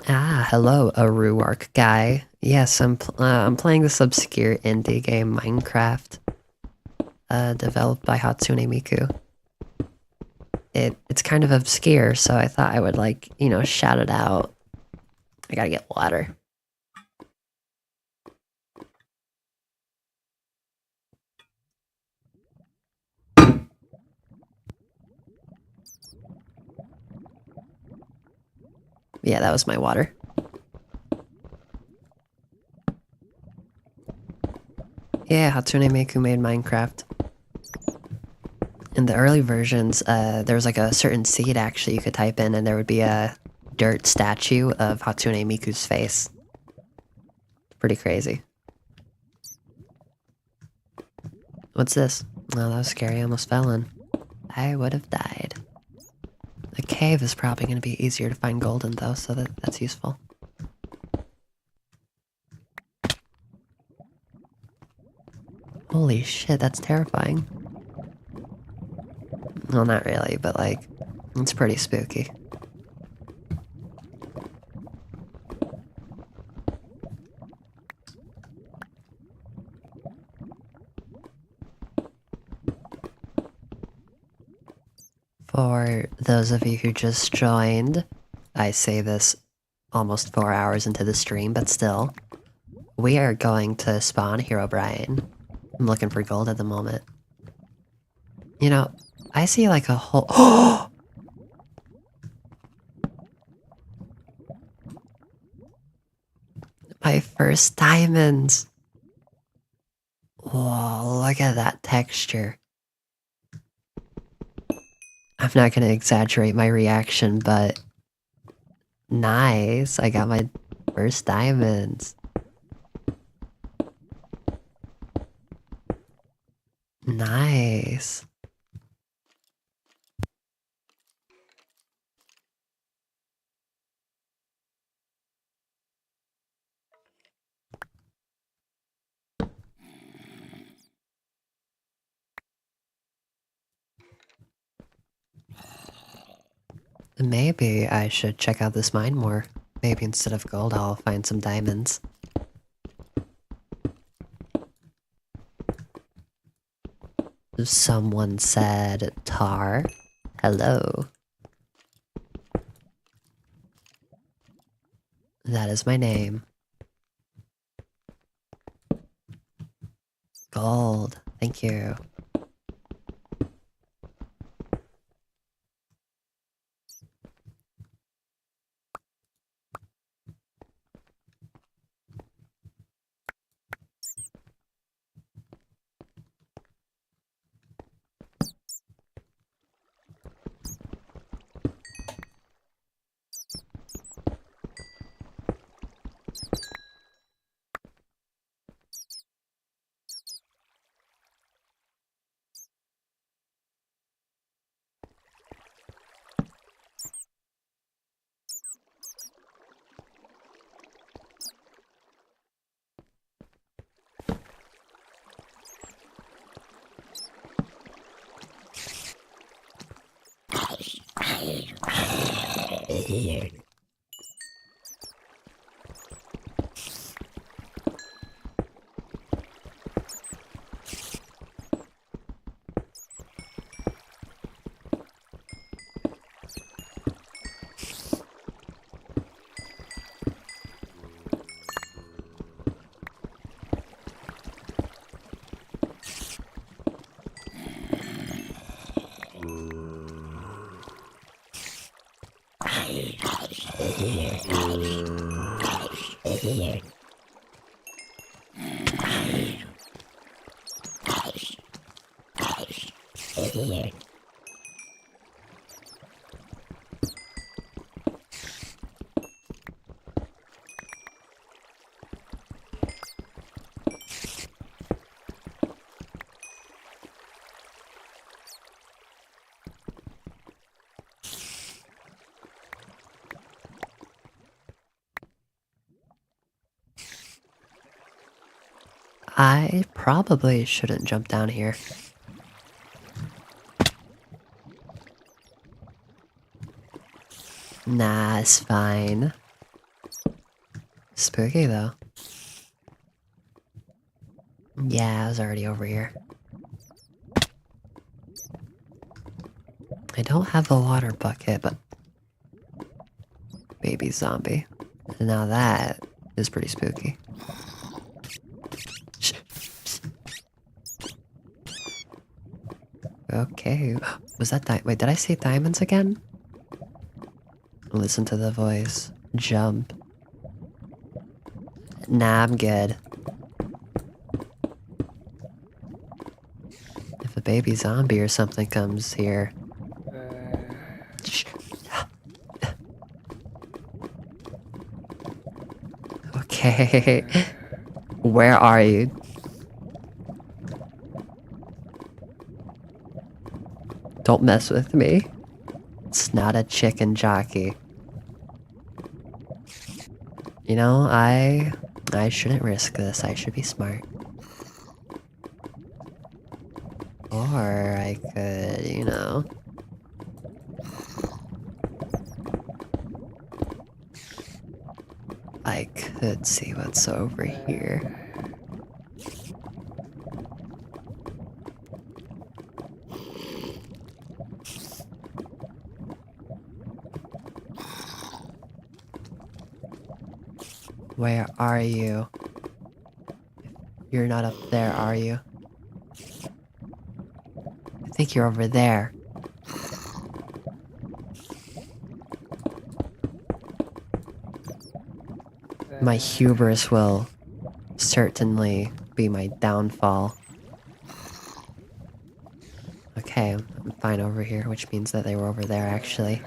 Ah, hello, Aruark guy. Yes, I'm playing this obscure indie game, Minecraft, developed by Hatsune Miku. It's kind of obscure, so I thought I would, shout it out. I gotta get water. Yeah, that was my water. Yeah, Hatsune Miku made Minecraft. In the early versions, there was like a certain seed actually you could type in and there would be a dirt statue of Hatsune Miku's face. Pretty crazy. What's this? Oh, that was scary. I almost fell in. I would have died. A cave is probably going to be easier to find gold in though, so that's useful. Holy shit, that's terrifying. Well, not really, but it's pretty spooky. For those of you who just joined, I say this almost 4 hours into the stream, but still, we are going to spawn Herobrine. I'm looking for gold at the moment. You know, I see like a whole. My first diamonds. Whoa, look at that texture. I'm not gonna exaggerate my reaction, but nice. I got my first diamonds. Nice. Maybe I should check out this mine more. Maybe instead of gold, I'll find some diamonds. Someone said tar. Hello. That is my name. Gold. Thank you. I probably shouldn't jump down here. Nah, it's fine. Spooky though. Yeah, I was already over here. I don't have a water bucket, but... Baby zombie. Now that is pretty spooky. Okay, was that wait, did I say diamonds again? Listen to the voice. Jump. Nah, I'm good. If a baby zombie or something comes here... Okay. Where are you? Don't mess with me. It's not a chicken jockey. You know, I shouldn't risk this. I should be smart. Or I could, you know... I could see what's over here. Where are you? You're not up there, are you? I think you're over there. My hubris will certainly be my downfall. Okay, I'm fine over here, which means that they were over there, actually.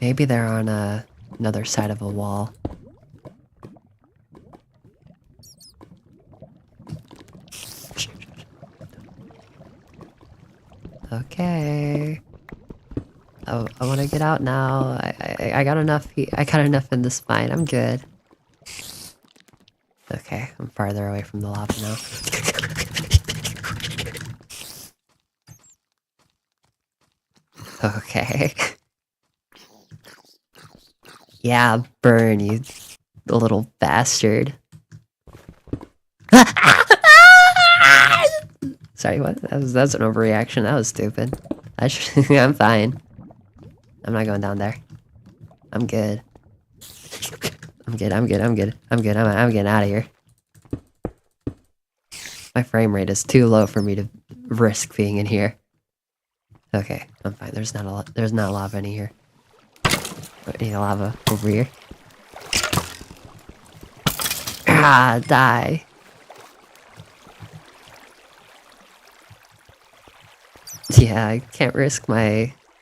Maybe they're on another side of a wall. Okay. Oh, I want to get out now. I got enough. I got enough in the spine. I'm good. Okay, I'm farther away from the lava now. Okay. Yeah, burn, you little bastard. Sorry, what? That's an overreaction. That was stupid. I'm fine. I'm not going down there. I'm good. I'm good. I'm getting out of here. My frame rate is too low for me to risk being in here. Okay, I'm fine. There's not lava in here. Any lava over here? Ah, die. Yeah, I can't risk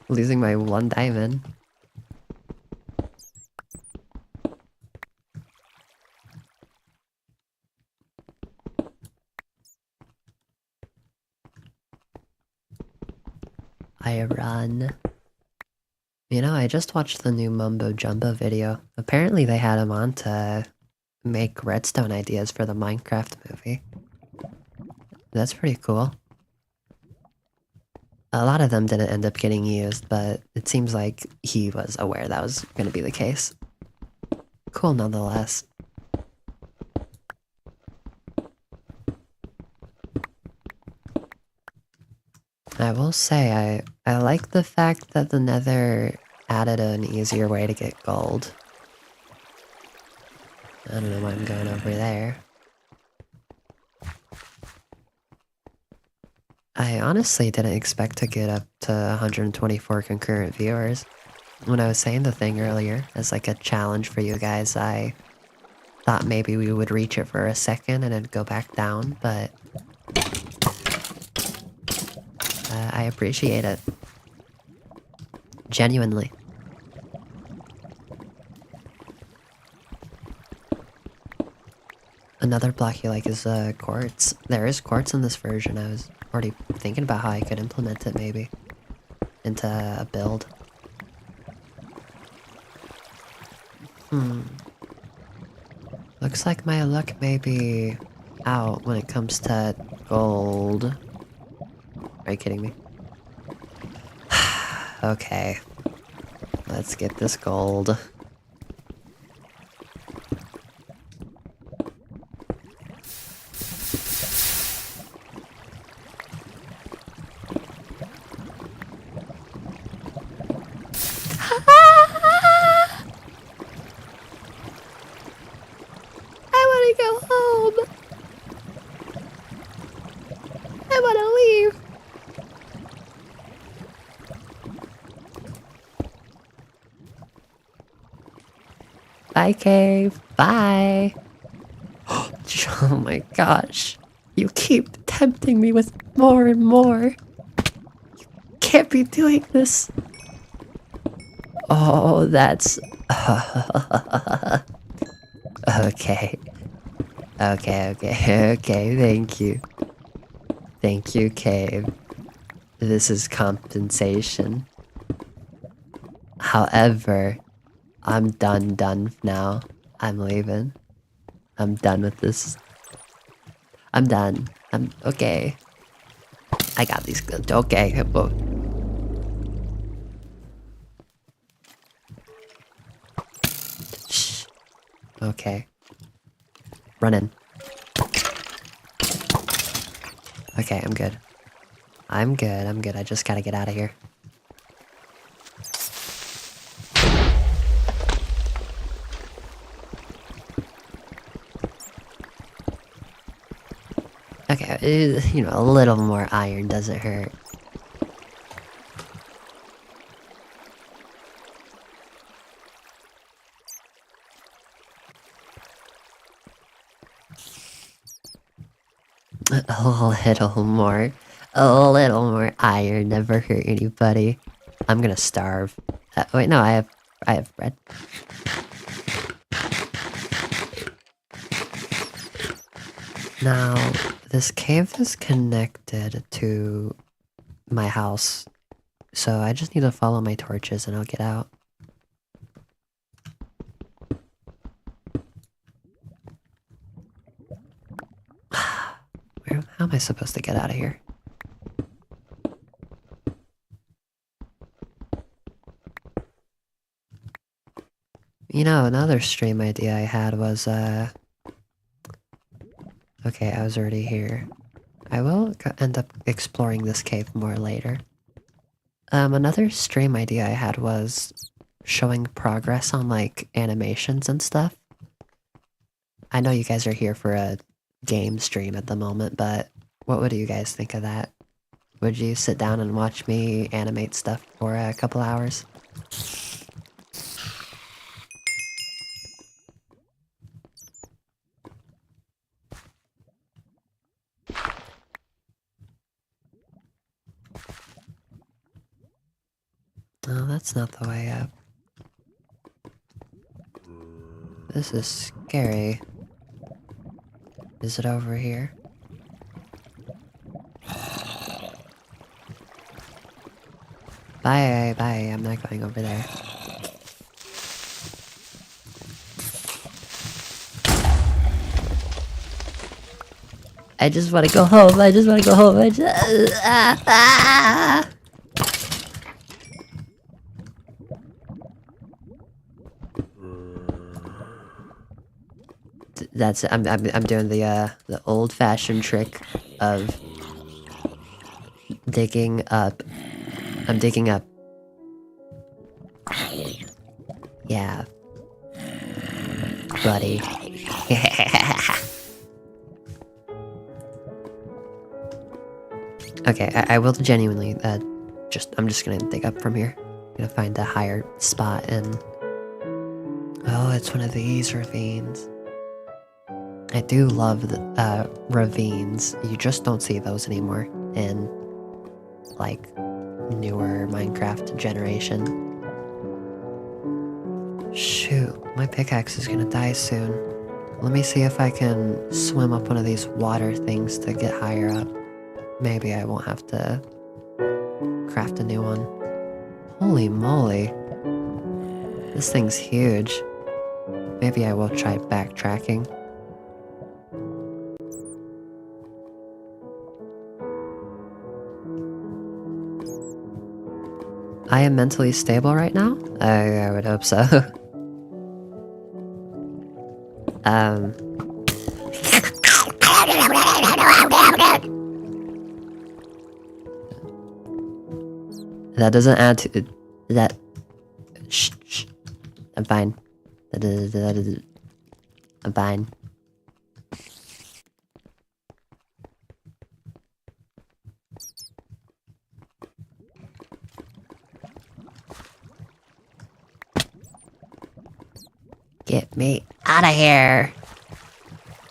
losing my 1 diamond. I run. You know, I just watched the new Mumbo Jumbo video. Apparently they had him on to make redstone ideas for the Minecraft movie. That's pretty cool. A lot of them didn't end up getting used, but it seems like he was aware that was going to be the case. Cool nonetheless. I will say, I like the fact that the Nether added an easier way to get gold. I don't know why I'm going over there. I honestly didn't expect to get up to 124 concurrent viewers. When I was saying the thing earlier, as like a challenge for you guys, I thought maybe we would reach it for a second and then go back down, but I appreciate it. Genuinely. Another block you like is quartz. There is quartz in this version. I was already thinking about how I could implement it maybe into a build. Looks like my luck may be out when it comes to gold. Are you kidding me? Okay. Let's get this gold. Bye, cave. Bye. Oh my gosh. You keep tempting me with more and more. You can't be doing this. Oh, that's... Okay. Okay, thank you. Thank you, cave. This is compensation. However, I'm done now. I'm leaving. I'm done with this. I'm done. I'm okay. I got these good. Okay. Shh. Okay. Run in. Okay, I'm good. I'm good. I just gotta get out of here. Okay, you know, a little more iron doesn't hurt. A little more iron never hurt anybody. I'm gonna starve. Wait, no, I have bread. Now, this cave is connected to my house, so I just need to follow my torches and I'll get out. How am I supposed to get out of here? You know, another stream idea I had was, okay, I was already here. I will end up exploring this cave more later. Another stream idea I had was showing progress on, like, animations and stuff. I know you guys are here for a game stream at the moment, but what would you guys think of that? Would you sit down and watch me animate stuff for a couple hours? Oh, that's not the way up. This is scary. Is it over here? Bye, bye, I'm not going over there. I just want to go home, I just want to go home, That's I'm doing the old-fashioned trick of digging up. I'm digging up. Yeah, buddy. Okay, I will genuinely I'm just gonna dig up from here. I'm gonna find a higher spot and oh, it's one of these ravines. I do love the ravines. You just don't see those anymore in like newer Minecraft generation. Shoot, my pickaxe is gonna die soon. Let me see if I can swim up one of these water things to get higher up. Maybe I won't have to craft a new one. Holy moly. This thing's huge. Maybe I will try backtracking. I am mentally stable right now? I would hope so. That doesn't add to that. Shh. I'm fine. I'm fine. Get me out of here.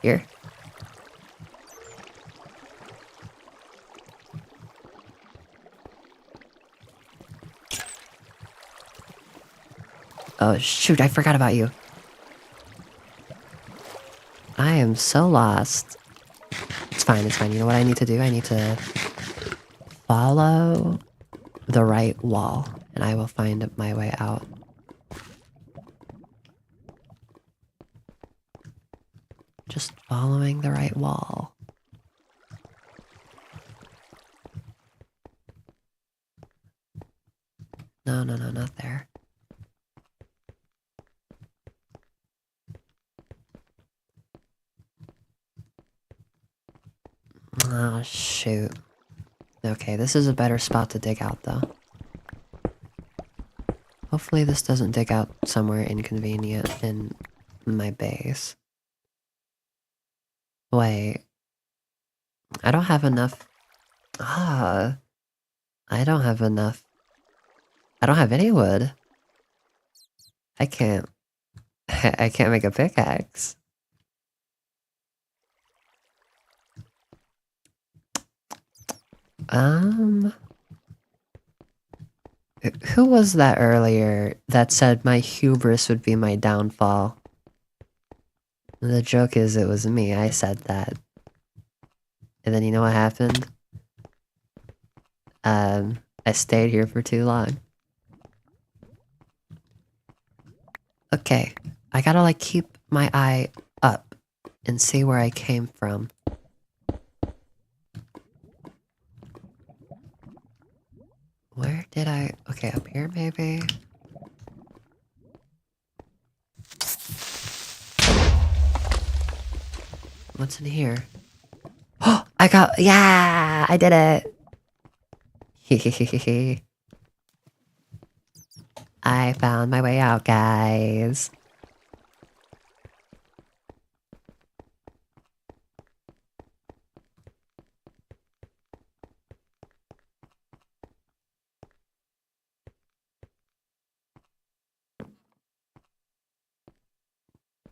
Here. Oh shoot, I forgot about you. I am so lost. It's fine, it's fine. You know what I need to do? I need to follow the right wall, and I will find my way out. Just following the right wall. No, not there. Oh, shoot. Okay, this is a better spot to dig out, though. Hopefully this doesn't dig out somewhere inconvenient in my base. Wait. I don't have enough. Ah, I don't have enough. I don't have any wood. I can't. I can't make a pickaxe. Um, who was that earlier that said my hubris would be my downfall? The joke is it was me, I said that. And then you know what happened? I stayed here for too long. Okay, I gotta like keep my eye up and see where I came from. Where did I... Okay, up here maybe? What's in here? Oh, I got... Yeah! I did it! Hehehehe. I found my way out, guys.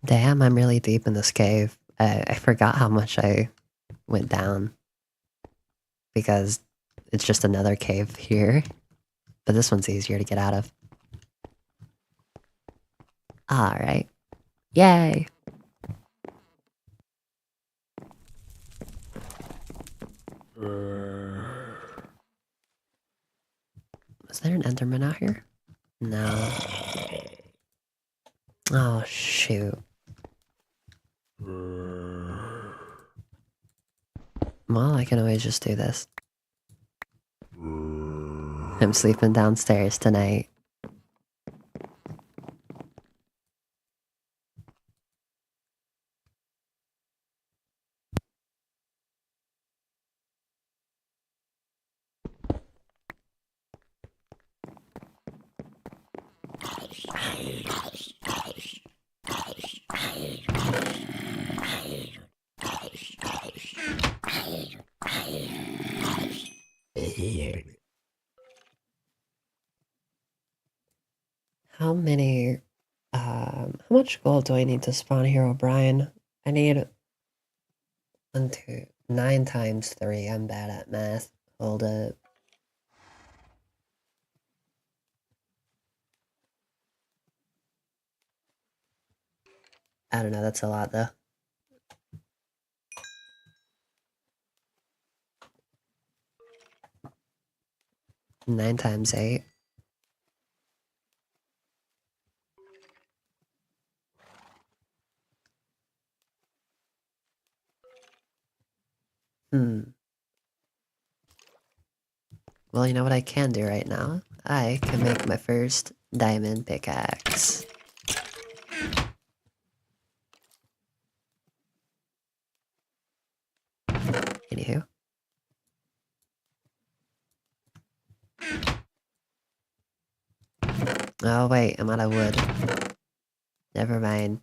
Damn, I'm really deep in this cave. I forgot how much I went down. Because it's just another cave here. But this one's easier to get out of. Alright. Yay! Is there an Enderman out here? No. Oh, shoot. Well, I can always just do this. I'm sleeping downstairs tonight. How many, how much gold do I need to spawn Hero Brian? I need 9 times 3. I'm bad at math. Hold it. I don't know, that's a lot though. 9 times 8. Well, you know what I can do right now? I can make my first diamond pickaxe. Anywho. Oh wait, I'm out of wood. Never mind.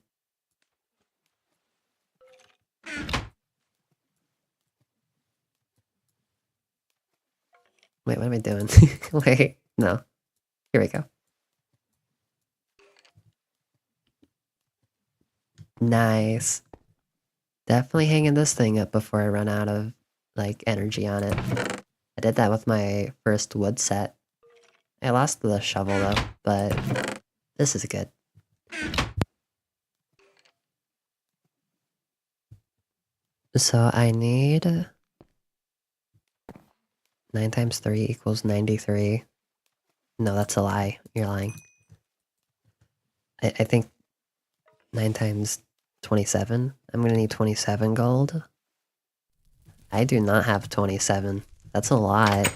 Wait, what am I doing? Wait, no. Here we go. Nice. Definitely hanging this thing up before I run out of, like, energy on it. I did that with my first wood set. I lost the shovel though, but this is good. So I need 9 times 3 equals 93. No, that's a lie. You're lying. I think 9 times 27. I'm gonna need 27 gold. I do not have 27. That's a lot.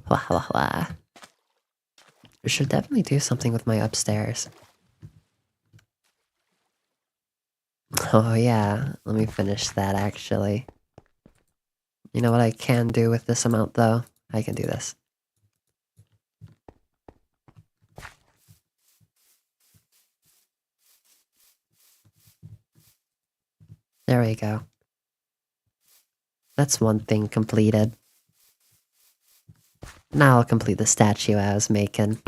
Wah wah wah. I should definitely do something with my upstairs. Oh yeah, let me finish that actually. You know what I can do with this amount though? I can do this. There we go. That's one thing completed. Now I'll complete the statue I was making.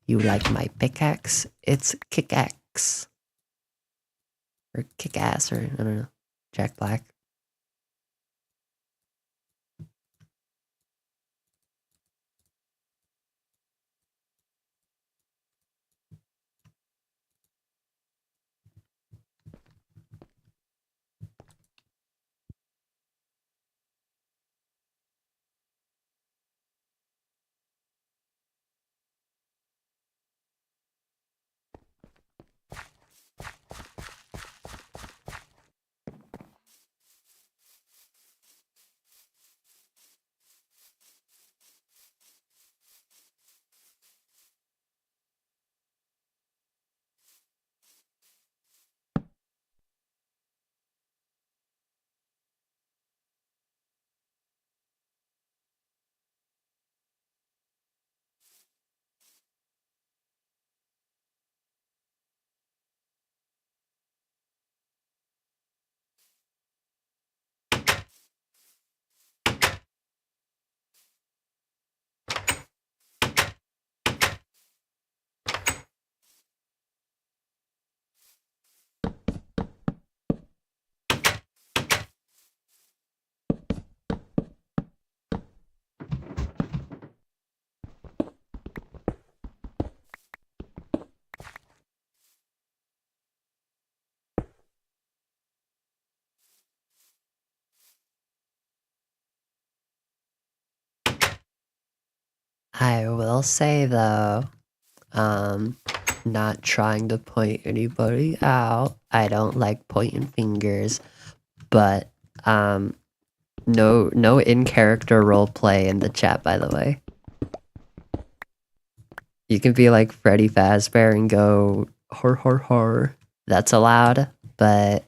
You like my pickaxe? It's kick-axe. Or kick-ass, or I don't know. Jack Black. I will say though, not trying to point anybody out. I don't like pointing fingers, but no in-character roleplay in the chat, by the way. You can be like Freddy Fazbear and go hor hor hor. That's allowed, but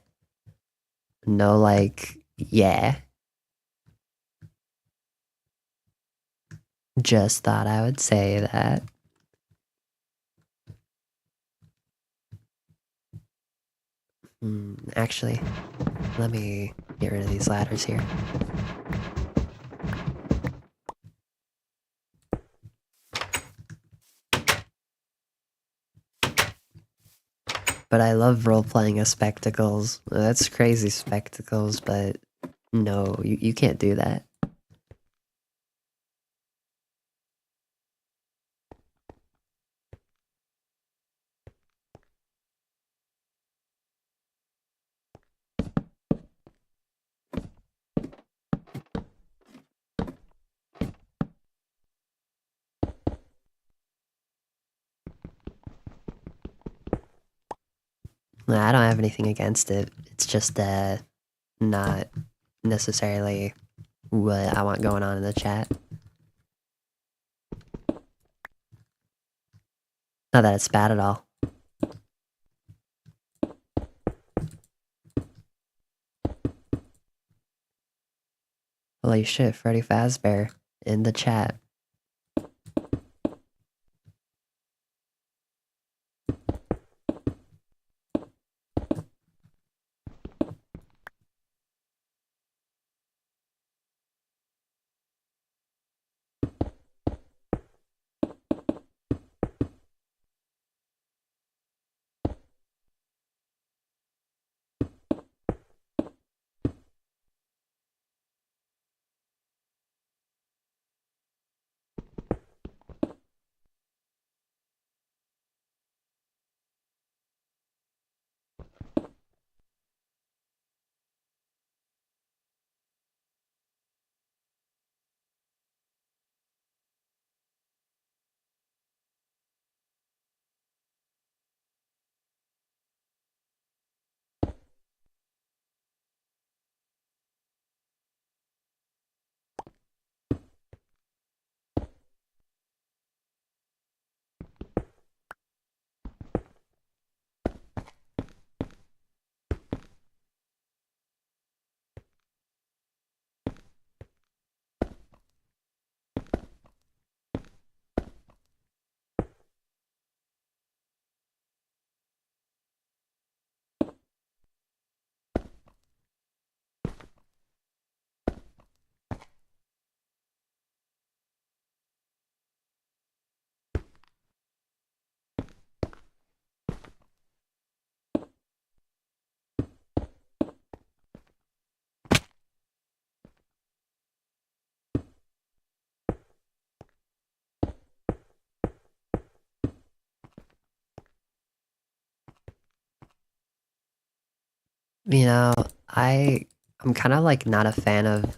no like yeah. Just thought I would say that. Actually, let me get rid of these ladders here. But I love role-playing as spectacles. That's crazy spectacles, but no, you can't do that. I don't have anything against it. It's just not necessarily what I want going on in the chat. Not that it's bad at all. Holy shit, Freddy Fazbear in the chat. You know, I'm kind of like not a fan of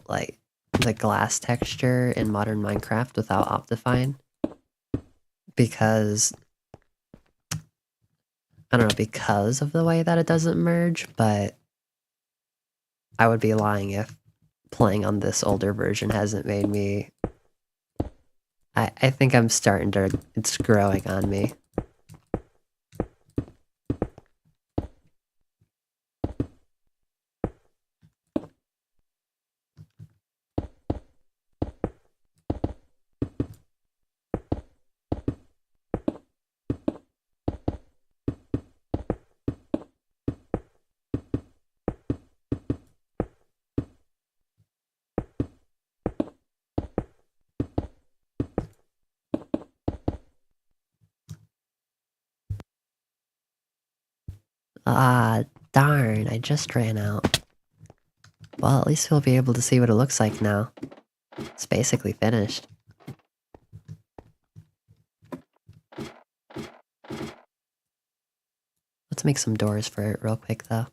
like the glass texture in modern Minecraft without Optifine because I don't know, because of the way that it doesn't merge, but I would be lying if playing on this older version hasn't made me. I think I'm starting to. It's growing on me. Ah, darn, I just ran out. Well, at least we'll be able to see what it looks like now. It's basically finished. Let's make some doors for it real quick, though.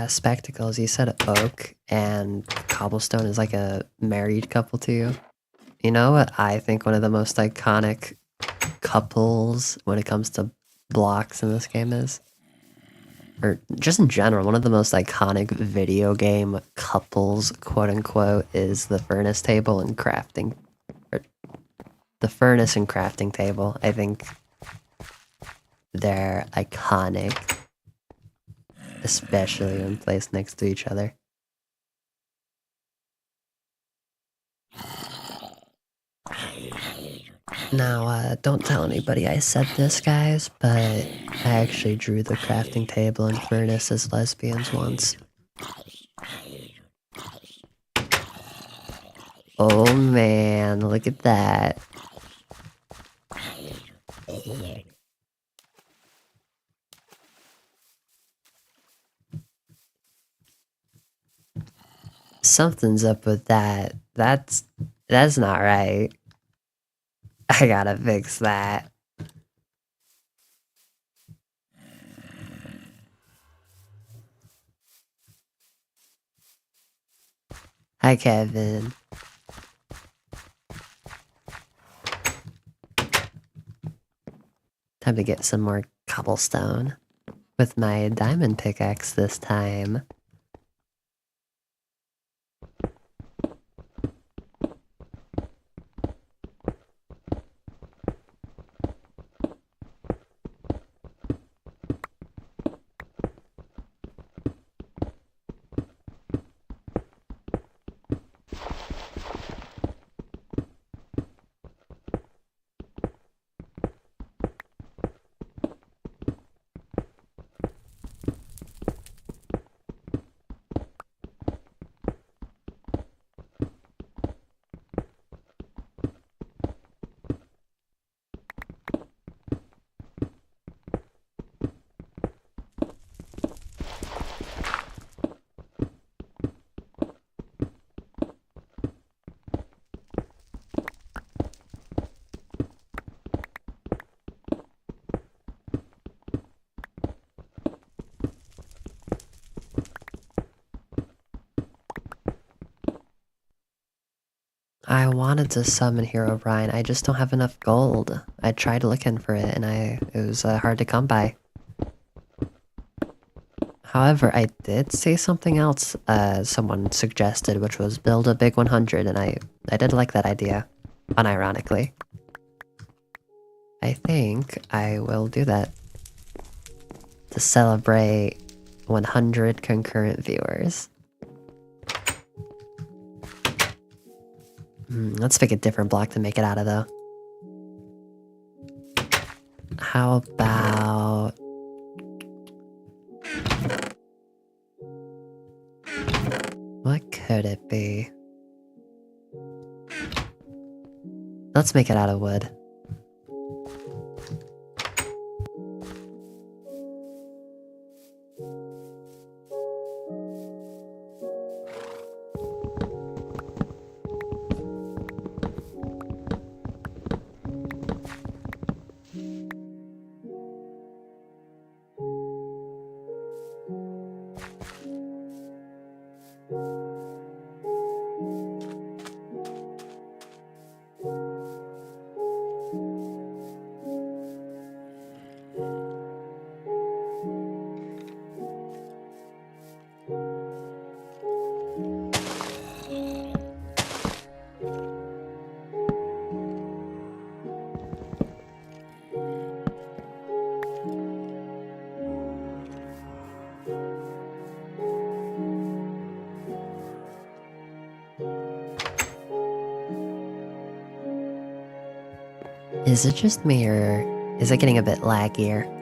Spectacles, you said oak and cobblestone is like a married couple to you. You know what I think one of the most iconic couples when it comes to blocks in this game is? Or just in general, one of the most iconic video game couples, quote unquote, is the furnace table and crafting. Or the furnace and crafting table. I think they're iconic, especially when placed next to each other. Now, don't tell anybody I said this, guys, but I actually drew the crafting table and furnace as lesbians once. Oh man, look at that. Something's up with that. That's not right. I gotta fix that. Hi, Kevin. Time to get some more cobblestone with my diamond pickaxe this time. I wanted to summon Herobrine, I just don't have enough gold. I tried looking for it and it was hard to come by. However, I did see something else someone suggested, which was build a big 100, and I did like that idea, unironically. I think I will do that to celebrate 100 concurrent viewers. Let's pick a different block to make it out of, though. How about... what could it be? Let's make it out of wood. Is it just me, or is it getting a bit laggier?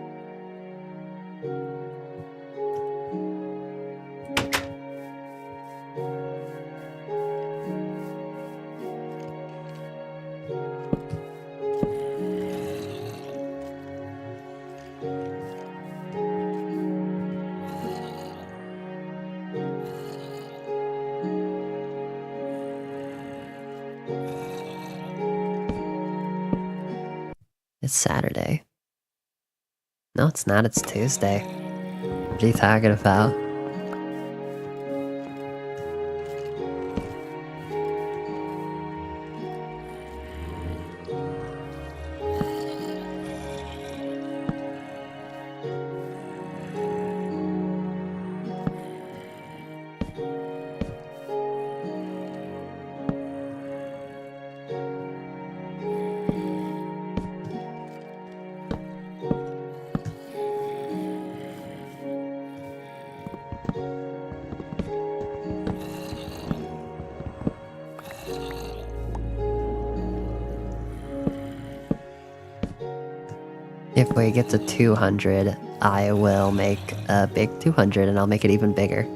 It's Saturday. No, it's not, it's Tuesday. What are you talking about? If we get to 200, I will make a big 200 and I'll make it even bigger.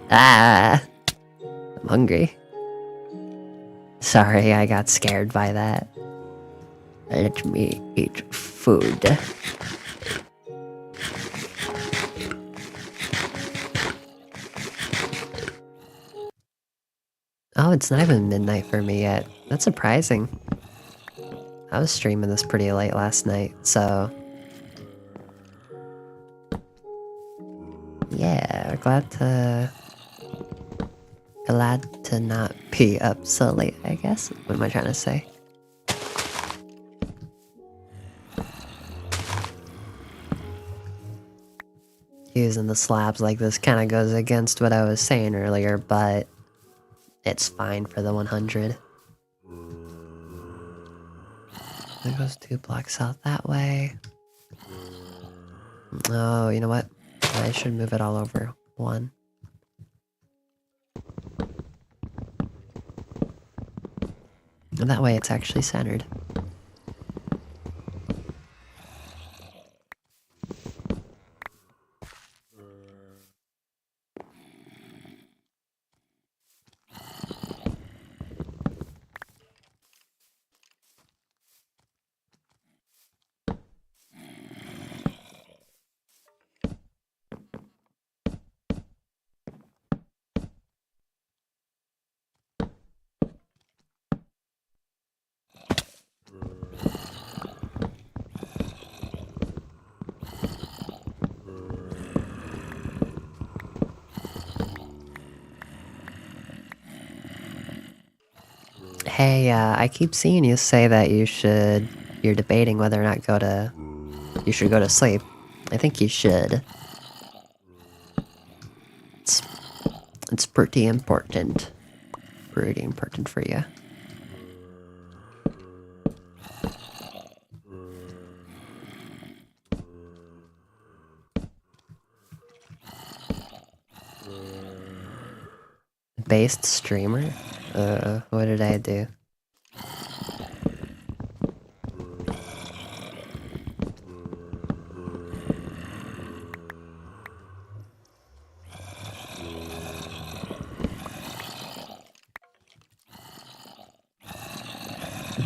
I'm hungry. Sorry, I got scared by that. Let me eat food. Oh, it's not even midnight for me yet. That's surprising. I was streaming this pretty late last night, so... yeah, glad to not be up so late, I guess. What am I trying to say? Using the slabs like this kind of goes against what I was saying earlier, but it's fine for the 100. It goes 2 blocks out that way. Oh, you know what? I should move it all over 1. And that way it's actually centered. Hey, I keep seeing you say that you're debating whether or not you should go to sleep. I think you should. It's pretty important. Pretty important for you. Based streamer? What did I do?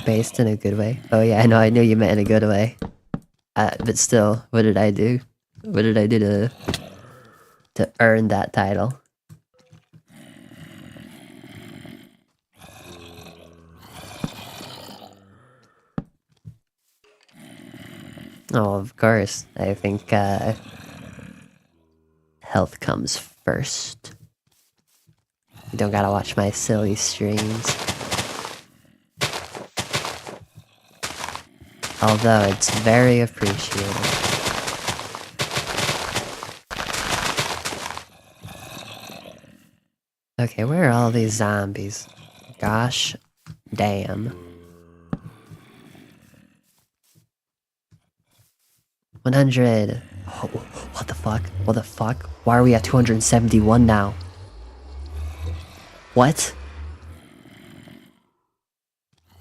Based in a good way? Oh yeah, I knew you meant in a good way. But still, what did I do? What did I do to earn that title? Oh, of course. I think, health comes first. You don't gotta watch my silly streams. Although it's very appreciated. Okay, where are all these zombies? Gosh damn. 100. Oh, what the fuck? What the fuck? Why are we at 271 now? What?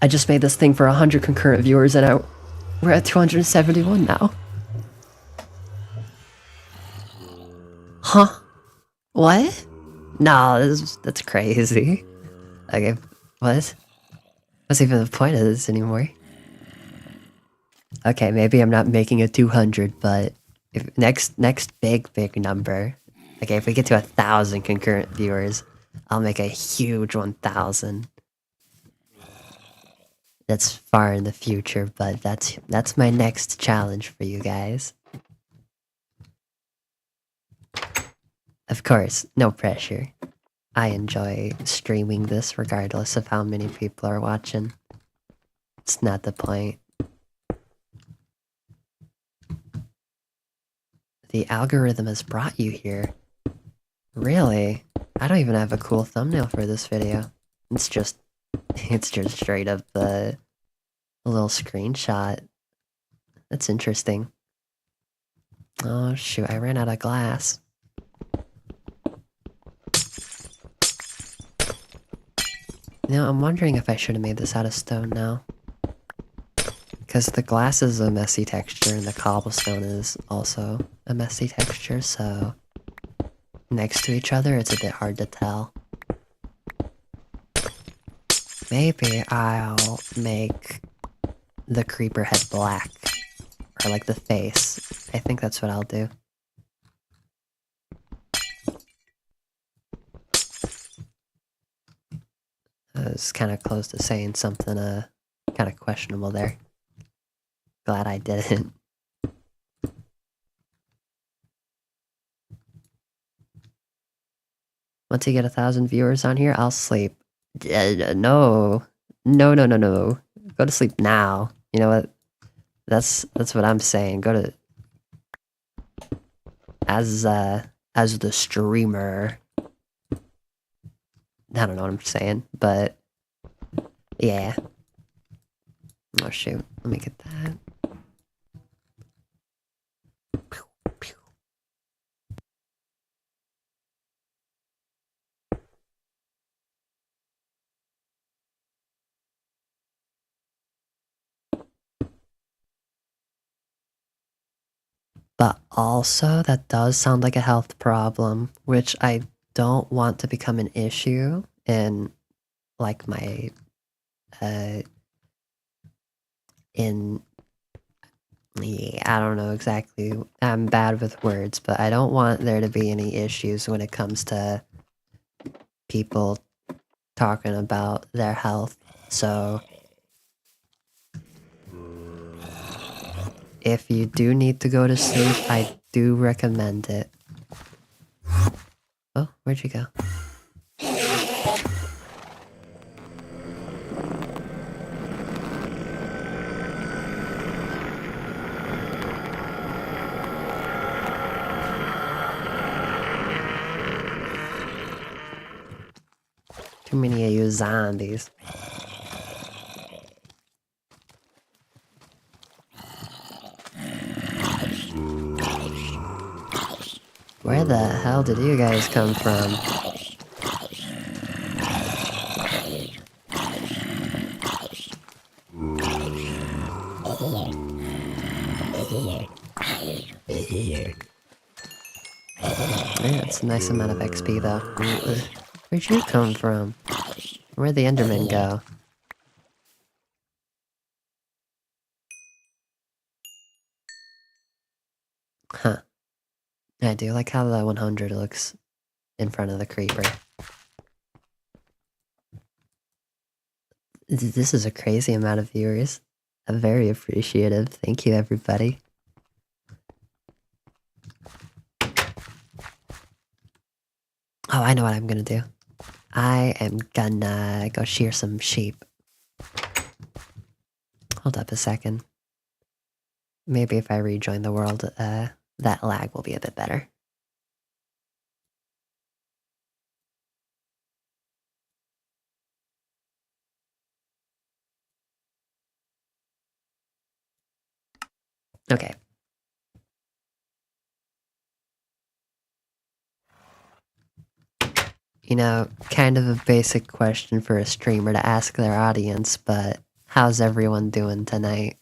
I just made this thing for 100 concurrent viewers and we're at 271 now. Huh? What? No, that's crazy. Okay, what? What's even the point of this anymore? Okay, maybe I'm not making it 200, but if next big number. Okay, if we get to 1,000 concurrent viewers, I'll make a huge 1,000. That's far in the future, but that's my next challenge for you guys. Of course, no pressure. I enjoy streaming this regardless of how many people are watching. It's not the point. The algorithm has brought you here. Really? I don't even have a cool thumbnail for this video. It's just straight up a little screenshot. That's interesting. Oh shoot, I ran out of glass. You know, I'm wondering if I should have made this out of stone now. Because the glass is a messy texture and the cobblestone is also a messy texture, so next to each other it's a bit hard to tell. Maybe I'll make the creeper head black. Or like the face. I think that's what I'll do. I was kind of close to saying something kind of questionable there. Glad I didn't. Once you get 1,000 viewers on here, I'll sleep. No. No. Go to sleep now. You know what? That's what I'm saying. Go to... As the streamer... I don't know what I'm saying, but... Yeah. Oh shoot, let me get that. But also, that does sound like a health problem, which I don't want to become an issue in, like, my, yeah, I don't know exactly. I'm bad with words, but I don't want there to be any issues when it comes to people talking about their health, so... If you do need to go to sleep, I do recommend it. Oh, where'd you go? Too many of you zombies. Where the hell did you guys come from? Yeah, it's a nice amount of XP though. Where'd you come from? Where'd the Endermen go? Huh. I do like how the 100 looks in front of the creeper. This is a crazy amount of viewers. I'm very appreciative. Thank you, everybody. Oh, I know what I'm gonna do. I am gonna go shear some sheep. Hold up a second. Maybe if I rejoin the world, that lag will be a bit better. Okay. You know, kind of a basic question for a streamer to ask their audience, but how's everyone doing tonight?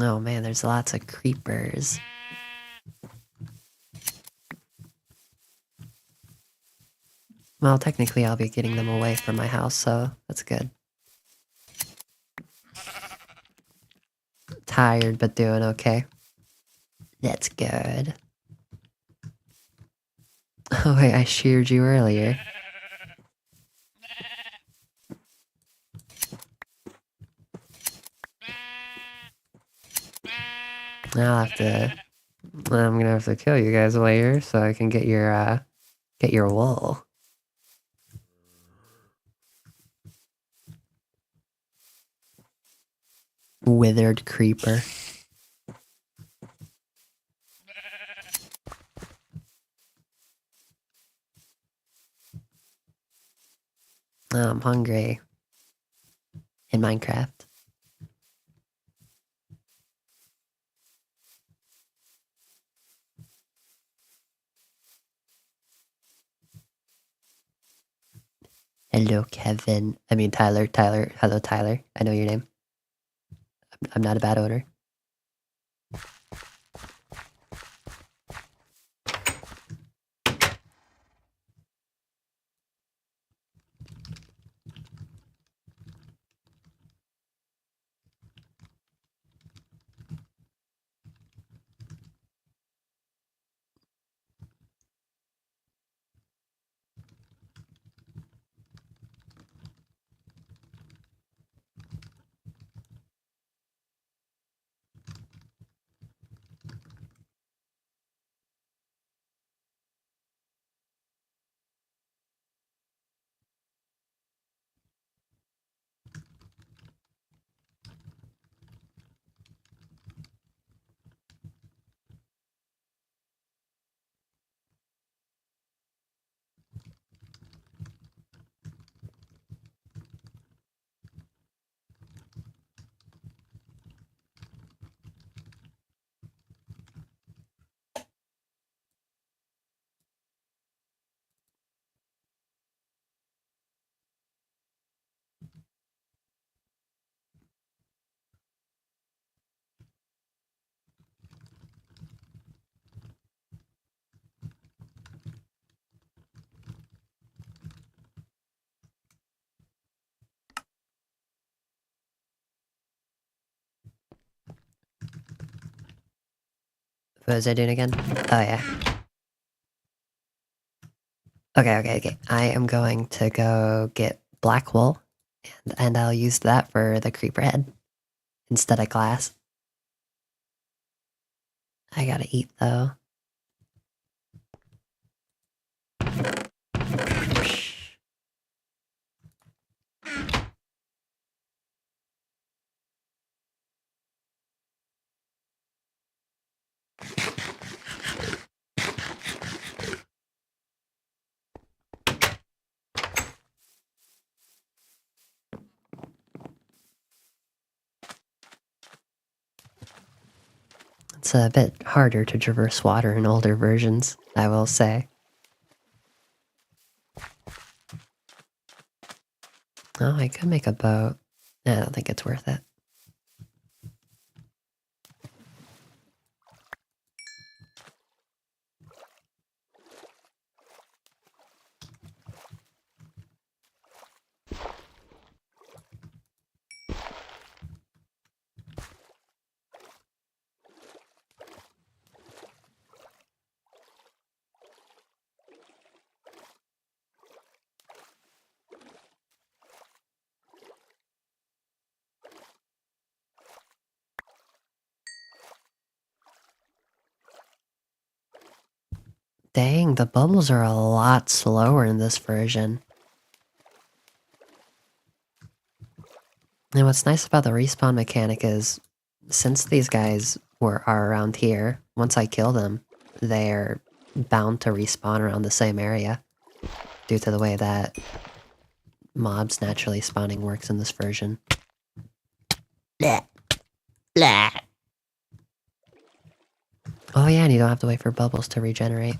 Oh man, there's lots of creepers. Well, technically I'll be getting them away from my house, so that's good. Tired, but doing okay. That's good. Oh wait, I sheared you earlier. I'm gonna have to kill you guys later so I can get your wool. Withered creeper. Oh, I'm hungry. In Minecraft. Hello, Kevin. I mean, Tyler. Tyler. Hello, Tyler. I know your name. I'm not a bad owner. What was I doing again? Oh, yeah. Okay. I am going to go get black wool, and I'll use that for the creeper head instead of glass. I gotta eat, though. It's a bit harder to traverse water in older versions, I will say. Oh, I could make a boat. I don't think it's worth it. Dang, the bubbles are a lot slower in this version. And what's nice about the respawn mechanic is, since these guys are around here, once I kill them, they're bound to respawn around the same area, due to the way that mobs naturally spawning works in this version. Blah. Blah. Oh yeah, and you don't have to wait for bubbles to regenerate.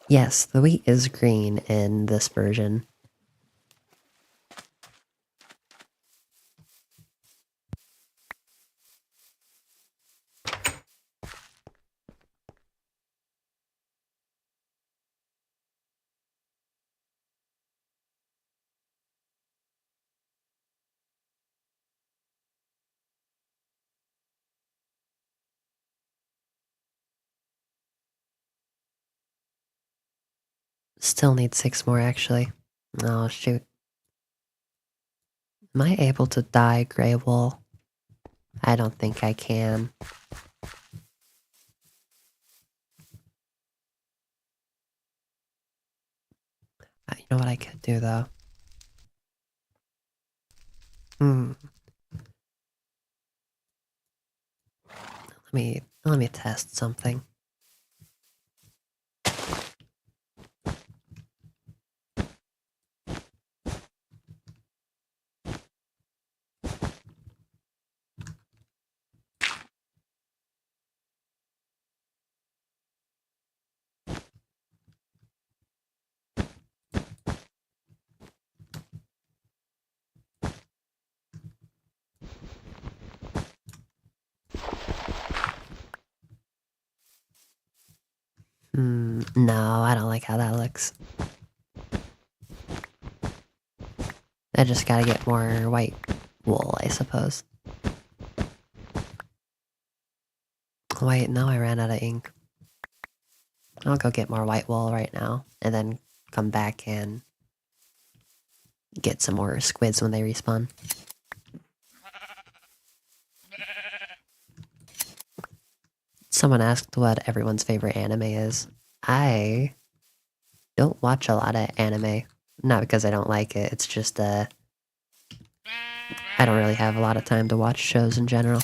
Yes, the wheat is green in this version. Still need 6 more, actually. Oh, shoot. Am I able to dye Grey Wool? I don't think I can. You know what I could do, though? Let me test something. No, I don't like how that looks. I just gotta get more white wool, I suppose. Wait, no, I ran out of ink. I'll go get more white wool right now, and then come back and get some more squids when they respawn. Someone asked what everyone's favorite anime is. I don't watch a lot of anime. Not because I don't like it, it's just, I don't really have a lot of time to watch shows in general.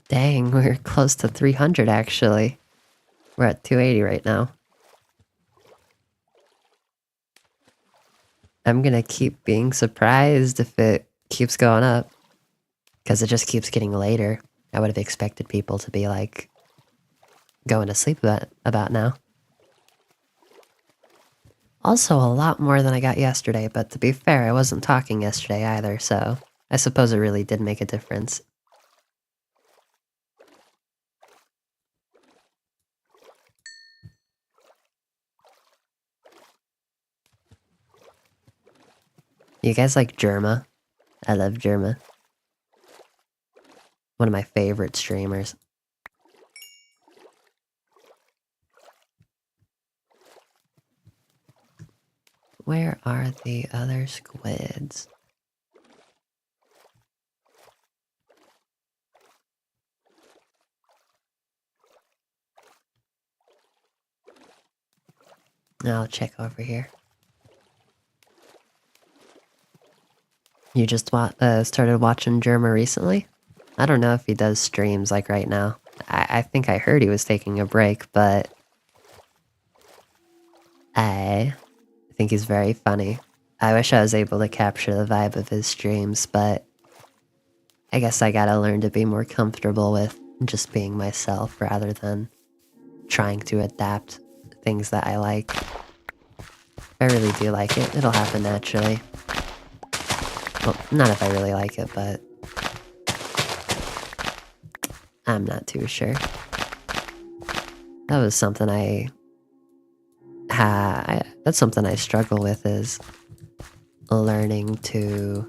Dang, we're close to 300 actually. We're at 280 right now. I'm gonna keep being surprised if it keeps going up. Because it just keeps getting later. I would have expected people to be, like, going to sleep about now. Also, a lot more than I got yesterday, but to be fair, I wasn't talking yesterday either, so I suppose it really did make a difference. You guys like Germa? I love Germa. One of my favorite streamers. Where are the other squids? I'll check over here. You just started watching Germa recently? I don't know if he does streams like right now. I think I heard he was taking a break, but I think he's very funny. I wish I was able to capture the vibe of his streams, but I guess I gotta learn to be more comfortable with just being myself rather than trying to adapt things that I like. If I really do like it, it'll happen naturally. Well, not if I really like it, but I'm not too sure. That was something that's something I struggle with, is learning to,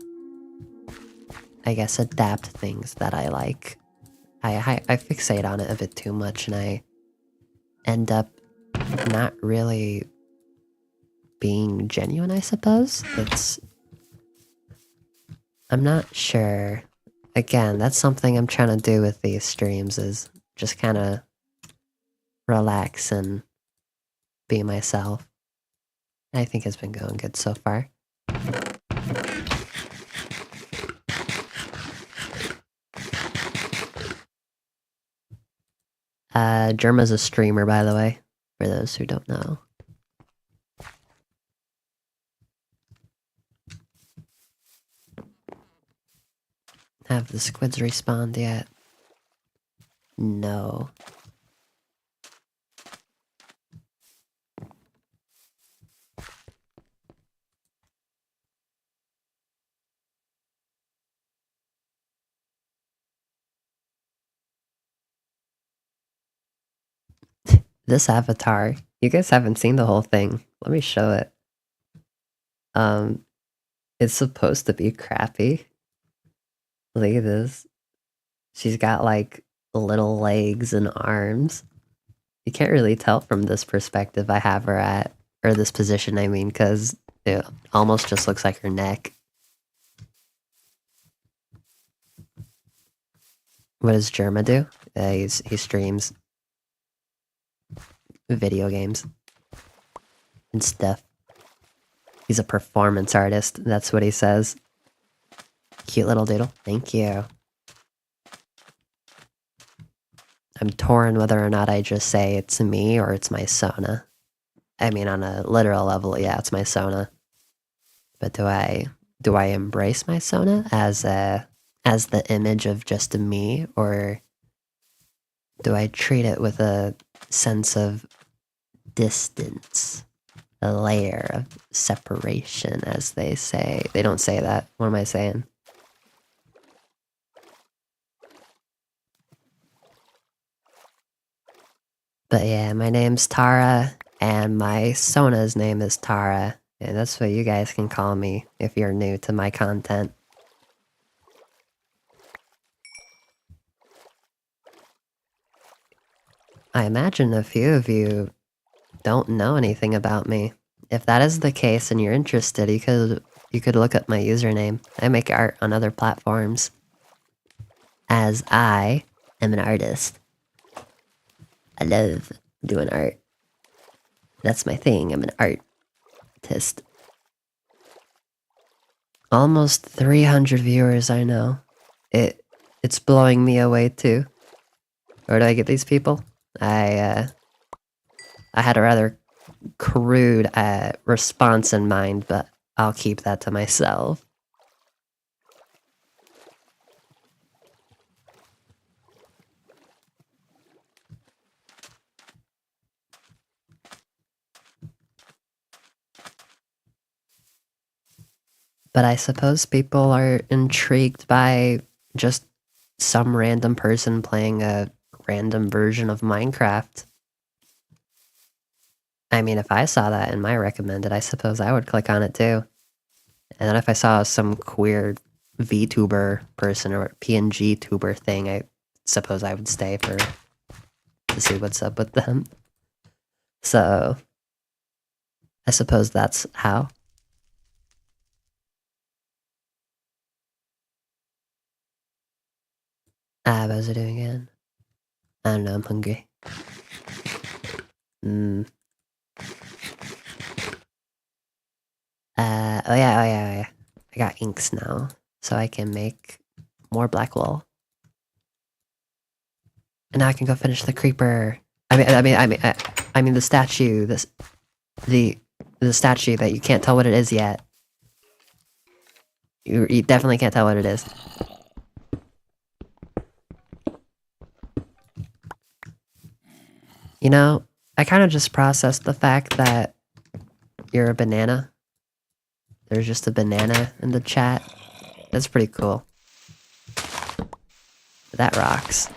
I guess, adapt things that I like. I fixate on it a bit too much, and I end up not really being genuine, I suppose. I'm not sure. Again, that's something I'm trying to do with these streams, is just kind of relax and be myself. I think it's been going good so far. Germa's a streamer, by the way, for those who don't know. Have the squids respawned yet? No. This avatar, you guys haven't seen the whole thing. Let me show it. It's supposed to be crappy. Look at this. She's got, like, little legs and arms. You can't really tell from this perspective I have her at, or this position, I mean, because it almost just looks like her neck. What does Germa do? He streams video games and stuff. He's a performance artist, that's what he says. Cute little doodle. Thank you. I'm torn whether or not I just say it's me or it's my Sona. I mean, on a literal level, yeah, it's my Sona. But do I embrace my Sona as the image of just me, or do I treat it with a sense of distance, a layer of separation, as they say? They don't say that. What am I saying? But yeah, my name's Tara, and my Sona's name is Tara, and that's what you guys can call me if you're new to my content. I imagine a few of you don't know anything about me. If that is the case and you're interested, you could look up my username. I make art on other platforms, as I am an artist. I love doing art. That's my thing. I'm an artist. Almost 300 viewers, I know. It's blowing me away too. Where do I get these people? I had a rather crude response in mind, but I'll keep that to myself. But I suppose people are intrigued by just some random person playing a random version of Minecraft. I mean, if I saw that in my recommended, I suppose I would click on it too. And then if I saw some queer VTuber person or PNG tuber thing, I suppose I would stay to see what's up with them. So, I suppose that's how. What was I doing again? I don't know, I'm hungry. Oh yeah. I got inks now, so I can make more black wool. And now I can go finish the creeper. I mean the statue. The statue that you can't tell what it is yet. You definitely can't tell what it is. You know, I kind of just processed the fact that you're a banana. There's just a banana in the chat. That's pretty cool. That rocks.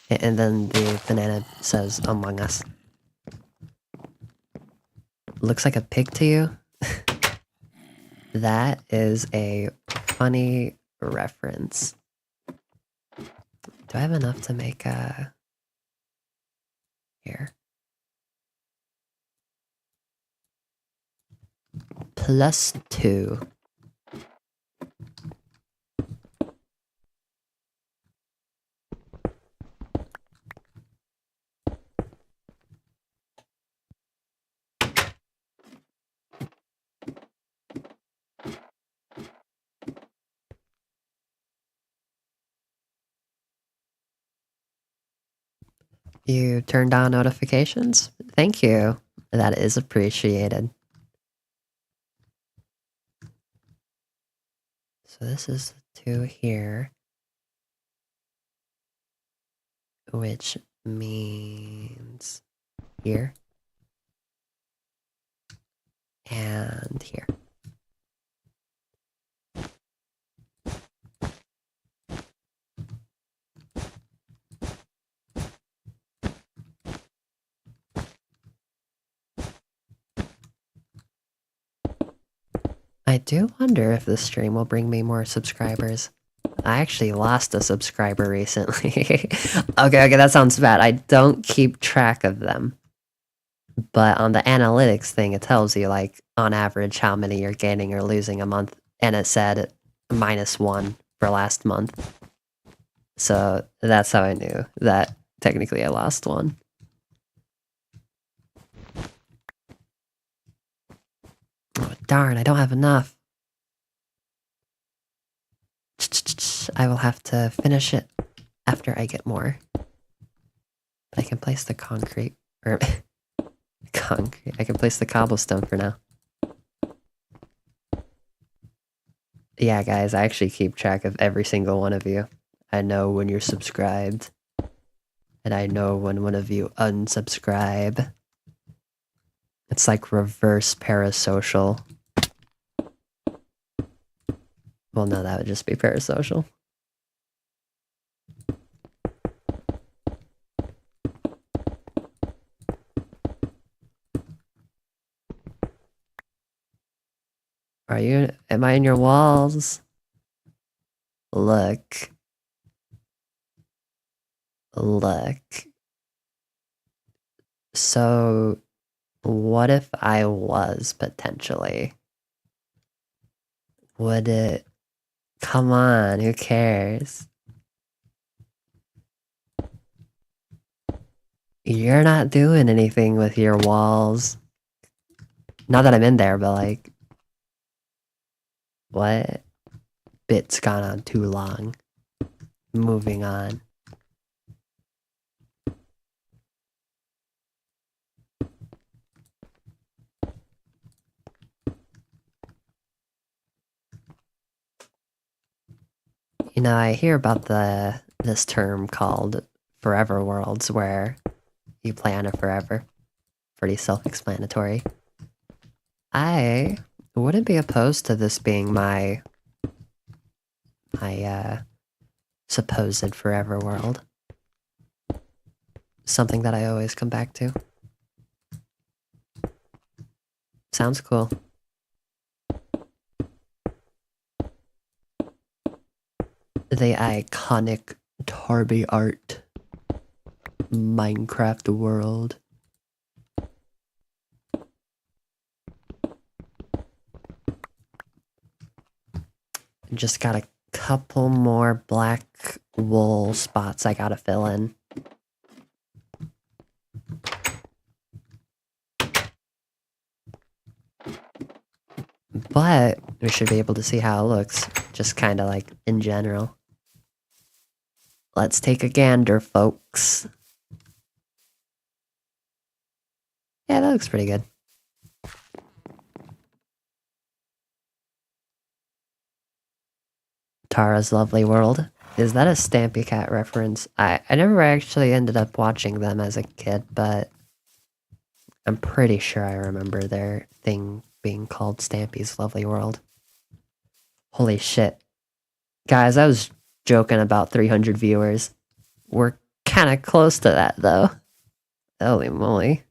And then the banana says Among Us. Looks like a pig to you? That is a funny reference. Do I have enough to make a... Here. +2. You turned on notifications? Thank you. That is appreciated. So this is the 2 here. Which means here. And here. I do wonder if this stream will bring me more subscribers. I actually lost a subscriber recently. Okay, that sounds bad. I don't keep track of them. But on the analytics thing, it tells you, like, on average, how many you're gaining or losing a month. And it said -1 for last month. So that's how I knew that technically I lost one. Oh, darn, I don't have enough. I will have to finish it after I get more. But I can place the concrete, or concrete. I can place the cobblestone for now. Yeah, guys, I actually keep track of every single one of you. I know when you're subscribed. And I know when one of you unsubscribe. It's like reverse parasocial. Well, no, that would just be parasocial. Am I in your walls? Look. So, what if I was potentially? Would it... Come on, who cares? You're not doing anything with your walls. Not that I'm in there, but like... What? Bit's gone on too long. Moving on. You know, I hear about this term called forever worlds where you play on it forever. Pretty self-explanatory. I wouldn't be opposed to this being my supposed forever world. Something that I always come back to. Sounds cool. The iconic Tarby art Minecraft world. Just got a couple more black wool spots I gotta fill in. But we should be able to see how it looks, just kind of like in general. Let's take a gander, folks. Yeah, that looks pretty good. Tara's Lovely World. Is that a Stampy Cat reference? I never actually ended up watching them as a kid, but I'm pretty sure I remember their thing being called Stampy's Lovely World. Holy shit. Guys, I was joking about 300 viewers. We're kind of close to that, though. Holy moly.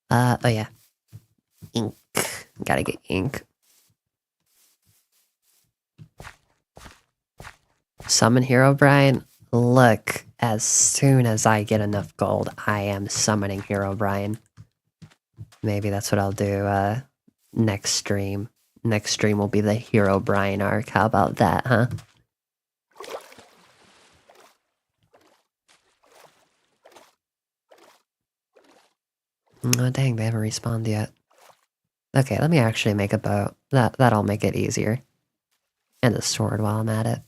Oh yeah. Ink. Gotta get ink. Summon Herobrine. Look, as soon as I get enough gold, I am summoning Herobrine. Maybe that's what I'll do, next stream. Next stream will be the Herobrine arc. How about that, huh? Oh dang, they haven't respawned yet. Okay, let me actually make a bow. That'll make it easier. And a sword while I'm at it.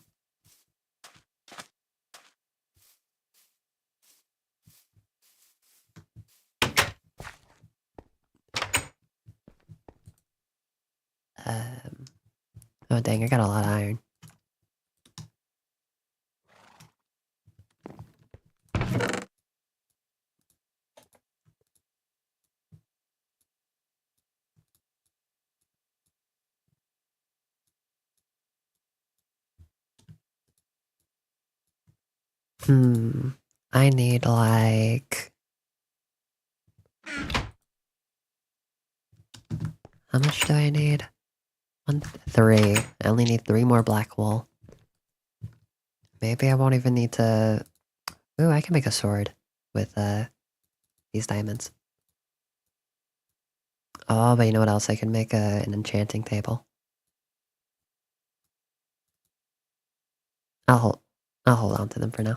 Oh dang, I got a lot of iron. I need like... How much do I need? 3. I only need 3 more black wool. Maybe I won't even need to... Ooh, I can make a sword with these diamonds. Oh, but you know what else? I can make an enchanting table. I'll hold on to them for now.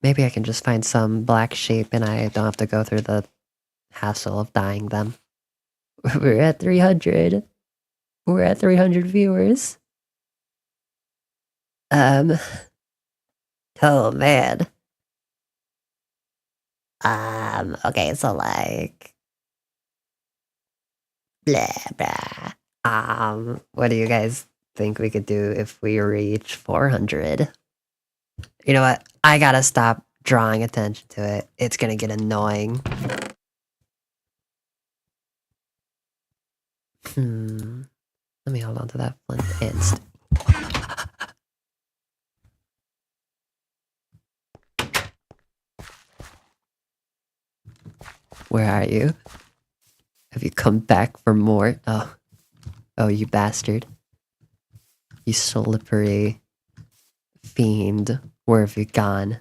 Maybe I can just find some black sheep and I don't have to go through the hassle of dyeing them. We're at 300. We're at 300 viewers. Oh man. Okay, so like... Blah, blah. What do you guys think we could do if we reach 400? You know what? I gotta stop drawing attention to it. It's gonna get annoying. Let me hold on to that flint and Where are you? Have you come back for more? Oh, you bastard. You slippery fiend. Where have you gone?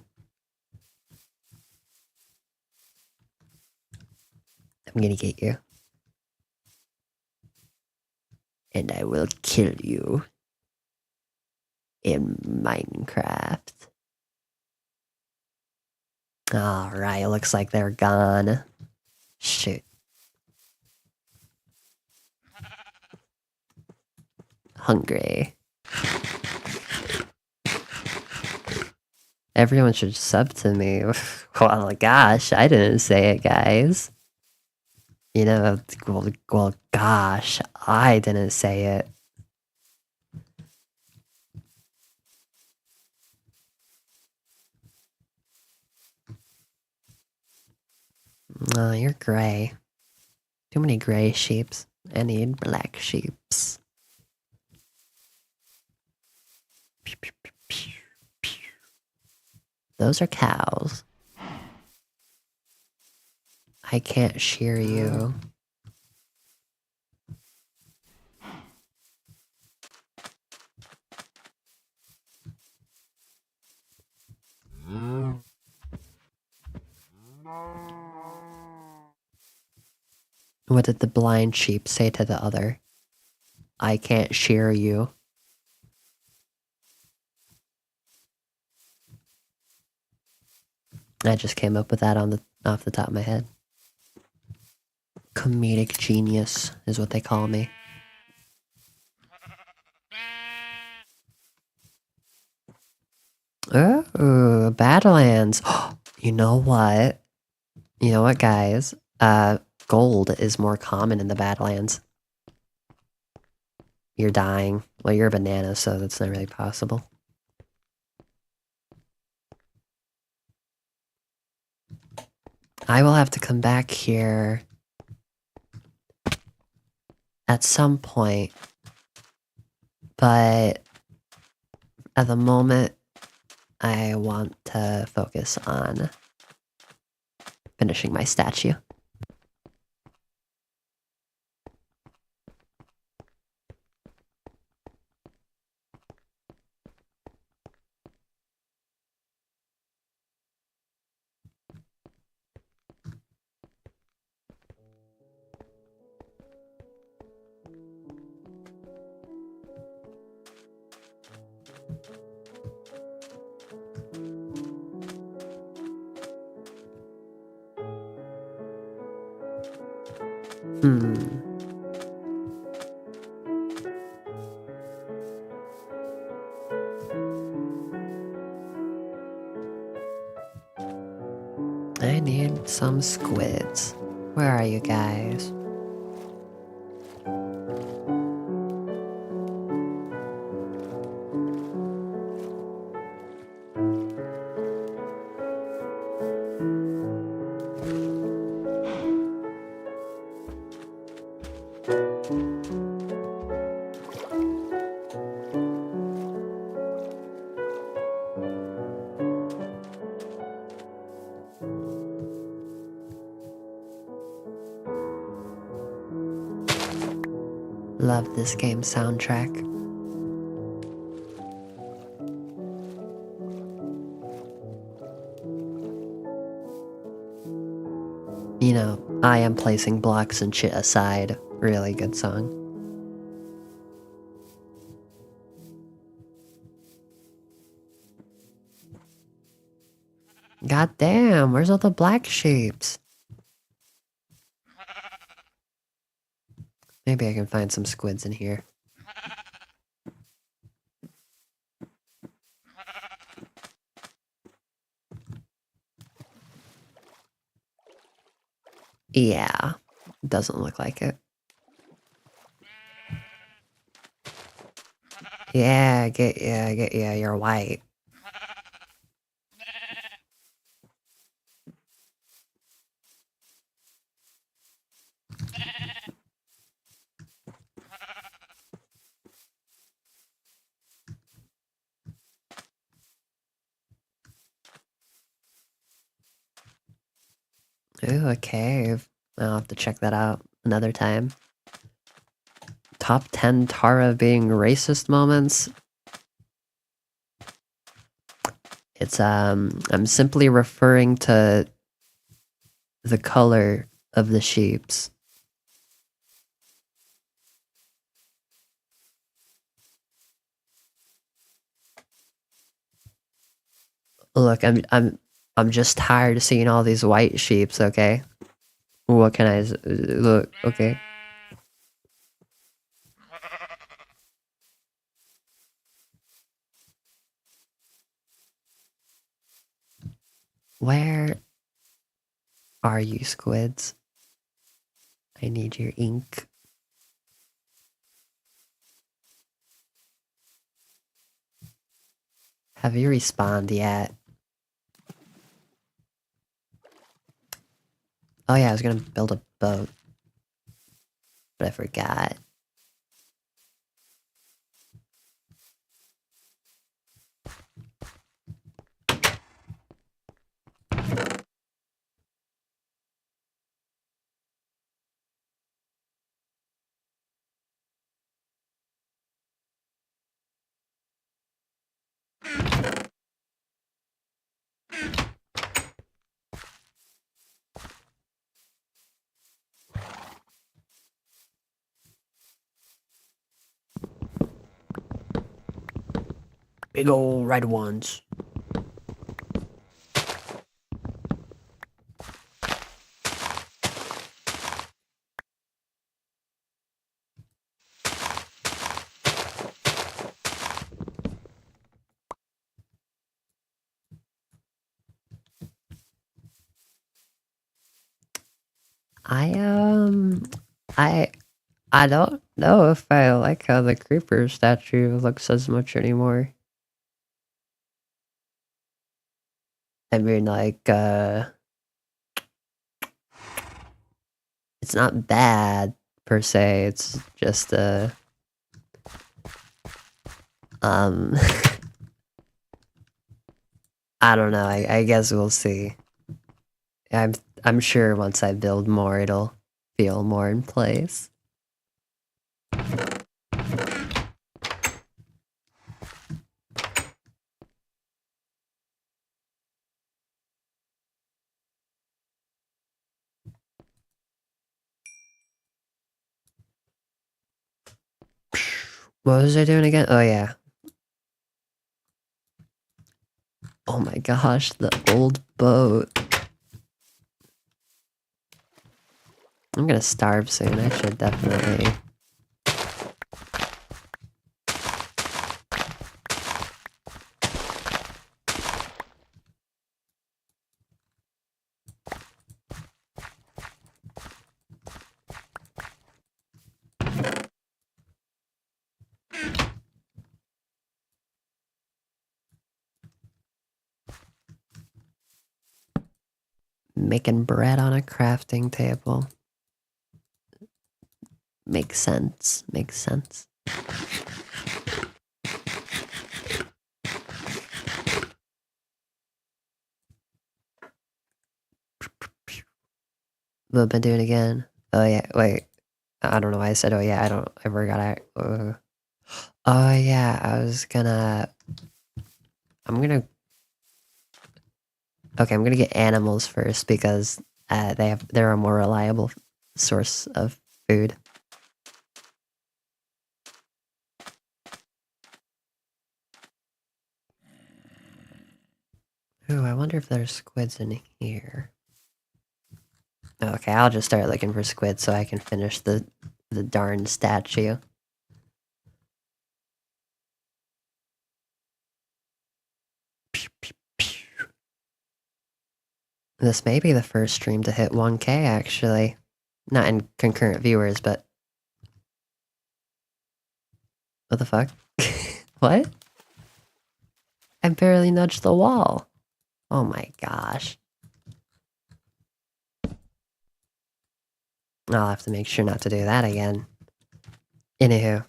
I'm gonna get you. and I will kill you in Minecraft. Alright, looks like they're gone. Shoot. Hungry. Everyone should sub to me. Well, gosh, I didn't say it, guys. You know, well, gosh, I didn't say it. Oh, you're gray. Too many gray sheeps. I need black sheeps. Those are cows. I can't shear you. What did the blind sheep say to the other? I can't shear you. I just came up with that off the top of my head. Comedic genius is what they call me. Oh, Badlands. You know what? You know what, guys? Gold is more common in the Badlands. You're dying. Well, you're a banana, so that's not really possible. I will have to come back here at some point, but at the moment, I want to focus on finishing my statue. I need some squids. Where are you guys? Love this game soundtrack. You know, I am placing blocks and shit aside. Really good song. God damn, where's all the black sheeps? Maybe I can find some squids in here. Yeah, doesn't look like it. Yeah, get ya, you're white. Ooh, a cave. I'll have to check that out another time. Top 10 Tara being racist moments. It's, I'm simply referring to the color of the sheeps. Look, I'm just tired of seeing all these white sheeps, okay? What can look, okay? Where are you, squids? I need your ink. Have you respawned yet? Oh yeah, I was gonna build a boat. But I forgot. Big ol' red ones. I I I don't know if I like how the creeper statue looks as much anymore. I mean, like, it's not bad per se. It's just um, I don't know. I guess we'll see. I'm I'm sure once I build more, it'll feel more in place. What was I doing again? Oh yeah. Oh my gosh, the old boat. I'm gonna starve soon. I should definitely. Making bread on a crafting table. Makes sense. Makes sense. What have I been doing again? Oh yeah, wait. I don't know why I said oh yeah, I forgot oh yeah, okay, I'm gonna get animals first because they're a more reliable source of food. Ooh, I wonder if there's squids in here. Okay, I'll just start looking for squids so I can finish the darn statue. This may be the first stream to hit 1K, actually. Not in concurrent viewers, but... What the fuck? What? I barely nudged the wall. Oh my gosh. I'll have to make sure not to do that again. Anywho.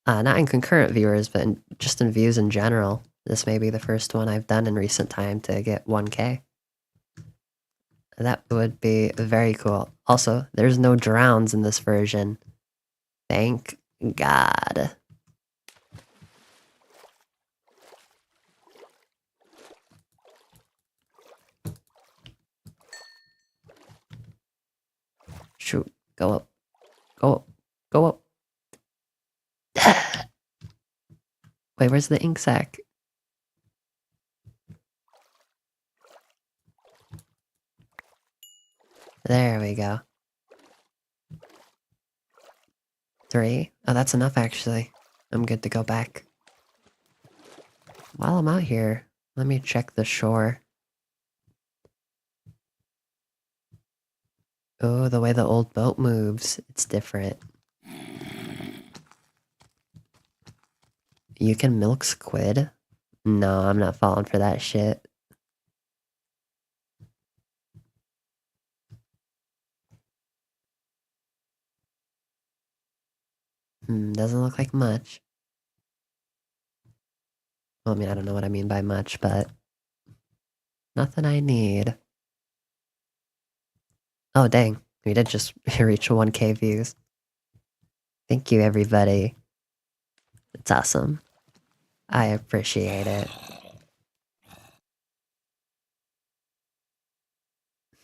Not in concurrent viewers, but just in views in general. This may be the first one I've done in recent time to get 1K. That would be very cool. Also, there's no drowns in this version. Thank God. Shoot. Go up. Go up. Go up. Wait, where's the ink sac? There we go. 3? Oh, that's enough actually. I'm good to go back. While I'm out here, let me check the shore. Oh, the way the old boat moves, it's different. You can milk squid? No, I'm not falling for that shit. Doesn't look like much. Well, I mean, I don't know what I mean by much, but nothing I need. Oh, dang. We did just reach 1K views. Thank you, everybody. It's awesome. I appreciate it.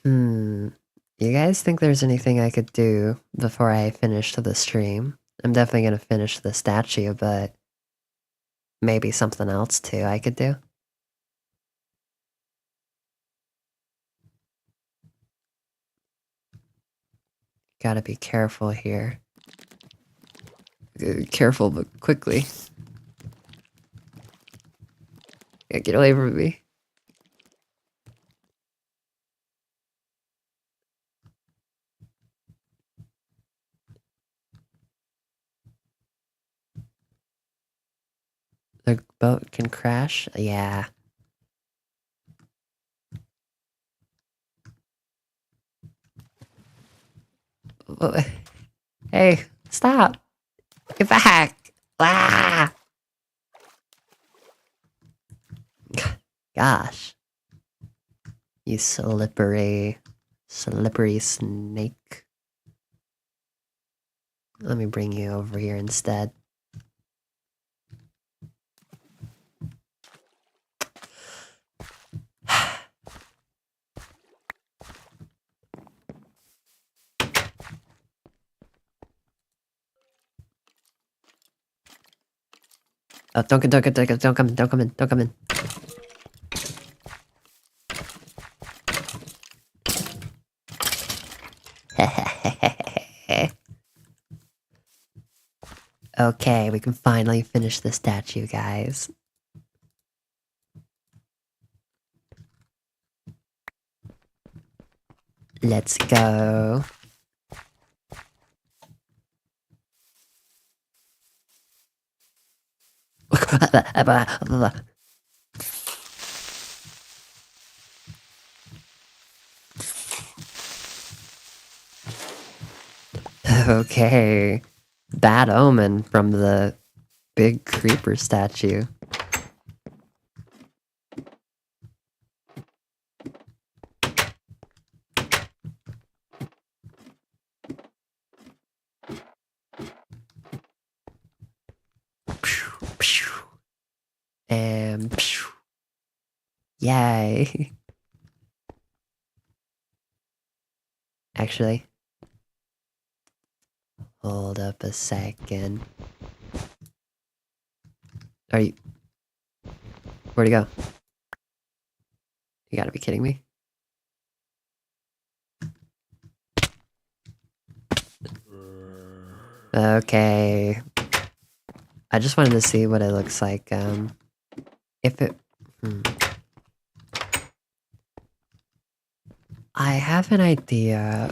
You guys think there's anything I could do before I finish the stream? I'm definitely gonna finish the statue, but maybe something else too I could do? Gotta be careful here. Careful, but quickly. Yeah, get away from me. The boat can crash? Yeah. Hey, stop! Get back! Ah! Gosh. You slippery snake. Let me bring you over here instead. Oh, don't come in. Okay, we can finally finish the statue, guys. Let's go. Okay. Bad omen from the big creeper statue. And yay. Actually, hold up a second. Are you... Where'd he go? You gotta be kidding me. Okay. I just wanted to see what it looks like, if it... I have an idea.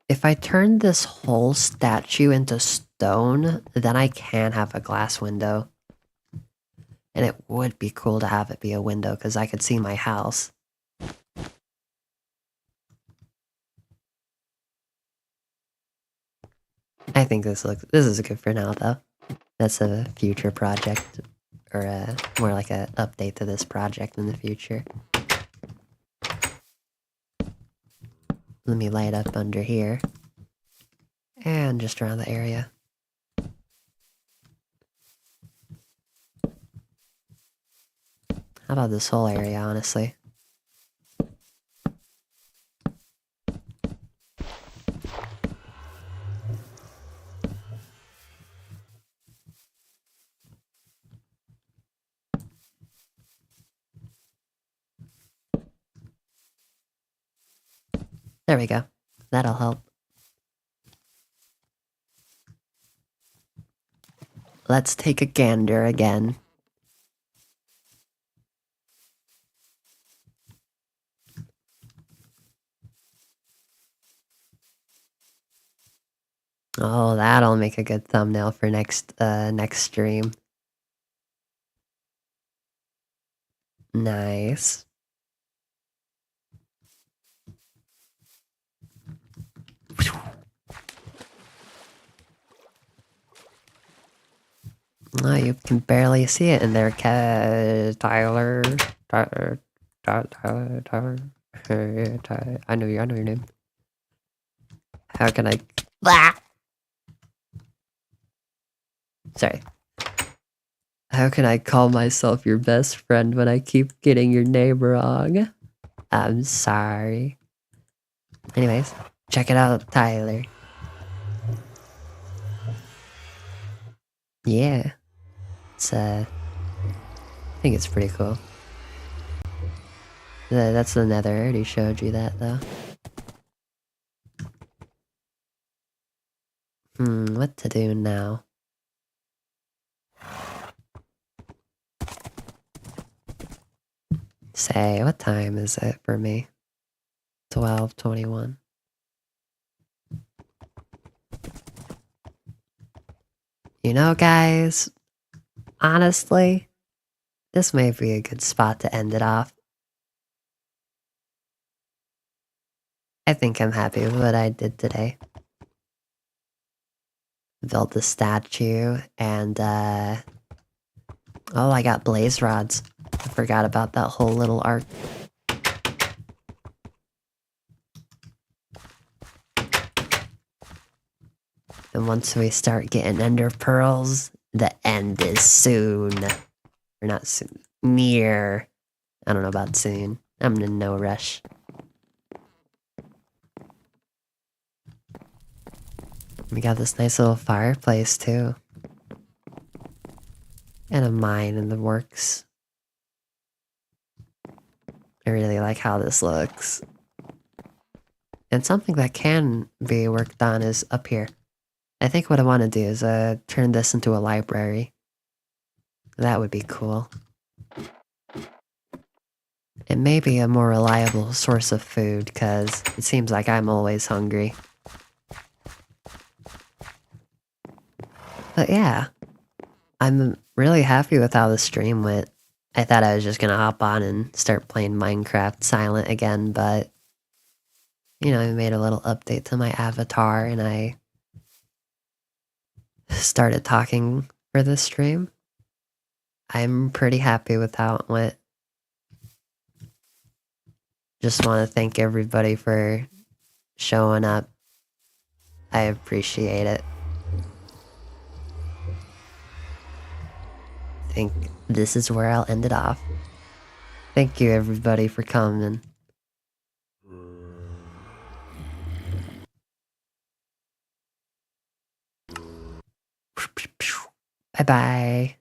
If I turn this whole statue into stone, then I can have a glass window. And it would be cool to have it be a window, because I could see my house. I think this is good for now, though. That's a future project, or more like a update to this project in the future. Let me light up under here. And just around the area. How about this whole area, honestly? There we go. That'll help. Let's take a gander again. Oh, that'll make a good thumbnail for next stream. Nice. Oh, you can barely see it in there, Tyler. Tyler. I know your name. How can I... Blah! Sorry. How can I call myself your best friend when I keep getting your name wrong? I'm sorry. Anyways, check it out, Tyler. Yeah. It's, I think it's pretty cool. That's the Nether. I already showed you that, though. What to do now? Say, what time is it for me? 12:21. You know, guys, honestly, this may be a good spot to end it off. I think I'm happy with what I did today. Built the statue, and, oh, I got blaze rods. I forgot about that whole little arc. And once we start getting ender pearls, the end is soon. Or not soon. Near. I don't know about soon. I'm in no rush. We got this nice little fireplace, too. And a mine in the works. I really like how this looks. And something that can be worked on is up here. I think what I want to do is turn this into a library. That would be cool. It may be a more reliable source of food, because it seems like I'm always hungry. But yeah, I'm really happy with how the stream went. I thought I was just gonna hop on and start playing Minecraft silent again, but... You know, I made a little update to my avatar, and I... started talking for this stream. I'm pretty happy with how it went. Just want to thank everybody for showing up. I appreciate it. I think this is where I'll end it off. Thank you everybody for coming. Bye bye.